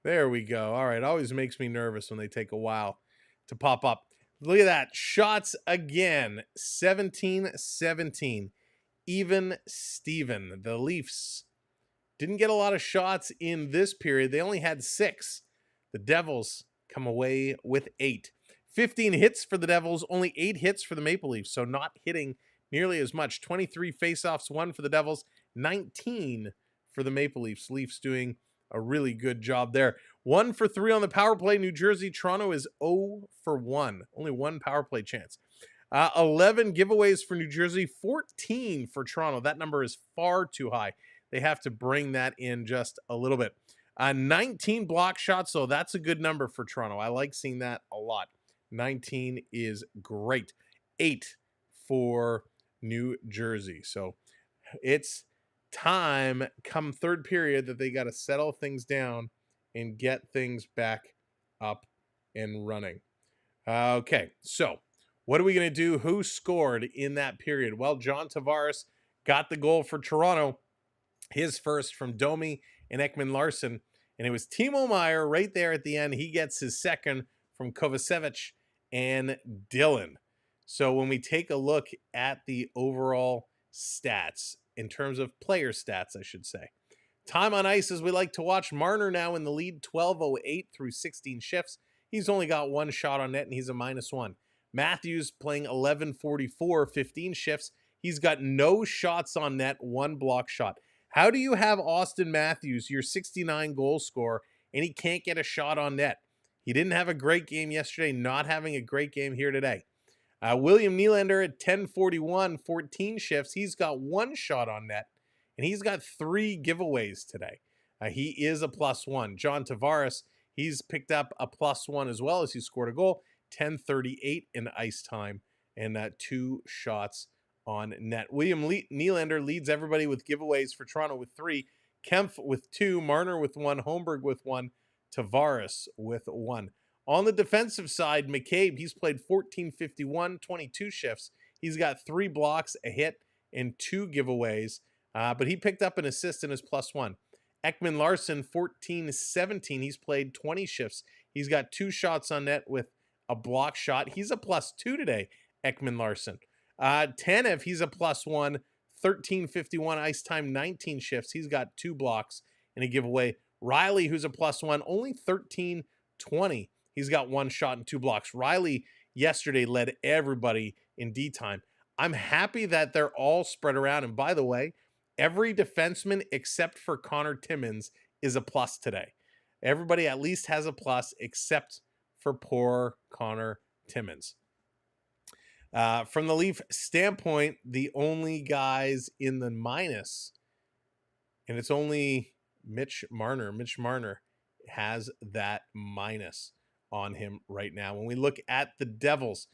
There we go. All right, always makes me nervous when they take a while to pop up. Look at that. Shots again. 17-17. Even Steven. The Leafs didn't get a lot of shots in this period. They only had 6. The Devils come away with 8. 15 hits for the Devils, only 8 hits for the Maple Leafs, so not hitting nearly as much. 23 faceoffs, 1 for the Devils, 19 for the Maple Leafs. Leafs doing a really good job there. 1 for 3 on the power play. New Jersey. Toronto is 0 for 1. Only 1 power play chance. 11 giveaways for New Jersey. 14 for Toronto. That number is far too high. They have to bring that in just a little bit. 19 block shots, so that's a good number for Toronto. I like seeing that a lot. 19 is great. 8 for New Jersey. So it's time come third period that they got to settle things down and get things back up and running. Okay, so what are we going to do? Who scored in that period? Well, John Tavares got the goal for Toronto, his first from Domi and Ekman Larsson, and it was Timo Meier right there at the end. He gets his second from Kovacevic and Dillon. So when we take a look at the overall stats, in terms of player stats, I should say. Time on ice, as we like to watch. Marner now in the lead, 12:08 through 16 shifts. He's only got 1 shot on net, and he's a -1. Matthews playing 11:44, 15 shifts. He's got no shots on net, 1 block shot. How do you have Austin Matthews, your 69 goal scorer, and he can't get a shot on net? He didn't have a great game yesterday, not having a great game here today. William Nylander at 10:41, 14 shifts. He's got 1 shot on net, and he's got 3 giveaways today. He is a +1. John Tavares, he's picked up a +1 as well as he scored a goal. 10:38 in ice time and 2 shots on net. William Nylander leads everybody with giveaways for Toronto with 3. Kempf with 2. Marner with 1. Holmberg with 1. Tavares with 1. On the defensive side, McCabe, he's played 14:51, 22 shifts. He's got 3 blocks, a hit, and 2 giveaways, but he picked up an assist in his +1. Ekman Larsson, 14:17. He's played 20 shifts. He's got 2 shots on net with a block shot. He's a +2 today, Ekman Larsson. Tanev, he's a +1, 13:51 ice time, 19 shifts. He's got 2 blocks and a giveaway. Riley, who's a +1, only 13:20. He's got 1 shot and 2 blocks. Riley yesterday led everybody in D time. I'm happy that they're all spread around. And by the way, every defenseman except for Connor Timmins is a plus today. Everybody at least has a plus except for poor Connor Timmins. From the Leaf standpoint, the only guys in the minus, and it's only Mitch Marner. Mitch Marner has that minus on him right now. When we look at the Devils,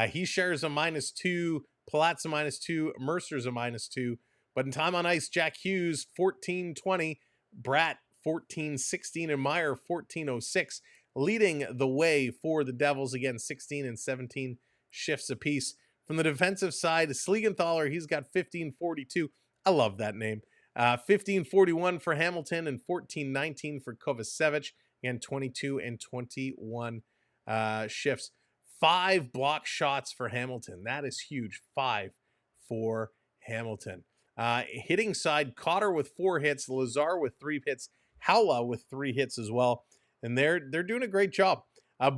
he shares a -2, Palat's a -2, Mercer's a -2, but in time on ice, Jack Hughes 14:20, Bratt 14:16, and Meier 14:06, leading the way for the Devils, again 16 and 17 shifts apiece. From the defensive side, Sliegenthaler, he's got 1542. I love that name. 1541 for Hamilton and 1419 for Kovacevic. Again, 22 and 21 shifts. 5 block shots for Hamilton. That is huge. 5 for Hamilton. Hitting side, Cotter with 4 hits, Lazar with 3 hits, Howla with 3 hits as well. And they're doing a great job.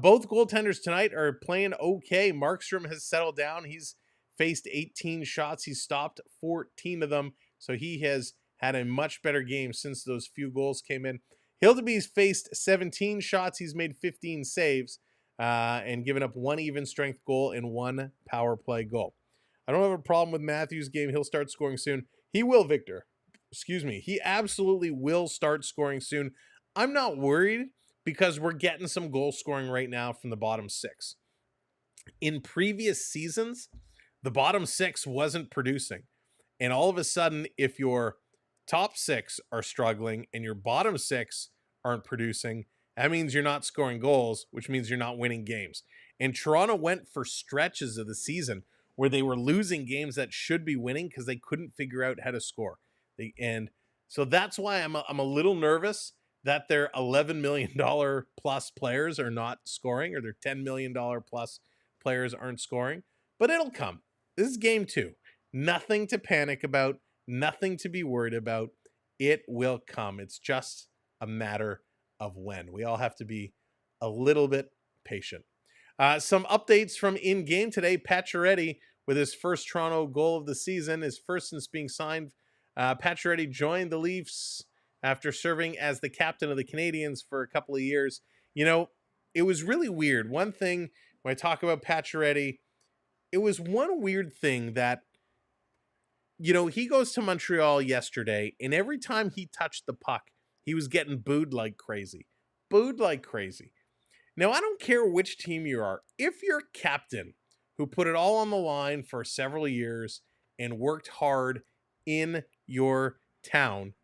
Both goaltenders tonight are playing okay. Markstrom has settled down. He's faced 18 shots. He's stopped 14 of them. So he has had a much better game since those few goals came in. Hildeby's faced 17 shots. He's made 15 saves and given up 1 even strength goal and 1 power play goal. I don't have a problem with Matthews' game. He'll start scoring soon. He will, Victor. Excuse me. He absolutely will start scoring soon. I'm not worried because we're getting some goal scoring right now from the bottom 6. In previous seasons, the bottom 6 wasn't producing. And all of a sudden, if your top 6 are struggling and your bottom 6 aren't producing, that means you're not scoring goals, which means you're not winning games. And Toronto went for stretches of the season where they were losing games that should be winning because they couldn't figure out how to score. And so that's why I'm a little nervous that their $11 million plus players are not scoring, or their $10 million plus players aren't scoring. But it'll come. This is game 2. Nothing to panic about. Nothing to be worried about. It will come. It's just a matter of when. We all have to be a little bit patient. Some updates from in-game today. Pacioretty with his first Toronto goal of the season, his first since being signed. Pacioretty joined the Leafs after serving as the captain of the Canadiens for a couple of years. You know, it was really weird. One thing, when I talk about Pacioretty, it was one weird thing that, you know, he goes to Montreal yesterday, and every time he touched the puck, he was getting booed like crazy. Booed like crazy. Now, I don't care which team you are. If your captain, who put it all on the line for several years and worked hard in your town,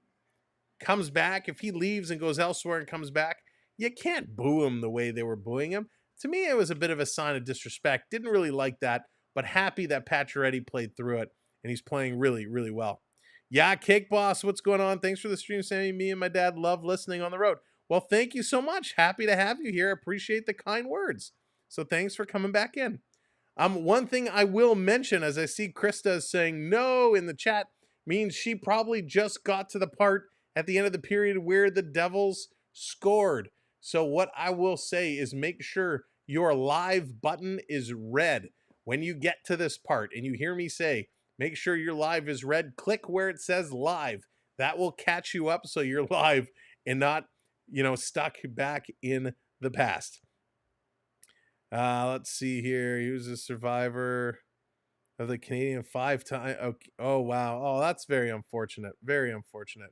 comes back, if he leaves and goes elsewhere and comes back, you can't boo him the way they were booing him. To me, it was a bit of a sign of disrespect. Didn't really like that, but happy that Pacioretty played through it, and he's playing really, really well. Yeah, Cake Boss, what's going on? Thanks for the stream, Sammy. Me and my dad love listening on the road. Well, thank you so much. Happy to have you here. Appreciate the kind words. So thanks for coming back in. One thing I will mention, as I see Krista saying no in the chat, means she probably just got to the part at the end of the period where the Devils scored. So what I will say is make sure your live button is red when you get to this part and you hear me say, make sure your live is red. Click where it says live. That will catch you up so you're live and not, you know, stuck back in the past. Let's see here. He was a survivor of the Canadian 5-time. Oh, wow. Oh, that's very unfortunate. Very unfortunate.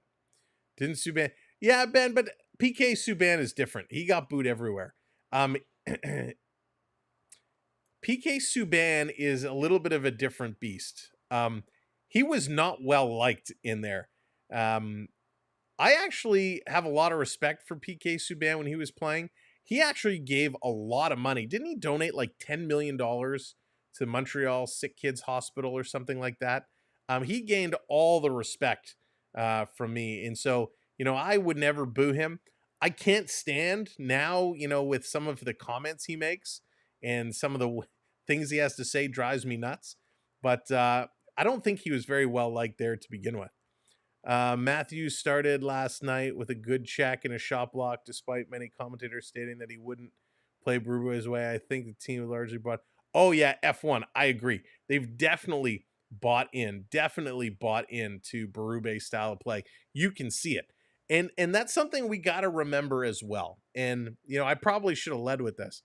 Didn't Subban? Yeah, Ben, but PK Subban is different. He got booed everywhere. PK Subban is a little bit of a different beast. He was not well liked in there. I actually have a lot of respect for PK Subban when he was playing. He actually gave a lot of money. Didn't he donate like $10 million to Montreal Sick Kids Hospital or something like that? He gained all the respect from me. And so, you know, I would never boo him. I can't stand now, you know, with some of the comments he makes and some of the things he has to say drives me nuts. But I don't think he was very well liked there to begin with. Matthews started last night with a good check and a shot block, despite many commentators stating that he wouldn't play Berube's way. I think the team largely bought. Oh yeah, F1. I agree. They've definitely bought into Berube's style of play. You can see it. And that's something we got to remember as well. And, you know, I probably should have led with this.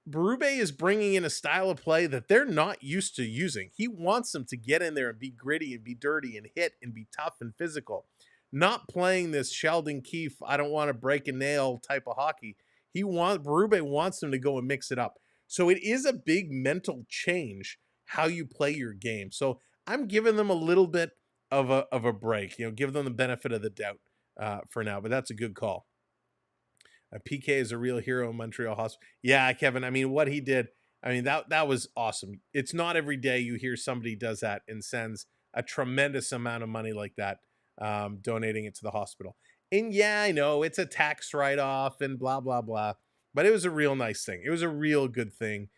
Berube is bringing in a style of play that they're not used to using. He wants them to get in there and be gritty and be dirty and hit and be tough and physical. Not playing this Sheldon Keefe, I don't want to break a nail type of hockey. Berube wants them to go and mix it up. So it is a big mental change how you play your game. So I'm giving them a little bit of a break, you know, give them the benefit of the doubt for now, but that's a good call. PK is a real hero in Montreal Hospital. Yeah, Kevin, I mean, what he did, I mean, that was awesome. It's not every day you hear somebody does that and sends a tremendous amount of money like that, donating it to the hospital. And yeah, I know it's a tax write-off and blah, blah, blah, but it was a real nice thing. It was a real good thing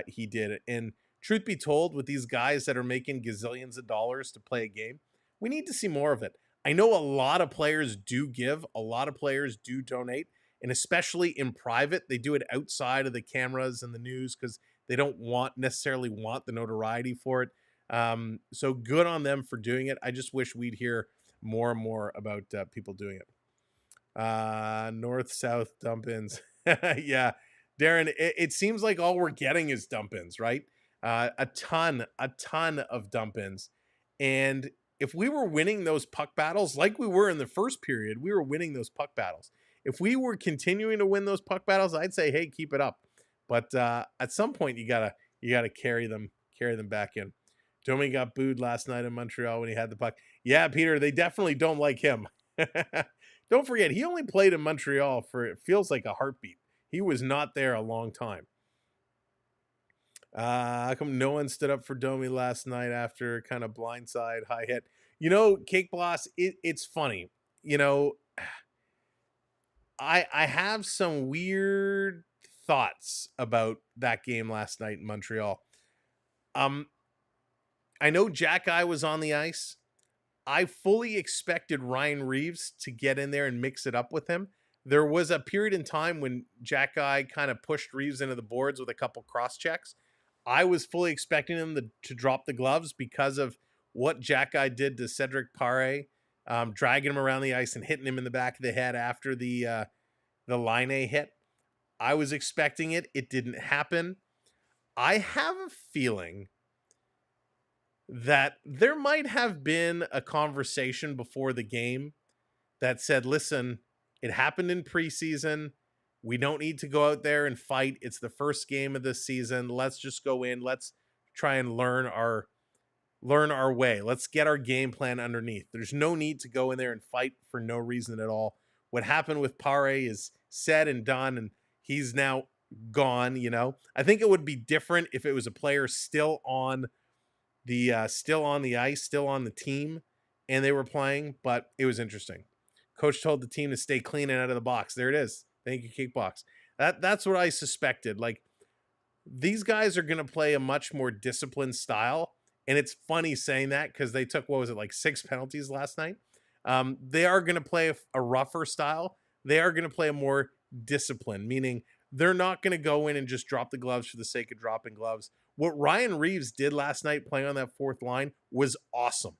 he did. And truth be told, with these guys that are making gazillions of dollars to play a game, we need to see more of it. I know a lot of players do give, a lot of players do donate, and especially in private, they do it outside of the cameras and the news because they don't necessarily want the notoriety for it. So good on them for doing it. I just wish we'd hear more and more about people doing it. North-south dump-ins. Yeah, Darren, it seems like all we're getting is dump-ins, right? A ton of dump-ins. And if we were winning those puck battles like we were in the first period, we were winning those puck battles. If we were continuing to win those puck battles, I'd say, hey, keep it up. But at some point, you gotta carry them back in. Domi got booed last night in Montreal when he had the puck. Yeah, Peter, they definitely don't like him. Don't forget, he only played in Montreal for, it feels like, a heartbeat. He was not there a long time. How come no one stood up for Domi last night after kind of blindside high hit? You know, Cake Boss, it's funny. You know, I have some weird thoughts about that game last night in Montreal. I know Jack Eye was on the ice. I fully expected Ryan Reeves to get in there and mix it up with him. There was a period in time when Jack Eye kind of pushed Reeves into the boards with a couple cross checks. I was fully expecting him to drop the gloves because of what Jack Eye did to Cedric Pare, dragging him around the ice and hitting him in the back of the head after the line A hit. I was expecting it. It didn't happen. I have a feeling that there might have been a conversation before the game that said, listen, it happened in preseason. We don't need to go out there and fight. It's the first game of the season. Let's just go in. Let's try and learn our way. Let's get our game plan underneath. There's no need to go in there and fight for no reason at all. What happened with Pare is said and done, and he's now gone. You know, I think it would be different if it was a player still on the ice, still on the team, and they were playing. But it was interesting. Coach told the team to stay clean and out of the box. There it is. Thank you, Cake Box. That's what I suspected. Like, these guys are going to play a much more disciplined style. And it's funny saying that because they took, 6 penalties last night. They are going to play a rougher style. They are going to play a more disciplined, meaning they're not going to go in and just drop the gloves for the sake of dropping gloves. What Ryan Reeves did last night playing on that fourth line was awesome.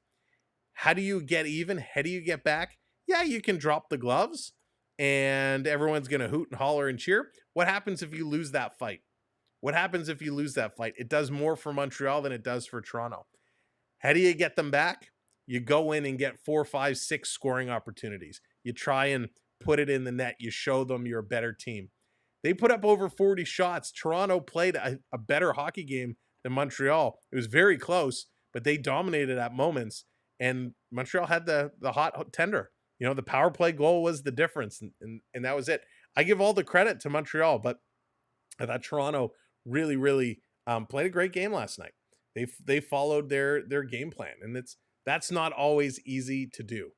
How do you get even? How do you get back? Yeah, you can drop the gloves and everyone's going to hoot and holler and cheer. What happens if you lose that fight? It does more for Montreal than it does for Toronto. How do you get them back? You go in and get 4, 5, 6 scoring opportunities. You try and put it in the net. You show them you're a better team. They put up over 40 shots. Toronto played a better hockey game than Montreal. It was very close, but they dominated at moments, and Montreal had the hot tender. You know, the power play goal was the difference, and that was it. I give all the credit to Montreal, but I thought Toronto really, really played a great game last night. They followed their game plan, and that's not always easy to do.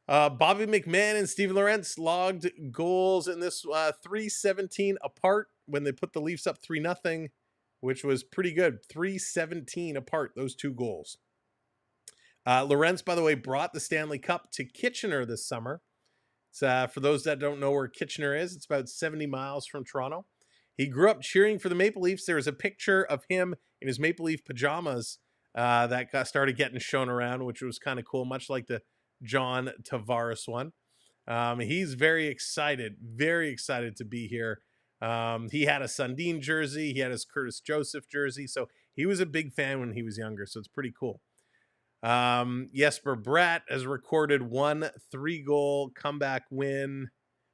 Bobby McMahon and Steven Lorentz logged goals in this 3-17 apart when they put the Leafs up 3-0, which was pretty good. 3-17 apart, those two goals. Lorentz, by the way, brought the Stanley Cup to Kitchener this summer. It's, for those that don't know where Kitchener is, it's about 70 miles from Toronto. He grew up cheering for the Maple Leafs. There was a picture of him in his Maple Leaf pajamas that started getting shown around, which was kind of cool, much like the John Tavares one. He's very excited to be here. He had a Sundin jersey. He had his Curtis Joseph jersey. So he was a big fan when he was younger. So it's pretty cool. Jesper Bratt has recorded 1 3-goal comeback win.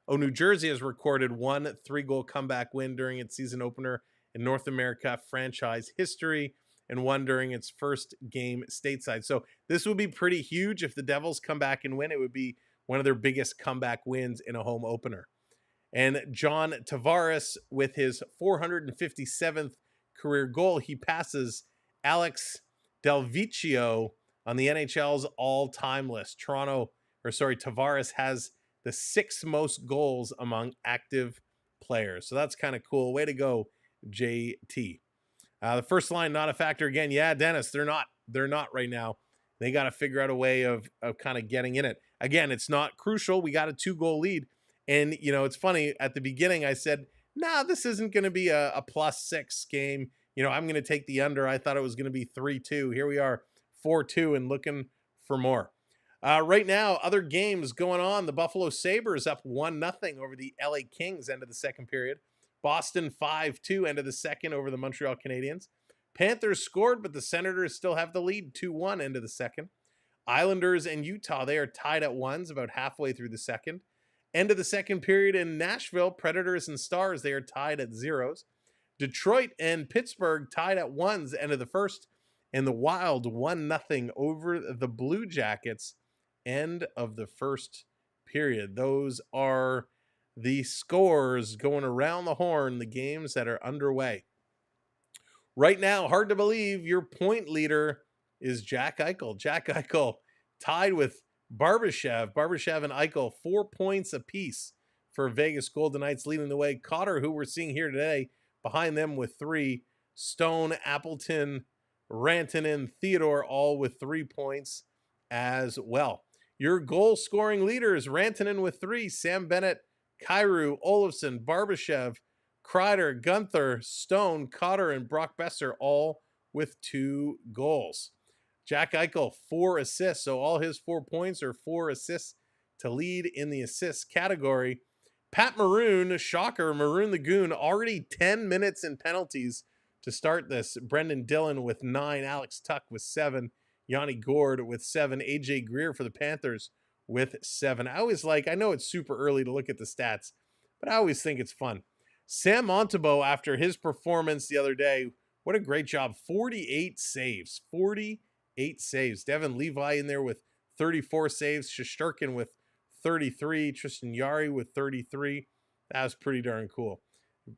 New Jersey has recorded 1 3-goal comeback win during its season opener in North America franchise history, and 1 during its first game stateside. So this would be pretty huge if the Devils come back and win. It would be one of their biggest comeback wins in a home opener. And John Tavares, with his 457th career goal, he passes Alex Delvecchio on the NHL's all-time list. Tavares has the 6th most goals among active players. So that's kind of cool. Way to go, JT. The first line, not a factor again. Yeah, Dennis, they're not right now. They got to figure out a way of kind of getting in it. Again, it's not crucial. We got a 2-goal lead. And, you know, it's funny. At the beginning, I said, nah, this isn't going to be a +6 game. You know, I'm going to take the under. I thought it was going to be 3-2. Here we are, 4-2 and looking for more. Right now, other games going on. The Buffalo Sabres up 1-0 over the LA Kings end of the second period. Boston 5-2 end of the second over the Montreal Canadiens. Panthers scored, but the Senators still have the lead, 2-1 end of the second. Islanders and Utah, they are tied at 1s about halfway through the second. End of the second period in Nashville, Predators and Stars, they are tied at 0s. Detroit and Pittsburgh tied at 1s end of the first. And the Wild 1-0 over the Blue Jackets end of the first period. Those are the scores going around the horn, the games that are underway. Right now, hard to believe, your point leader is Jack Eichel. Jack Eichel tied with Barbashev. Barbashev and Eichel, 4 points apiece for Vegas Golden Knights, leading the way. Cotter, who we're seeing here today, behind them with 3. Stone, Appleton, Rantanen, Theodore, all with 3 points as well. Your goal-scoring leaders, Rantanen with 3, Sam Bennett, Kyrou, Olofsson, Barbashev, Kreider, Gunther, Stone, Cotter, and Brock Besser, all with 2 goals. Jack Eichel, 4 assists, so all his 4 points are 4 assists to lead in the assists category. Pat Maroon, shocker, Maroon the Goon, already 10 minutes in penalties to start this. Brendan Dillon with 9, Alex Tuck with 7, Yanni Gourde with 7, AJ Greer for the Panthers with 7. I know it's super early to look at the stats, but I always think it's fun. Sam Montembeault, after his performance the other day, what a great job. 48 saves. 48 saves. Devin Levi in there with 34 saves. Shesterkin with 33. Tristan Yari with 33. That was pretty darn cool.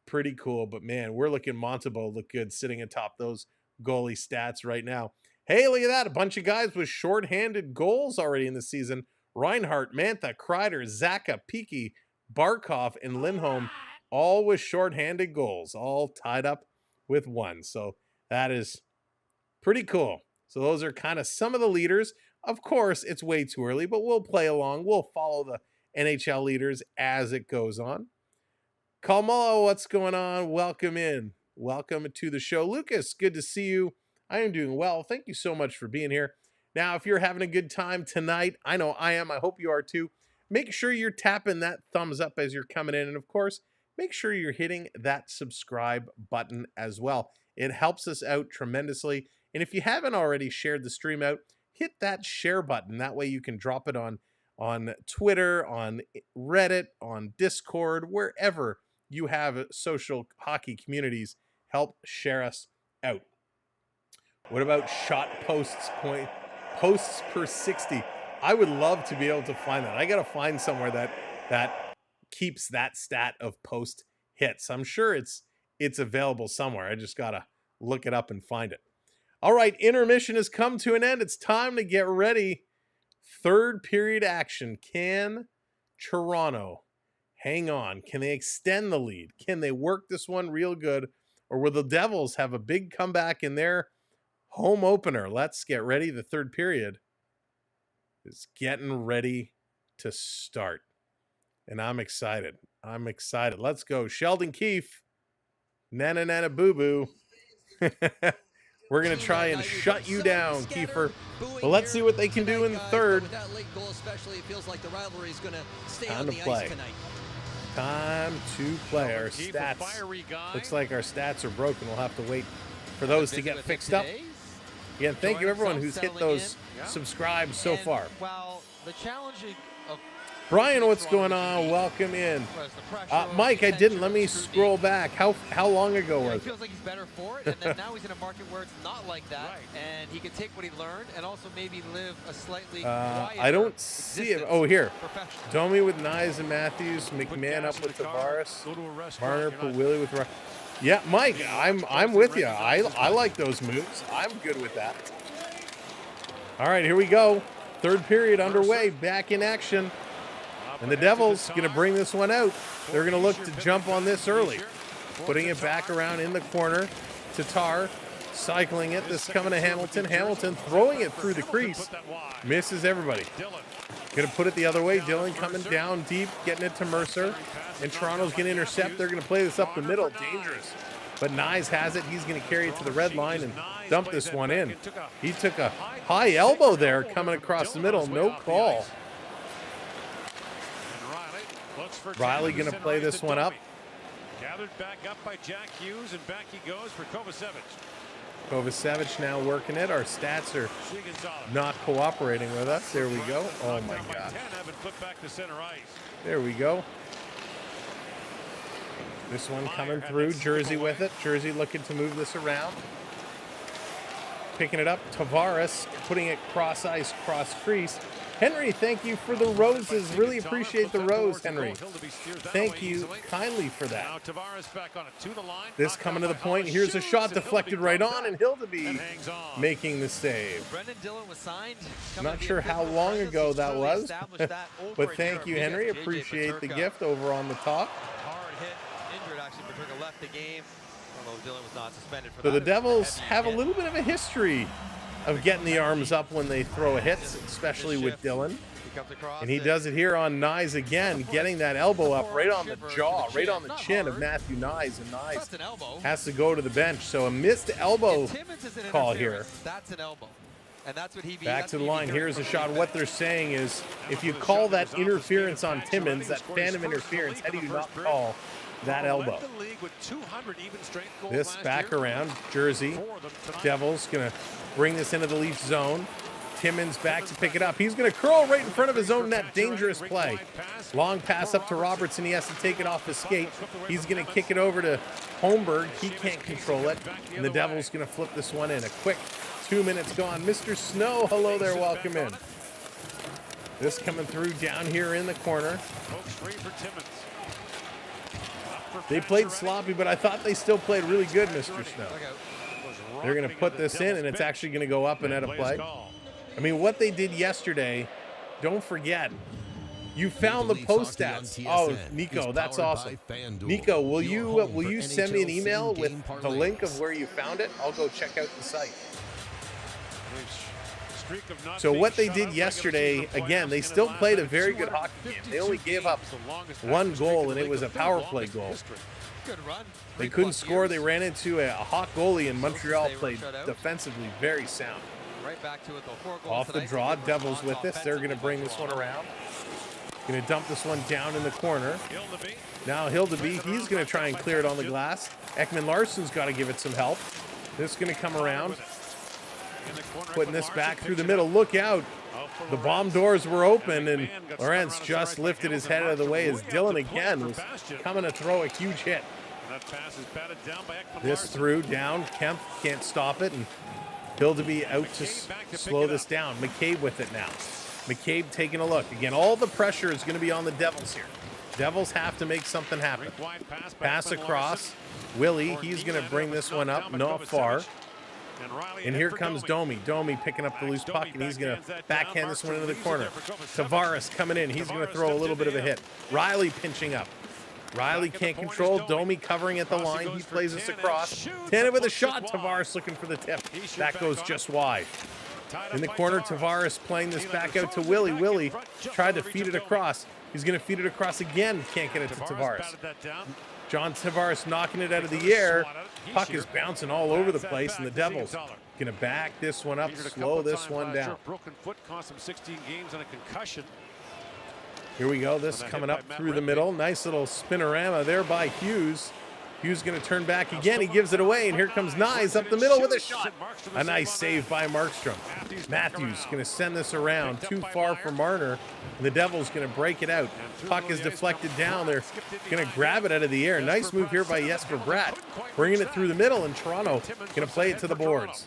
Pretty cool, but man, we're looking Montembeault look good sitting atop those goalie stats right now. Hey, look at that. A bunch of guys with shorthanded goals already in the season. Reinhart, Mantha, Kreider, Zaka, Peaky, Barkov, and Lindholm, all with shorthanded goals, all tied up with 1. So that is pretty cool. So those are kind of some of the leaders. Of course, it's way too early, but we'll play along. We'll follow the NHL leaders as it goes on. Kalmalo, what's going on? Welcome in. Welcome to the show. Lucas, good to see you. I am doing well. Thank you so much for being here. Now, if you're having a good time tonight, I know I am. I hope you are too. Make sure you're tapping that thumbs up as you're coming in. And of course, make sure you're hitting that subscribe button as well. It helps us out tremendously. And if you haven't already shared the stream out, hit that share button. That way you can drop it on Twitter, on Reddit, on Discord, wherever you have social hockey communities. Help share us out. What about shot posts per 60? I would love to be able to find that. I got to find somewhere that keeps that stat of post hits. I'm sure it's available somewhere. I just got to look it up and find it. All right, intermission has come to an end. It's time to get ready. Third period action. Can Toronto hang on? Can they extend the lead? Can they work this one real good? Or will the Devils have a big comeback in their home opener? Let's get ready. The third period is getting ready to start. And I'm excited. Let's go. Sheldon Keefe. Nana nana boo boo. We're going to try and shut you down, Kiefer. But let's see what they can do in the third. Time to play. Time to play. Our stats. Looks like our stats are broken. We'll have to wait for those to get fixed up. Again, thank you everyone who's hit those subscribes so far. While the challenge of Brian, what's going on? Welcome in. Mike, I didn't. Let me scroll back. How long ago He was it? feels like he's better for it, and then now he's in a market where it's not like that, and he can take what he learned and also maybe live a slightly quieter I don't see it. Oh, here. professionally. Domi with Nyes and Matthews. McMahon up with Tavares. Marner put Willie with. Yeah, Mike, I'm with you. I like those moves. I'm good with that. All right, here we go. Third period underway. Back in action. And the Devils going to bring this one out. They're going to look to jump on this early. Putting it back around in the corner. Tatar cycling it. This coming to Hamilton. Hamilton throwing it through the crease. Misses everybody. Going to put it the other way. Dillon coming down deep, getting it to Mercer. And Toronto's going to intercept. They're going to play this up the middle. Dangerous. But Nyes has it. He's going to carry it to the red line and dump this one in. He took a high elbow there coming across the middle. No call. Riley going to play this one up. Gathered back up by Jack Hughes, and back he goes for Kovacevic. Kovacevic now working it. Our stats are not cooperating with us. There we go. Oh my God. There we go. This one coming through. Jersey with it. Jersey looking to move this around. Picking it up. Tavares putting it cross ice, cross crease. Henry, thank you for the roses. Really appreciate the rose, Henry. Thank you kindly for that. This coming to the point. Here's a shot deflected right on, and Hildeby making the save. I'm not sure how long ago that was, but thank you, Henry. Appreciate the gift over on the top. Hard hit, injured actually. Paterka left the game. Although Dillon was not suspended for So that. the Devils have a little bit of a history of getting the arms up when they throw a hit, especially with Dillon. And he does it here on Nyes again, getting that elbow up right on the jaw, right on the chin of Matthew Nyes, and Nyes has to go to the bench. So a missed elbow call here. That's an elbow. And that's what he Back to the line. Here's a shot. What they're saying is, if you call that interference on Timmins, that phantom interference, how do you not call that elbow? This back around. Jersey. Devils going to bring this into the Leaf zone. Timmins back to pick it up. He's going to curl right in front of his own net. Dangerous play. Long pass up to Robertson. He has to take it off his skate. He's going to kick it over to Holmberg. He can't control it. And the Devils going to flip this one in. A quick 2 minutes gone. Mr. Snow, hello there. Welcome in. This coming through down here in the corner. They played sloppy, but I thought they still played really good, Mr. Snow. They're going to put this in, and it's actually going to go up and out of play. I mean, what they did yesterday, don't forget, you found the post stats. Oh, Nico, that's awesome. Nico, will you send me an email with the link of where you found it? I'll go check out the site. So what they did yesterday, again, they still played a very good hockey game. They only gave up one goal, and it was a power play goal. They couldn't score. They ran into a hot goalie, and Montreal played defensively very sound. Off the draw, Devils with this. They're going to bring this one around. Going to dump this one down in the corner. Now Hildeby, he's going to try and clear it on the glass. Ekman Larsson's got to give it some help. This is going to come around. Putting this back through the middle. Look out. The bomb doors were open, and Lawrence just lifted his head out of the way as Dillon again was coming to throw a huge hit. This through, down. Kemp can't stop it, and Hildeby out to slow this down. McCabe with it now. McCabe taking a look. Again, all the pressure is going to be on the Devils here. Devils have to make something happen. Pass across. Willie, he's going to bring this one up, not far. And here comes Domi. Domi picking up the loose puck, and he's going to backhand this one into the corner. Tavares coming in. He's going to throw a little bit of a hit. Riley pinching up. Riley can't control. Domi covering at the line. He plays this across. Tannen with a shot. Tavares looking for the tip. That goes just wide. In the corner, Tavares playing this back out to Willie. Willie tried to feed it across. He's going to feed it across again. Can't get it to Tavares. John Tavares knocking it out of the air. Puck is bouncing all over the place, and the Devils going to back this one up, slow this one down. Broken foot cost him 16 games on a concussion. Here we go. This coming up through the middle. Nice little spinorama there by Hughes. Hughes going to turn back again. He gives it away, and here comes Nyes up the middle with a shot. A nice save by Markstrom. Matthews going to send this around too far for Marner. And the Devils going to break it out. Puck is deflected down. They're going to grab it out of the air. Nice move here by Jesper Bratt. Bringing it through the middle, and Toronto going to play it to the boards.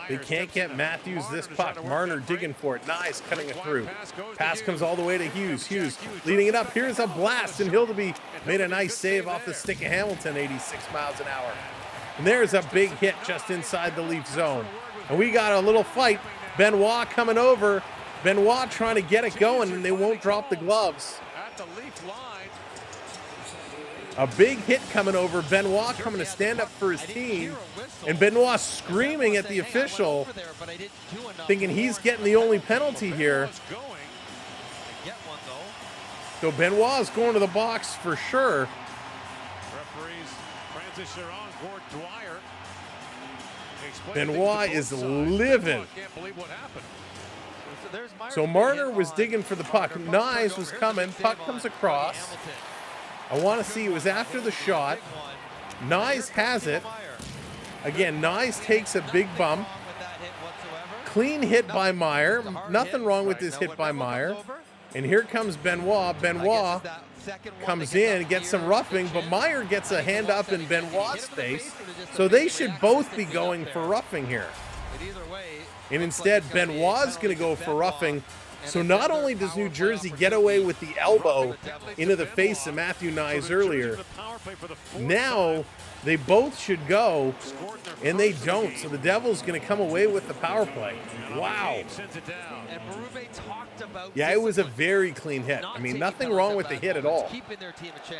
They can't get Matthews this puck. Marner digging for it. Nyes cutting it through. Pass comes all the way to Hughes. Hughes leading it up. Here's a blast, and Hildeby made a nice save off the stick of Hamilton, 86 miles an hour. And there's a big hit just inside the Leaf zone. And we got a little fight. Benoit coming over. Benoit trying to get it going, and they won't drop the gloves. At the Leaf line. A big hit coming over. Benoit coming to stand up for his team. And Benoit screaming at the official, thinking he's getting the only penalty here. So Benoit is going to the box for sure. Referees transition on. Gord Dwyer. Benoit is livid. Can't believe what happened. So Marner was digging for the puck. Nyes was coming. Puck comes across. I want to see, it was after the shot. Nyes has it. Again, Nyes takes a big bump. Clean hit by Meyer. Nothing wrong with this hit by Meyer. And here comes Benoit. Benoit comes in, gets some roughing, but Meyer gets a hand up in Benoit's face. So they should both be going for roughing here. And instead, Benoit's going to go for roughing. So not only does New Jersey get away with the elbow into the face of Matthew Nyes earlier, now they both should go, and they don't. So the Devils going to come away with the power play. Wow. Yeah, it was a very clean hit. I mean, nothing wrong with the hit at all.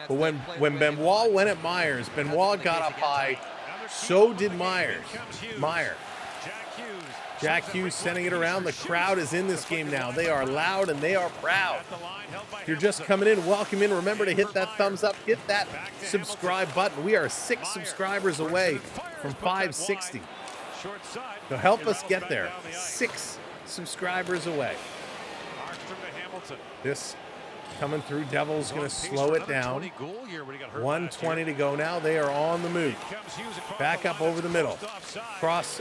But when Benoit went at Myers, Benoit got up high. So did Meyer. Jack Hughes sending it around. The crowd is in this game now. They are loud and they are proud. If you're just coming in, welcome in. Remember to hit that thumbs up, hit that subscribe button. We are 6 subscribers away from 560. So help us get there. 6 subscribers away. This coming through. Devils going to slow it down. 1:20 to go now. They are on the move. Back up over the middle. Cross.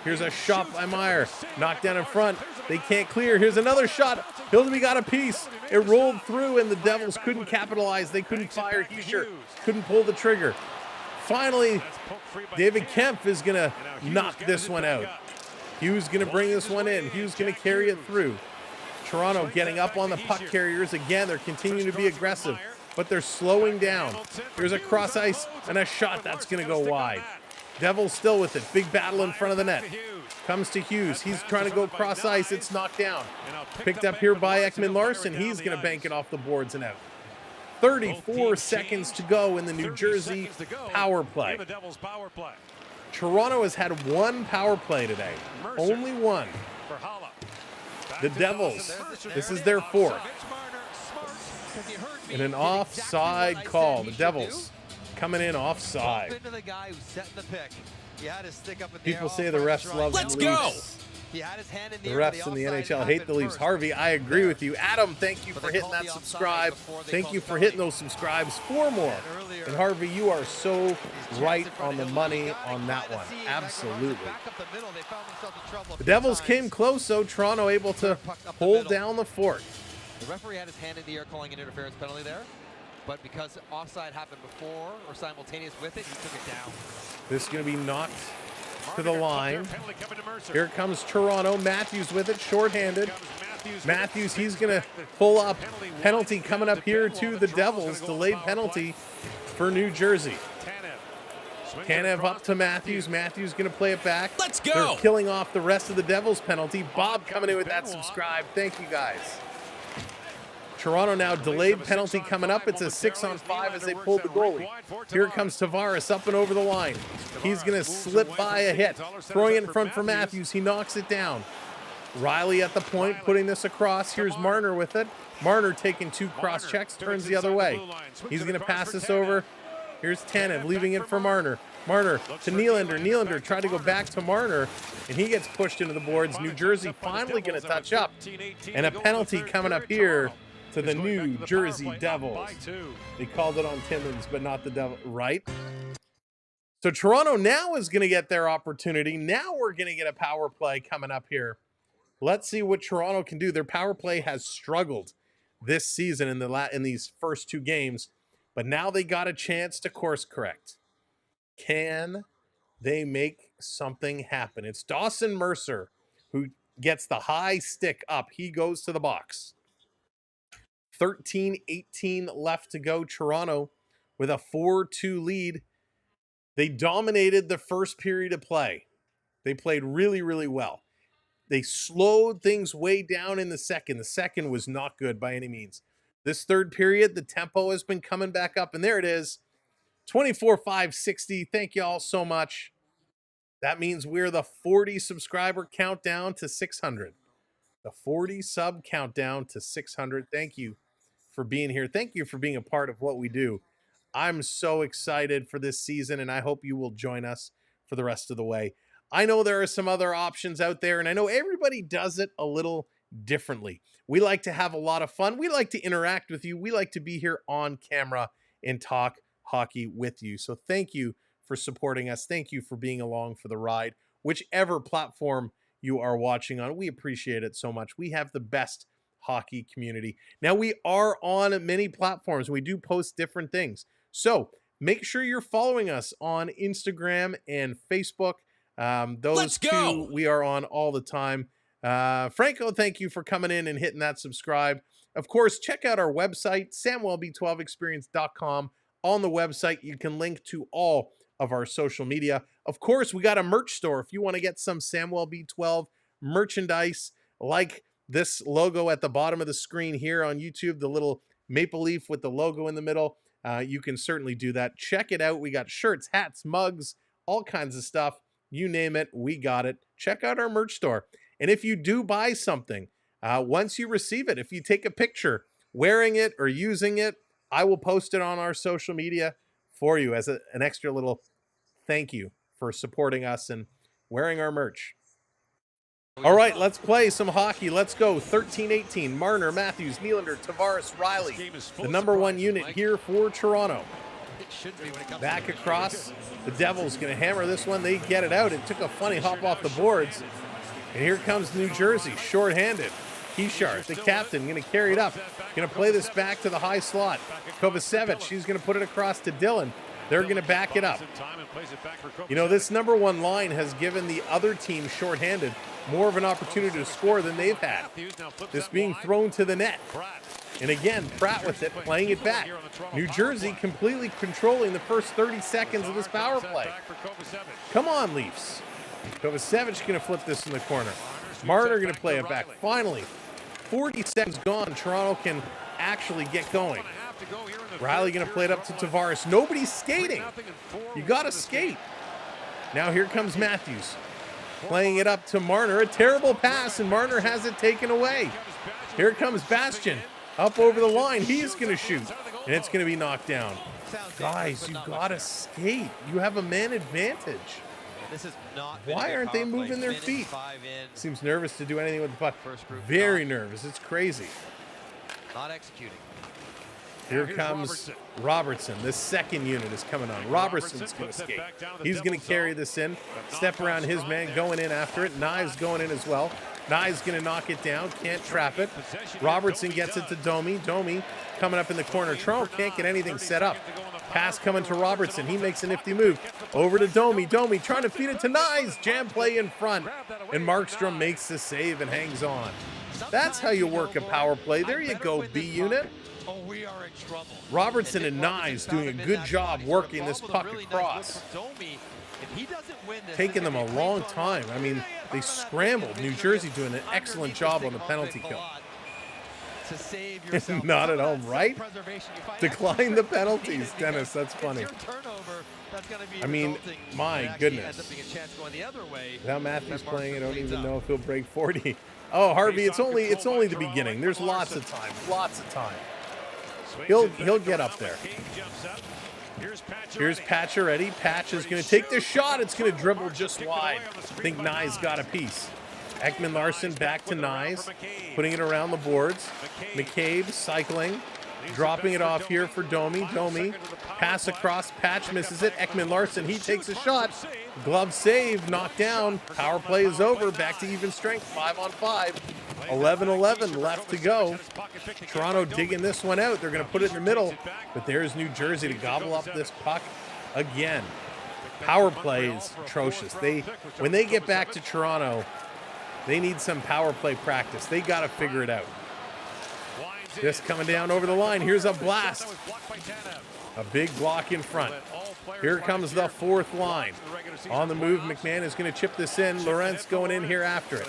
Here's a shot by Meyer. Knocked down in front. They can't clear. Here's another shot. Hildeby got a piece. It rolled through, and the Devils couldn't capitalize. They couldn't fire. Heischer couldn't pull the trigger. Finally, David Kempf is going to knock this one out. Hughes going to bring this one in. Hughes going to carry it through. Toronto getting up on the puck carriers again. They're continuing to be aggressive, but they're slowing down. Here's a cross ice and a shot that's going to go wide. Devils still with it. Big battle in front of the net. Comes to Hughes. He's trying to go cross ice. It's knocked down. Picked up here by Ekman Larson. He's going to bank it off the boards and out. 34 seconds to go in the New Jersey power play. Toronto has had 1 power play today. Only 1. The Devils, this is their 4th. In an offside call. The Devils coming in offside. People say the refs love the Leafs. The refs in the NHL hate the Leafs. Harvey, I agree with you. Adam, thank you for hitting that subscribe. Thank you for hitting those subscribes. 4 more. And Harvey, you are so right on the money on that one. Absolutely. The Devils came close, so Toronto able to hold down the fort. The referee had his hand in the air calling an interference penalty there, but because offside happened before or simultaneous with it, he took it down. This is going to be knocked to the line. Here comes Toronto. Matthews with it, shorthanded. Matthews, he's going to pull up. Penalty coming up here to the Devils. Delayed penalty for New Jersey. Tanev up to Matthews. Matthews going to play it back. Let's go. They're killing off the rest of the Devils penalty. Bob coming in with that subscribe. Thank you, guys. Toronto now delayed penalty coming up. It's a 6-on-5 as they pull the goalie. Here comes Tavares up and over the line. He's going to slip by a hit. Throwing it in front for Matthews. He knocks it down. Riley at the point, putting this across. Here's Marner with it. Marner taking 2 cross checks, turns the other way. He's going to pass this over. Here's Tanev leaving it for Marner. Marner to Nylander. Nylander tried to go back to Marner, and he gets pushed into the boards. New Jersey finally going to touch up. And a penalty coming up here to the New Jersey Devils. They called it on Timmins, but not the Devil, right? So Toronto now is going to get their opportunity. Now we're going to get a power play coming up here. Let's see what Toronto can do. Their power play has struggled this season in these first 2 games, but now they got a chance to course correct. Can they make something happen? It's Dawson Mercer who gets the high stick up. He goes to the box. 13-18 left to go. Toronto with a 4-2 lead. They dominated the first period of play. They played really, really well. They slowed things way down in the second. The second was not good by any means. This third period, the tempo has been coming back up, and there it is. 24-5-60. Thank you all so much. That means we're the 40 subscriber countdown to 600. The 40 sub countdown to 600. Thank you for being here. Thank you for being a part of what we do. I'm so excited for this season, and I hope you will join us for the rest of the way. I know there are some other options out there, and I know everybody does it a little differently. We like to have a lot of fun. We like to interact with you. We like to be here on camera and talk hockey with you. So thank you for supporting us. Thank you for being along for the ride. Whichever platform you are watching on, we appreciate it so much. We have the best hockey community. Now, we are on many platforms. We do post different things. So make sure you're following us on Instagram and Facebook. Those two we are on all the time. Franco, thank you for coming in and hitting that subscribe. Of course, check out our website, samwellb12experience.com. On the website, you can link to all of our social media. Of course, we got a merch store. If you want to get some Samwell B12 merchandise, like this logo at the bottom of the screen here on YouTube, the little maple leaf with the logo in the middle, you can certainly do that. Check it out. We got shirts, hats, mugs, all kinds of stuff. You name it, we got it. Check out our merch store. And if you do buy something, once you receive it, if you take a picture wearing it or using it, I will post it on our social media for you as an extra little thank you for supporting us and wearing our merch. All right, let's play some hockey. Let's go. 13-18. Marner, Matthews, Nylander, Tavares, Riley. The number 1 unit here for Toronto. Back across. The Devils going to hammer this one. They get it out. It took a funny hop off the boards. And here comes New Jersey, shorthanded. Kishar, the captain, going to carry it up. Going to play this back to the high slot. Kovacevic, she's going to put it across to Dillon. They're going to back it up. You know, this number 1 line has given the other team shorthanded more of an opportunity to score than they've had. This being thrown to the net. And again, Pratt with it, playing it back. New Jersey completely controlling the first 30 seconds of this power play. Come on, Leafs. Kovacevic going to flip this in the corner. Marner going to play it back. Finally, 40 seconds gone. Toronto can actually get going. Riley going to play it up to Tavares. Nobody's skating. You got to skate. Now here comes Matthews. Playing it up to Marner. A terrible pass, and Marner has it taken away. Here comes Bastian. Up over the line. He's going to shoot, and it's going to be knocked down. Guys, you got to skate. You have a man advantage. Why aren't they moving their feet? Seems nervous to do anything with the puck. Very nervous. It's crazy. Not executing. Here comes Robertson. The second unit is coming on. Robertson's going to skate. He's going to carry this in. Step around his man, going in after it. Knives going in as well. Knives going to knock it down. Can't trap it. Robertson gets it to Domi. Domi coming up in the corner. Toronto can't get anything set up. Pass coming to Robertson. He makes a nifty move. Over to Domi. Domi trying to feed it to Knives. Jam play in front. And Markstrom makes the save and hangs on. That's how you work a power play. There you go, B unit. Oh, we are in trouble. Robertson and Knives doing a good job working this puck across. Taking them a long time. I mean, they scrambled. New Jersey doing an excellent job on the penalty kill. Not at home, right? Decline the penalties, Dennis. That's funny. I mean, my goodness. Without Matthews playing, I don't even know if he'll break 40. Oh, Harvey, it's only the beginning. There's lots of time. Lots of time. He'll get up there. Here's Pacioretty. Patch is going to take the shot. It's going to dribble just wide. I think Nye's got a piece. Ekman Larson back to Nyes, putting it around the boards. McCabe cycling, dropping it off here for Domi. Domi, pass across, Patch misses it. Ekman Larson, he takes a shot. Glove save, knocked down. Power play is over, back to even strength, 5-on-5. 11-11 left to go. Toronto digging this one out. They're going to put it in the middle, but there's New Jersey to gobble up this puck again. Power play is atrocious. When they get back to Toronto, they need some power play practice. They got to figure it out. This coming down over the line. Here's a blast. A big block in front. Here comes the fourth line. On the move, McMahon is going to chip this in. Lorentz going in here after it.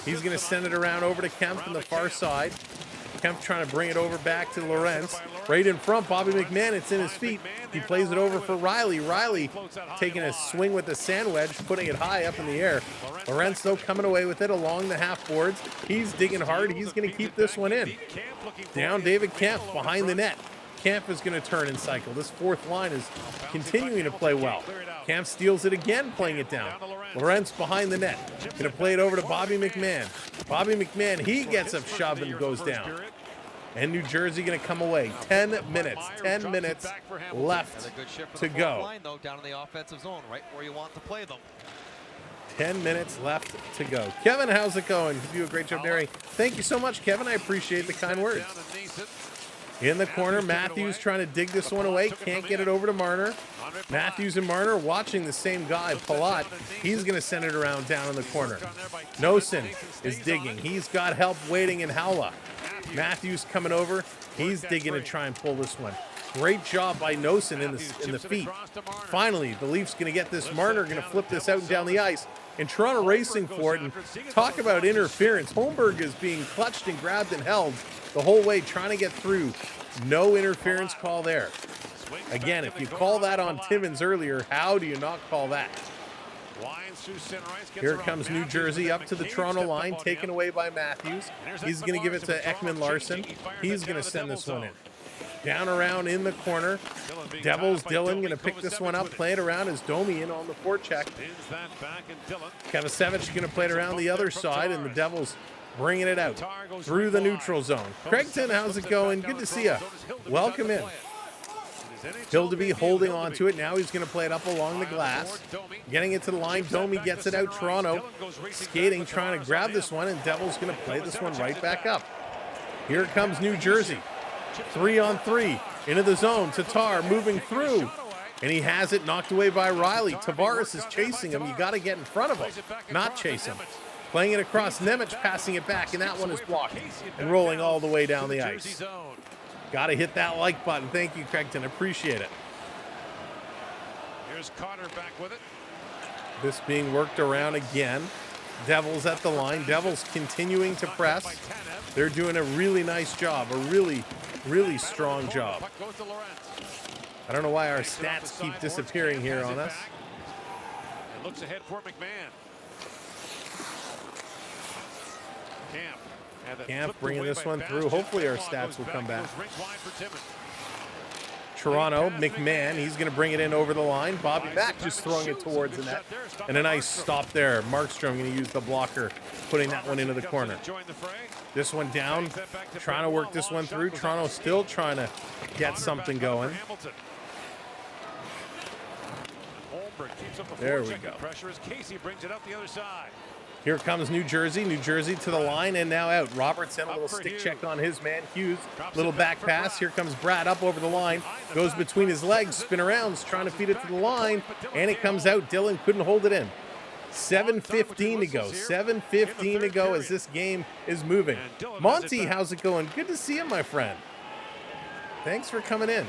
He's going to send it around over to Kemp on the far side. Kemp trying to bring it over back to Lorentz. Right in front, Bobby McMahon, it's in his feet. He plays it over for Riley. Riley taking a swing with the sand wedge, putting it high up in the air. Lorentz, though, coming away with it along the half boards. He's digging hard. He's going to keep this one in. Down David Kemp behind the net. Kemp is going to turn and cycle. This fourth line is continuing to play well. Kemp steals it again, playing it down. Lorentz behind the net. Going to play it over to Bobby McMahon. Bobby McMahon, he gets a shove and goes down. And New Jersey going to come away. 10 minutes left to go. Down in the offensive zone, right where you want to play them. 10 minutes left to go. Kevin, how's it going? You do a great job, Derry. Thank you so much, Kevin. I appreciate the kind words. In the corner, Matthews trying to dig this one away. Can't get it over to Marner. Matthews and Marner watching the same guy, Palat. He's going to send it around down in the corner. Nosen is digging. He's got help waiting in Howla. Matthews coming over. He's digging to try and pull this one. Great job by Nosen in the feet. Finally, the Leafs going to get this. Marner going to flip this out and down the ice. And Toronto racing for it. And talk about interference. Holmberg is being clutched and grabbed and held the whole way, trying to get through. No interference call there. Again, if you call that on Timmins earlier, how do you not call that? Here comes New Jersey up to the Toronto line, taken away by Matthews. He's going to give it to Ekman Larson. He's going to send this one in. Down around in the corner. Devils, Dylan going to pick this one up, play it around as Domi in on the forecheck. Kavasevich going to play it around the other side, and the Devils bringing it out through the neutral zone. Craigton, how's it going? Good to see you. Welcome in. Hildeby holding on to it. Now he's going to play it up along the glass. Getting it to the line. Domi gets it out. Toronto skating, trying to grab this one, and Devils going to play this one right back up. Here comes New Jersey. 3-on-3 into the zone. Tatar moving through, and he has it knocked away by Riley. Tavares is chasing him. You got to get in front of him, not chase him. Playing it across. Nemec passing it back, and that one is blocked and rolling all the way down the ice. Got to hit that like button. Thank you, Craigton. Appreciate it. Here's Carter back with it. This being worked around again. Devils at the line. Devils continuing to press. They're doing a really nice job. A really, really strong job. I don't know why our stats keep disappearing here on us. It looks ahead for McMahon. Camp bringing this one through. Hopefully our stats will come back. Toronto, McMahon, he's going to bring it in over the line. Bobby Mack just throwing it towards the net. And a nice stop there. Markstrom going to use the blocker, putting that one into the corner. This one down, trying to work this one through. Toronto still trying to get something going. There we go. Here comes New Jersey. New Jersey to the line and now out. Robertson, a little stick check on his man. Hughes, little back pass. Here comes Brad up over the line. Goes between his legs, spin arounds, trying to feed it to the line. And it comes out. Dylan couldn't hold it in. 7:15 to go. 7:15 to go as this game is moving. Monty, how's it going? Good to see you, my friend. Thanks for coming in.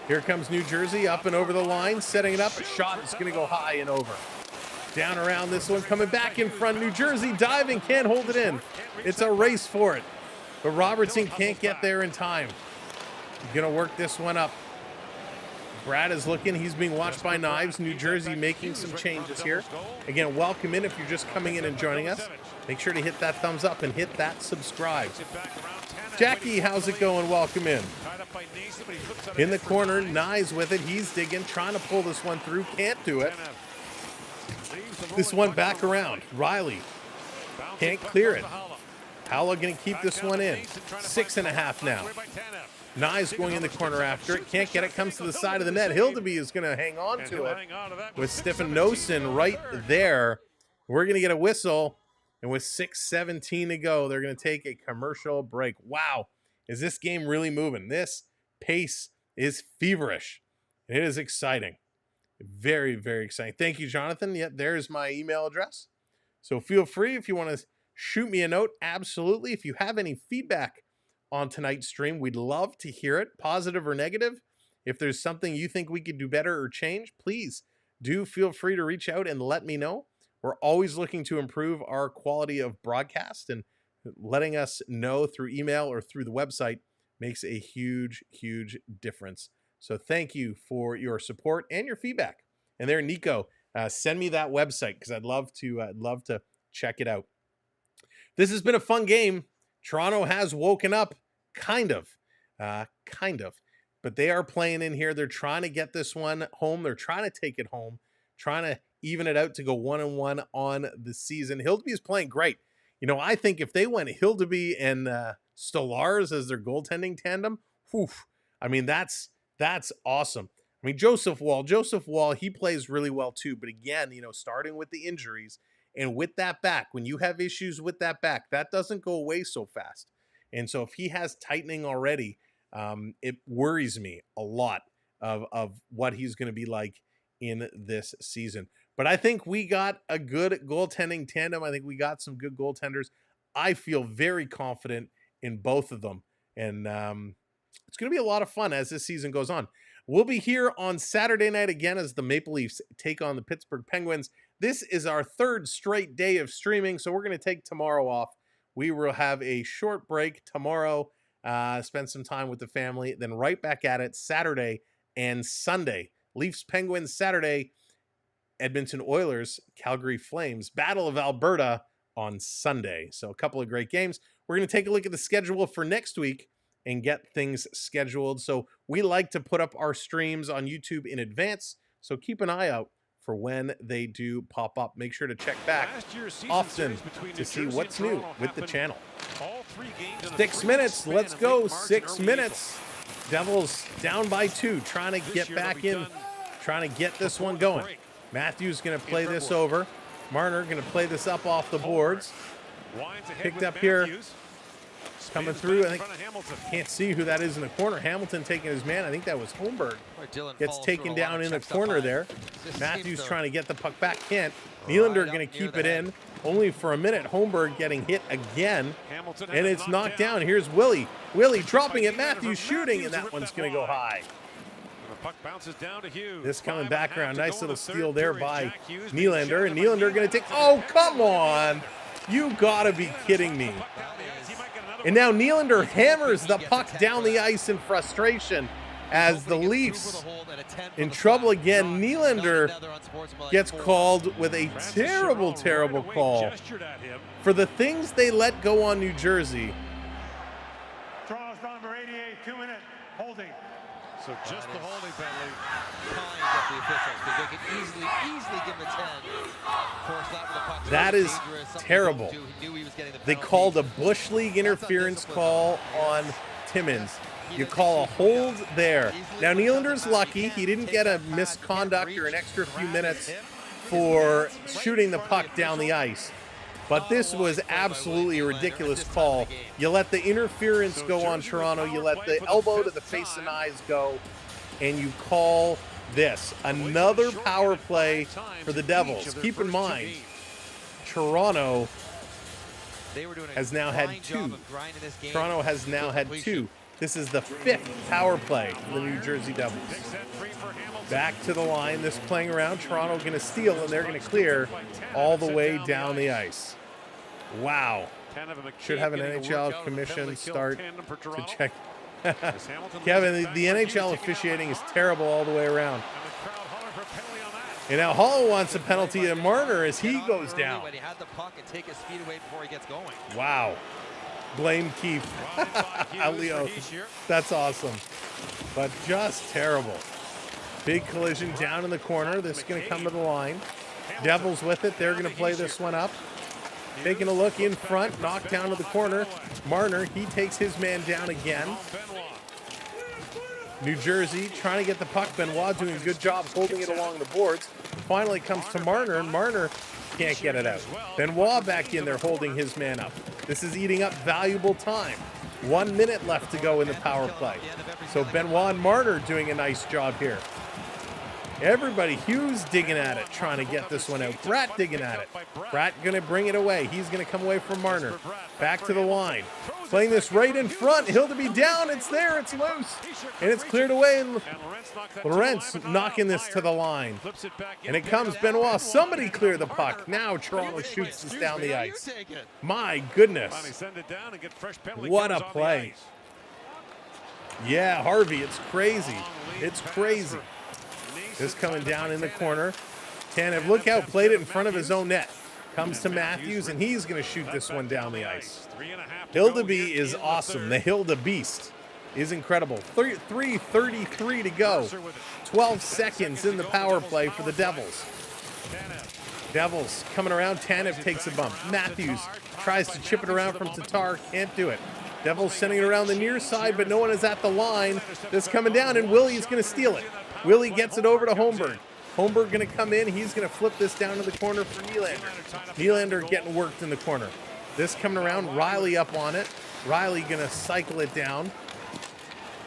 Here comes New Jersey up and over the line, setting it up. A shot is going to go high and over. Down around this one, coming back in front. New Jersey diving, can't hold it in. It's a race for it. But Robertson can't get there in time. He's going to work this one up. Brad is looking. He's being watched by Knives. New Jersey making some changes here. Again, welcome in if you're just coming in and joining us. Make sure to hit that thumbs up and hit that subscribe. Jackie, how's it going? Welcome in. In the corner, Knives with it. He's digging, trying to pull this one through. Can't do it. this one back around. Riley can't clear it. Howell going to keep this one in. 6.5 now. Nye's going in the corner after it. Can't get it. Comes to the side of the net. Hildeby is going to hang on to it with Stefanosin right there. We're going to get a whistle. And with 6:17 to go, they're going to take a commercial break. Wow. Is this game really moving? This pace is feverish. It is exciting. Very, very exciting. Thank you, Jonathan. Yep, there's my email address. So feel free if you want to shoot me a note. Absolutely. If you have any feedback on tonight's stream, we'd love to hear it, positive or negative. If there's something you think we could do better or change, please do feel free to reach out and let me know. We're always looking to improve our quality of broadcast, and letting us know through email or through the website makes a huge, huge difference. So thank you for your support and your feedback. And there, Nico, send me that website because I'd love to check it out. This has been a fun game. Toronto has woken up, kind of, but they are playing in here. They're trying to get this one home. They're trying to take it home, trying to even it out to go 1-1 on the season. Hildeby is playing great. You know, I think if they went Hildeby and Stolarz as their goaltending tandem, I mean, that's awesome. I mean, Joseph Wall, he plays really well too. But again, you know, starting with the injuries and with that back, when you have issues with that back, that doesn't go away so fast. And so if he has tightening already, it worries me a lot of what he's going to be like in this season. But I think we got a good goaltending tandem. I think we got some good goaltenders. I feel very confident in both of them. And it's going to be a lot of fun as this season goes on. We'll be here on Saturday night again as the Maple Leafs take on the Pittsburgh Penguins. This is our third straight day of streaming, so we're going to take tomorrow off. We will have a short break tomorrow, spend some time with the family, then right back at it Saturday and Sunday. Leafs Penguins Saturday, Edmonton Oilers, Calgary Flames, Battle of Alberta on Sunday. So a couple of great games. We're going to take a look at the schedule for next week and get things scheduled. So we like to put up our streams on YouTube in advance. So keep an eye out for when they do pop up. Make sure to check back often to see what's new with the channel. 6 minutes. Let's go. 6 minutes. Devils down by 2, trying to get back in, trying to get this one going. Matthews going to play this over. Marner going to play this up off the boards. Picked up here. Coming through. I think can't see who that is in the corner. Hamilton taking his man. I think that was Holmberg. Gets taken down in the corner there. Matthews trying to get the puck back. Can't. Nylander going to keep it in. Only for a minute. Holmberg getting hit again. And it's knocked down. Here's Willie. Willie dropping it. Matthews shooting. And that one's going to go high. This coming back around. Nice little steal there by Nylander. And Nylander going to take... Oh, come on. You got to be kidding me. And now Nylander hammers the puck down the ice in frustration as the Leafs in trouble again. Nylander gets called with a terrible, terrible call for the things they let go on New Jersey. Toronto's number 88, 2-minute holding. So just the holding penalty. Kind of the officials, because they could easily give him a 10 for a slap with the puck. That is terrible. They called a Bush League interference call on Timmins. You call a hold there. Now Nylander's lucky. He didn't get a misconduct or an extra few minutes for shooting the puck down the ice. But this was absolutely a ridiculous call. You let the interference go on Toronto. You let the elbow to the face and eyes go. And you call this. Another power play for the Devils. Keep in mind, Toronto has now had 2. Toronto has now had 2. This is the 5th power play for the New Jersey Devils. Back to the line, this playing around. Toronto going to steal, and they're going to clear all the way down the ice. Wow. Should have an NHL commission start to check. Kevin, the NHL officiating is terrible all the way around. And now Hall wants a penalty to Marner as he goes down. Wow. Blame Keefe. Leo. That's awesome. But just terrible. Big collision down in the corner. This is going to come to the line. Devils with it. They're going to play this one up. Taking a look in front, knocked down to the corner. Marner, he takes his man down again. New Jersey trying to get the puck. Benoit doing a good job holding it along the boards. Finally comes to Marner, and Marner can't get it out. Benoit back in there holding his man up. This is eating up valuable time. 1 minute left to go in the power play. So Benoit and Marner doing a nice job here. Everybody, Hughes digging at it, trying to get this one out. Bratt digging at it. Bratt going to bring it away. He's going to come away from Marner. Back to the line. Playing this right in front. Hildeby down. It's there. It's loose. And it's cleared away. And Lorentz knocking this to the line. And it comes Benoit. Somebody clear the puck. Now Toronto shoots this down the ice. My goodness. What a play. Yeah, Harvey, it's crazy. It's crazy. This coming down in the corner. Tanev, look out, played it in front of his own net. Comes to Matthews, and he's going to shoot this one down the ice. Hildeby is awesome. The Hilda Beast is incredible. 3:33 to go. 12 seconds in the power play for the Devils. Devils coming around. Tanev takes a bump. Matthews tries to chip it around from Tatar. Can't do it. Devils sending it around the near side, but no one is at the line. This coming down, and Willie's going to steal it. Willie gets it over to Holmberg. Holmberg going to come in. He's going to flip this down to the corner for Nylander. Nylander getting worked in the corner. This coming around. Riley up on it. Riley going to cycle it down.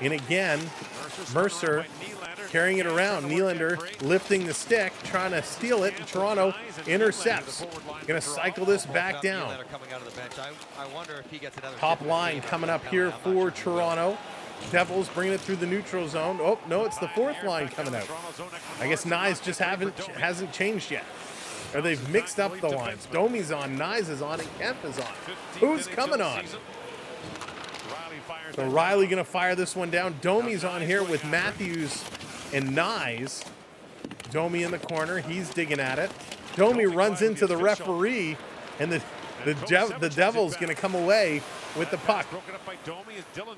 And again, Mercer carrying it around. Nylander lifting the stick, trying to steal it. And Toronto intercepts. Going to cycle this back down. Top line coming up here for Toronto. Devils bringing it through the neutral zone. Oh, no, it's the fourth line coming out. I guess Nyes just hasn't changed yet. Or they've mixed up the lines. Domi's on, Nyes is on, and Kemp is on. Who's coming on? So Riley going to fire this one down. Domi's on here with Matthews and Nyes. Domi in the corner. He's digging at it. Domi runs into the referee, and the Devils going to come away with the puck.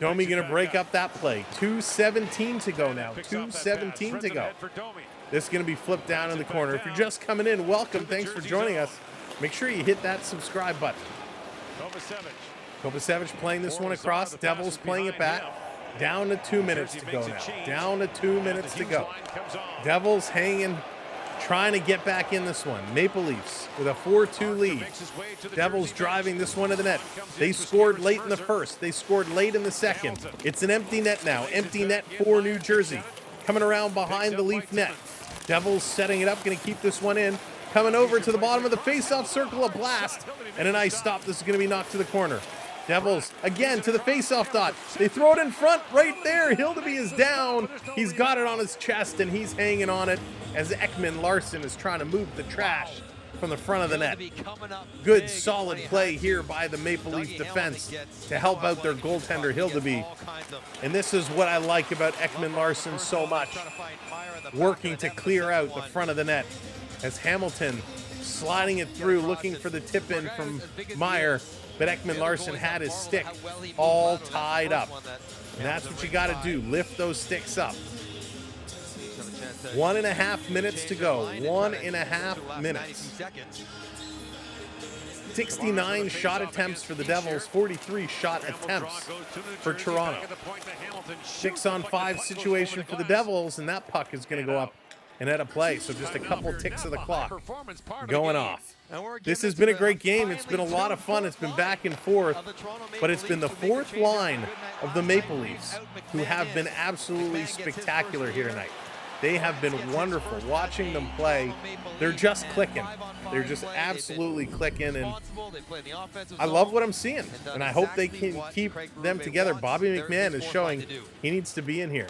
Domi going to break up that play. 2:17 to go now. 2:17 to go. This is going to be flipped down in the corner. If you're just coming in, welcome. Thanks for joining us. Make sure you hit that subscribe button. Kovacevic playing this one across. Devils playing it back. Down to 2 minutes to go now. Down to 2 minutes to go. Devils hanging, trying to get back in this one. Maple Leafs with a 4-2 lead. Devils driving this one to the net. They scored late in the first. They scored late in the second. It's an empty net now. Empty net for New Jersey. Coming around behind the Leaf net. Devils setting it up, going to keep this one in. Coming over to the bottom of the face-off circle, a blast. And a nice stop. This is going to be knocked to the corner. Devils, again, to the face-off dot. They throw it in front right there. Hildeby is down. He's got it on his chest, and he's hanging on it as Ekman Larsson is trying to move the trash from the front of the net. Good, solid play here by the Maple Leaf defense to help out their goaltender, Hildeby. And this is what I like about Ekman Larsson so much. Working to clear out the front of the net as Hamilton sliding it through, looking for the tip-in from Meyer. But Ekman Larsson had his stick all tied up. And that's what you got to do. Lift those sticks up. 1.5 minutes to go. 1.5 minutes. 69 shot attempts for the Devils. 43 shot attempts for Toronto. 6-on-5 situation for the Devils. And that puck is going to go up and out of play. So just a couple ticks of the clock going off. This has been a great game. It's been a lot of fun. It's been back and forth, but it's been the fourth line of the Maple Leafs who have been absolutely spectacular here tonight. They have been wonderful. Watching them play, they're just clicking. They're just absolutely clicking, and I love what I'm seeing, and I hope they can keep them together. Bobby McMahon is showing he needs to be in here.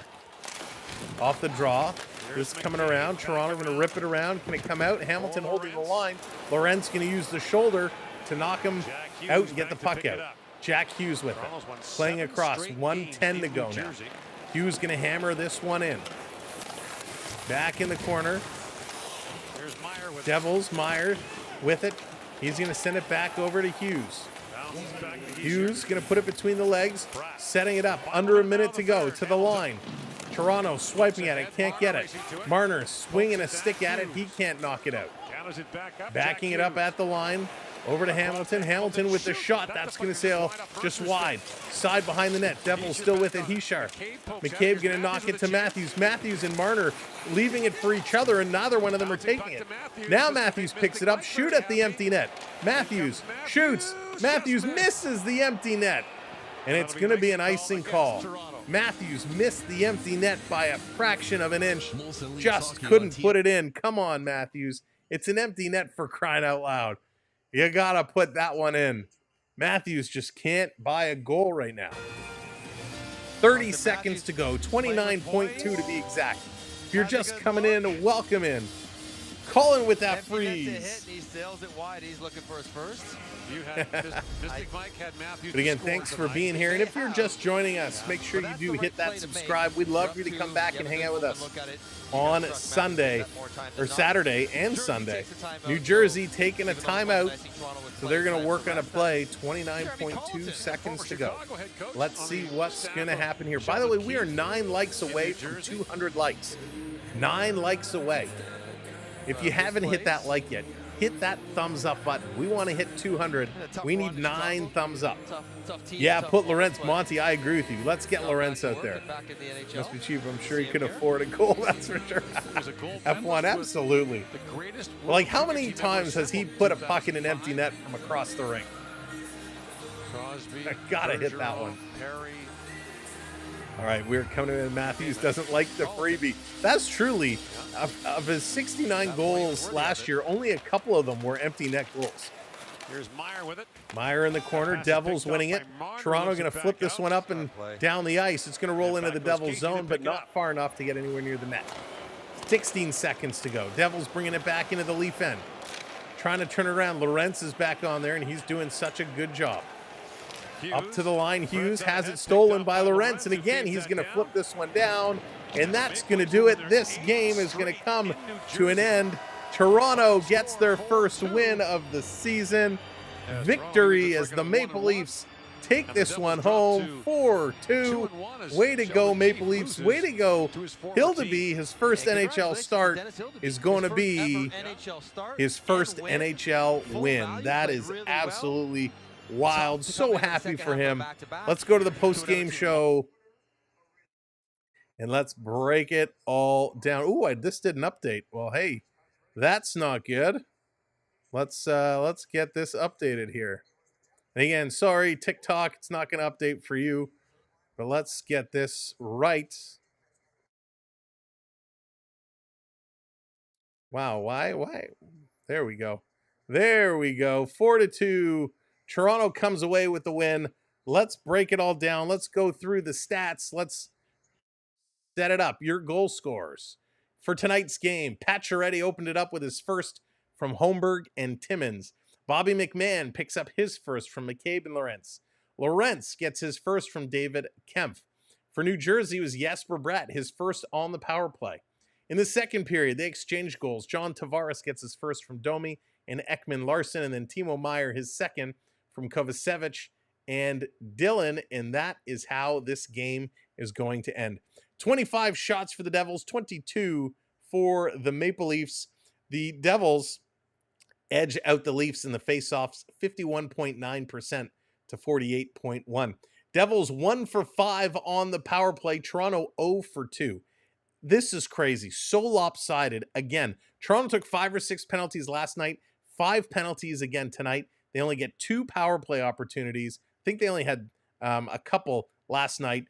Off the draw. This is coming around. Toronto going to rip it around. Can it come out? Hamilton holding the line. Lorentz going to use the shoulder to knock him out and get the puck out. Jack Hughes with it. Playing across. 1:10 to go now. Hughes going to hammer this one in. Back in the corner. Devils, Meyer with it. He's going to send it back over to Hughes. Hughes going to put it between the legs. Setting it up. Under a minute to go. To the line. Toronto swiping at it, can't get it. Marner swinging a stick at it, he can't knock it out. Fires it back up. Backing it up at the line. Over to Hamilton. Hamilton with the shot. That's going to sail just wide. Side behind the net. Devils still with it. Hishar. McCabe going to knock it to Matthews. Matthews and Marner leaving it for each other, and neither one of them are taking it. Now Matthews picks it up. Shoot at the empty net. Matthews shoots. Matthews misses the empty net. And it's going to be an icing call. Matthews missed the empty net by a fraction of an inch. Just couldn't put it in. Come on, Matthews. It's an empty net, for crying out loud. You got to put that one in. Matthews just can't buy a goal right now. 30 seconds to go. 29.2 to be exact. If you're just coming in, welcome in. Colin with that freeze. He sails it wide. He's looking for his first. You had Mystic Mike had Matthews. But again, thanks for being here. And if you're just joining us, make sure you do hit that subscribe. We'd love for you to come back and hang out with us on Sunday, or Saturday and Sunday. New Jersey taking a timeout, so they're going to work on a play. 29.2 seconds to go. Let's see what's going to happen here. By the way, we are 9 likes away from 200 likes. 9 likes away. If you haven't hit that like yet, hit that thumbs up button. We want to hit 200. We need 9 thumbs up. Yeah, put Lawrence Monty. I agree with you. Let's get Lawrence out there. Must be cheap. I'm sure he could afford a goal. That's for sure. F1, absolutely. Like, how many times has he put a puck in an empty net from across the ring? I gotta hit that one. All right, we're coming in. Matthews doesn't like the freebie. That's truly, of his 69 goals last year, only a couple of them were empty net goals. Here's Meyer with it. Meyer in the corner. Devils winning it. Toronto going to flip this one up and down the ice. It's going to roll into the Devils zone, but not far enough to get anywhere near the net. 16 seconds to go. Devils bringing it back into the Leaf end. Trying to turn it around. Lawrence is back on there, and he's doing such a good job. Up to the line, Hughes has it stolen by Lawrence, and again, he's going to flip this one down, and that's going to do it. This game is going to come to an end. Toronto gets their first win of the season. Victory as the Maple Leafs take this one home 4-2. Way to go, Maple Leafs. Way to go. Hildeby, his first NHL start is going to be his first NHL win. That is absolutely wild. So happy for him. Let's go to the post-game show and let's break it all down. Ooh, this did an update. Well, hey, that's not good. Let's get this updated here. And again, sorry, TikTok, it's not going to update for you, but let's get this right. Wow, why? There we go. 4-2. Toronto comes away with the win. Let's break it all down. Let's go through the stats. Let's set it up. Your goal scorers for tonight's game. Pacioretty opened it up with his first from Holmberg and Timmins. Bobby McMahon picks up his first from McCabe and Lawrence. Lawrence gets his first from David Kempf. For New Jersey, it was Jesper Bratt, his first on the power play. In the second period, they exchanged goals. John Tavares gets his first from Domi and Ekman Larson, and then Timo Meier his second from Kovacevic and Dillon, and that is how this game is going to end. 25 shots for the Devils, 22 for the Maple Leafs. The Devils edge out the Leafs in the faceoffs, 51.9% to 48.1%. Devils 1 for 5 on the power play. Toronto 0 for 2. This is crazy. So lopsided. Again, Toronto took 5 or 6 penalties last night, 5 penalties again tonight. They only get 2 power play opportunities. I think they only had a couple last night.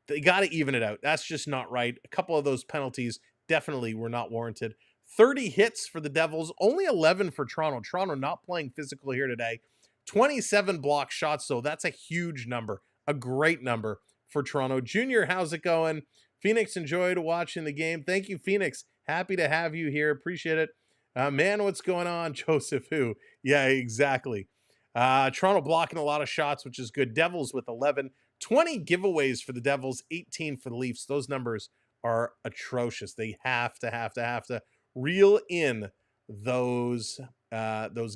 They got to even it out. That's just not right. A couple of those penalties definitely were not warranted. 30 hits for the Devils, only 11 for Toronto. Toronto not playing physical here today. 27 block shots, though. That's a huge number, a great number for Toronto. Junior, how's it going? Phoenix enjoyed watching the game. Thank you, Phoenix. Happy to have you here. Appreciate it. Man, what's going on? Joseph who? Yeah, exactly. Toronto blocking a lot of shots, which is good. Devils with 11. 20 giveaways for the Devils, 18 for the Leafs. Those numbers are atrocious. They have to reel in those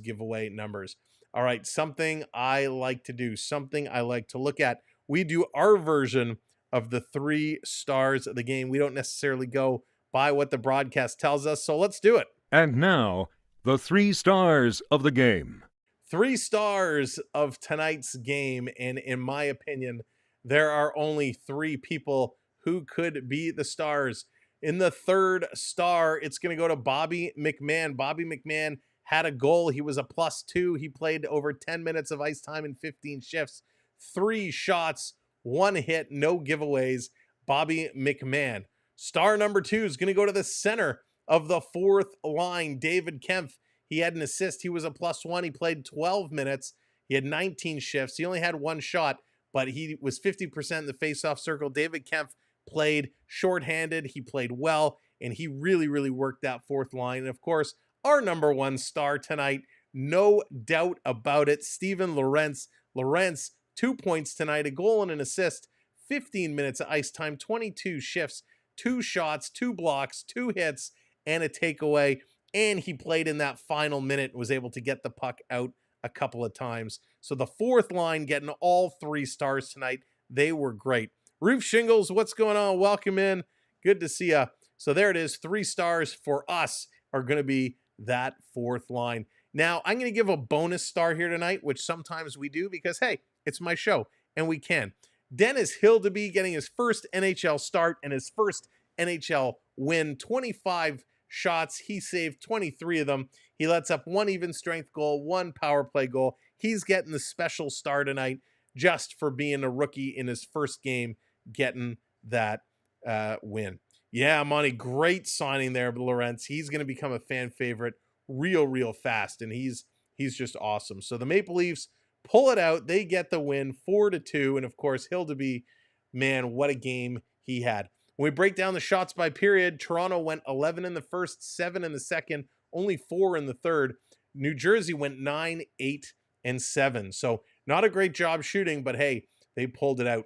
giveaway numbers. All right, something I like to do, something I like to look at. We do our version of the 3 stars of the game. We don't necessarily go by what the broadcast tells us, so let's do it. And now, The 3 stars of the game. 3 stars of tonight's game, and in my opinion, there are only 3 people who could be the stars. In the third star, it's going to go to Bobby McMahon. Bobby McMahon had a goal. He was a +2. He played over 10 minutes of ice time in 15 shifts. 3 shots, 1 hit, no giveaways. Bobby McMahon. Star number 2 is going to go to the center of the fourth line, David Kempf. He had an assist. He was a +1. He played 12 minutes. He had 19 shifts. He only had 1 shot, but he was 50% in the faceoff circle. David Kempf played shorthanded. He played well, and he really, really worked that fourth line. And of course, our number 1 star tonight, no doubt about it, Steven Lorentz. Lorentz, 2 points tonight, a goal and an assist, 15 minutes of ice time, 22 shifts, 2 shots, 2 blocks, 2 hits, and a takeaway. And he played in that final minute, was able to get the puck out a couple of times. So the fourth line getting all 3 stars tonight. They were great. Roof Shingles, what's going on? Welcome in. Good to see you. So there it is. 3 stars for us are going to be that fourth line. Now, I'm going to give a bonus star here tonight, which sometimes we do because, hey, it's my show, and we can. Dennis Hildeby getting his first NHL start and his first NHL win. 25 shots. He saved 23 of them. He lets up 1 even strength goal, 1 power play goal. He's getting the special star tonight just for being a rookie in his first game, getting that win. Yeah, Monty, great signing there, Lorentz. He's going to become a fan favorite real fast, and he's just awesome. So the Maple Leafs pull it out. They get the win 4-2, and of course, Hildeby, man, what a game he had. When we break down the shots by period, Toronto went 11 in the first, 7 in the second, only 4 in the third. New Jersey went 9, 8, and 7. So not a great job shooting, but hey, they pulled it out.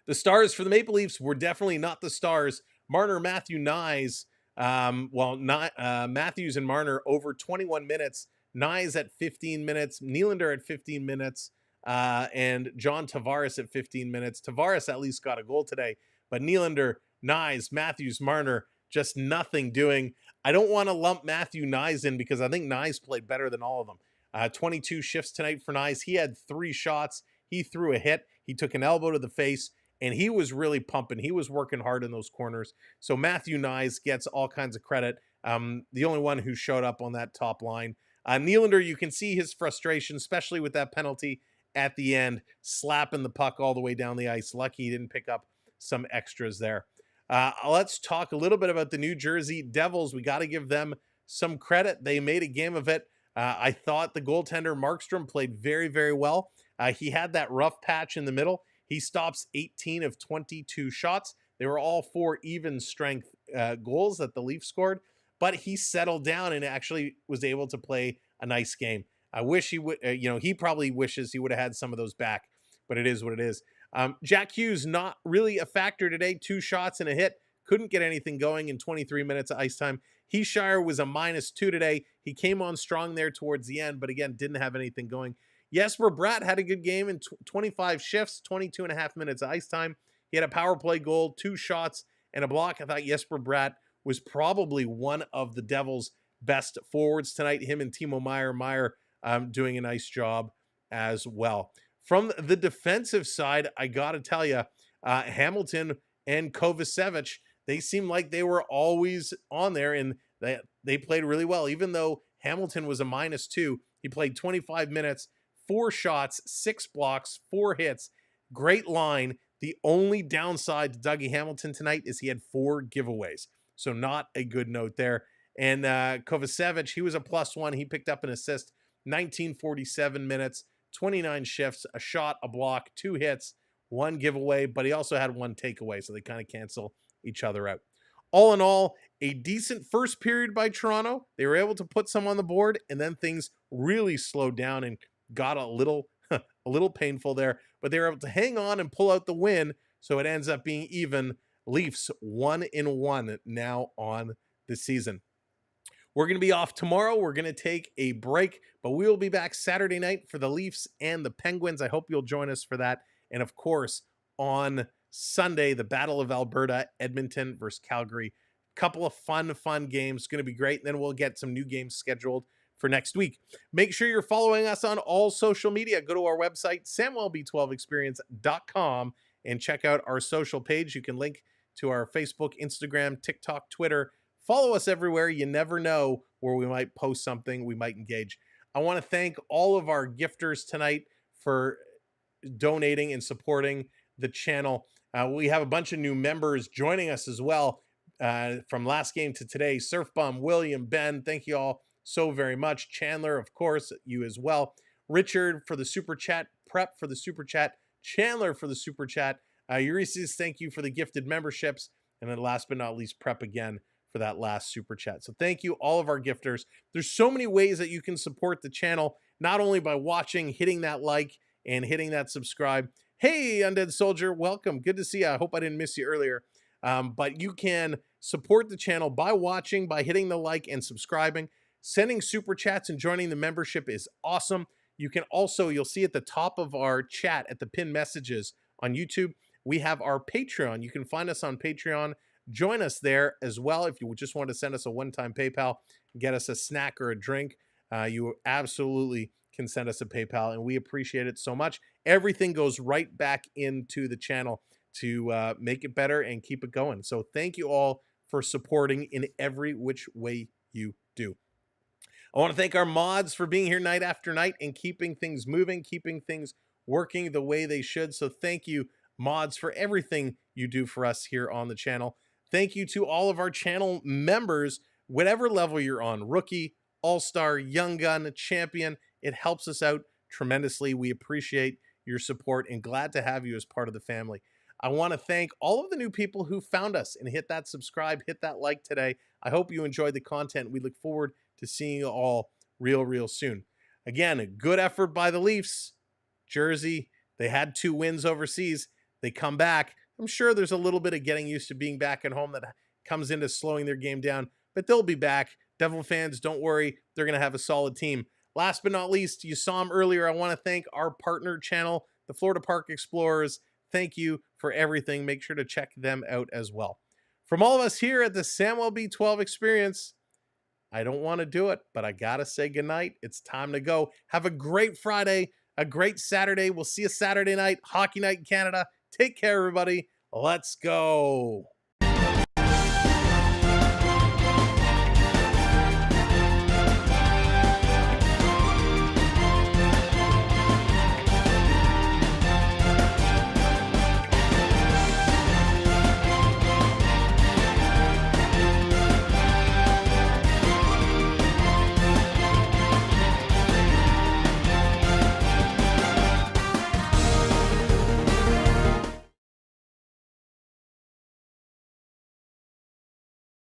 The stars for the Maple Leafs were definitely not the stars. Marner, Matthew, Nyes, Matthews and Marner over 21 minutes. Nyes at 15 minutes. Nylander at 15 minutes. And John Tavares at 15 minutes. Tavares at least got a goal today. But Nylander, Nyes, Matthews, Marner, just nothing doing. I don't want to lump Matthew Nyes in because I think Nyes played better than all of them. 22 shifts tonight for Nyes. He had 3 shots. He threw a hit. He took an elbow to the face, and he was really pumping. He was working hard in those corners. So Matthew Nyes gets all kinds of credit. The only one who showed up on that top line. Nylander, you can see his frustration, especially with that penalty at the end, slapping the puck all the way down the ice. Lucky he didn't pick up some extras there. Let's talk a little bit about the New Jersey Devils. We got to give them some credit. They made a game of it. I thought the goaltender Markstrom played very well. He had that rough patch in the middle. He stops 18 of 22 shots. They were all 4 even strength goals that the Leafs scored, but he settled down and actually was able to play a nice game. I wish he would, he probably wishes he would have had some of those back, but it is what it is. Jack Hughes, not really a factor today. 2 shots and a hit. Couldn't get anything going in 23 minutes of ice time. Heeshire was a -2 today. He came on strong there towards the end, but again, didn't have anything going. Jesper Bratt had a good game in 25 shifts, 22 and a half minutes of ice time. He had a power play goal, 2 shots, and a block. I thought Jesper Bratt was probably one of the Devils' best forwards tonight. Him and Timo Meyer doing a nice job as well. From the defensive side, I got to tell you, Hamilton and Kovacevic, they seemed like they were always on there, and they played really well. Even though Hamilton was a -2, he played 25 minutes, 4 shots, 6 blocks, 4 hits. Great line. The only downside to Dougie Hamilton tonight is he had 4 giveaways. So not a good note there. And Kovacevic, he was a +1. He picked up an assist, 1947 minutes, 29 shifts, a shot, a block, 2 hits, 1 giveaway, but he also had 1 takeaway, so they kind of cancel each other out. All in all, a decent first period by Toronto. They were able to put some on the board, and then things really slowed down and got a little painful there, but they were able to hang on and pull out the win, so it ends up being even. Leafs 1-1 now on the season. We're going to be off tomorrow. We're going to take a break, but we will be back Saturday night for the Leafs and the Penguins. I hope you'll join us for that. And of course, on Sunday, the Battle of Alberta, Edmonton versus Calgary. Couple of fun games. Going to be great. And then we'll get some new games scheduled for next week. Make sure you're following us on all social media. Go to our website, samwellb12experience.com, and check out our social page. You can link to our Facebook, Instagram, TikTok, Twitter. Follow us everywhere. You never know where we might post something, we might engage. I want to thank all of our gifters tonight for donating and supporting the channel. We have a bunch of new members joining us as well from last game to today. Surf Bum, William, Ben, thank you all so very much. Chandler, of course, you as well. Richard for the super chat. Prep for the super chat. Chandler for the super chat. Eurysis, thank you for the gifted memberships. And then last but not least, Prep again for that last super chat. So thank you, all of our gifters. There's so many ways that you can support the channel, not only by watching, hitting that like, and hitting that subscribe. Hey, Undead Soldier, welcome. Good to see you. I hope I didn't miss you earlier. But you can support the channel by watching, by hitting the like and subscribing. Sending super chats and joining the membership is awesome. You can also, you'll see at the top of our chat at the pinned messages on YouTube, we have our Patreon. You can find us on Patreon. Join us there as well. If you just want to send us a one-time PayPal, get us a snack or a drink, you absolutely can send us a PayPal, and we appreciate it so much. Everything goes right back into the channel to make it better and keep it going. So thank you all for supporting in every which way you do. I want to thank our mods for being here night after night and keeping things moving, keeping things working the way they should. So thank you, mods, for everything you do for us here on the channel. Thank you to all of our channel members, whatever level you're on, rookie, all-star, young gun, champion. It helps us out tremendously. We appreciate your support and glad to have you as part of the family. I want to thank all of the new people who found us and hit that subscribe, hit that like today. I hope you enjoyed the content. We look forward to seeing you all real soon. Again, a good effort by the Leafs. Jersey, they had 2 wins overseas. They come back. I'm sure there's a little bit of getting used to being back at home that comes into slowing their game down, but they'll be back. Devil fans, don't worry. They're going to have a solid team. Last but not least, you saw them earlier. I want to thank our partner channel, the Florida Park Explorers. Thank you for everything. Make sure to check them out as well. From all of us here at the Samuel B12 Experience, I don't want to do it, but I got to say goodnight. It's time to go. Have a great Friday, a great Saturday. We'll see you Saturday night, Hockey Night in Canada. Take care, everybody. Let's go.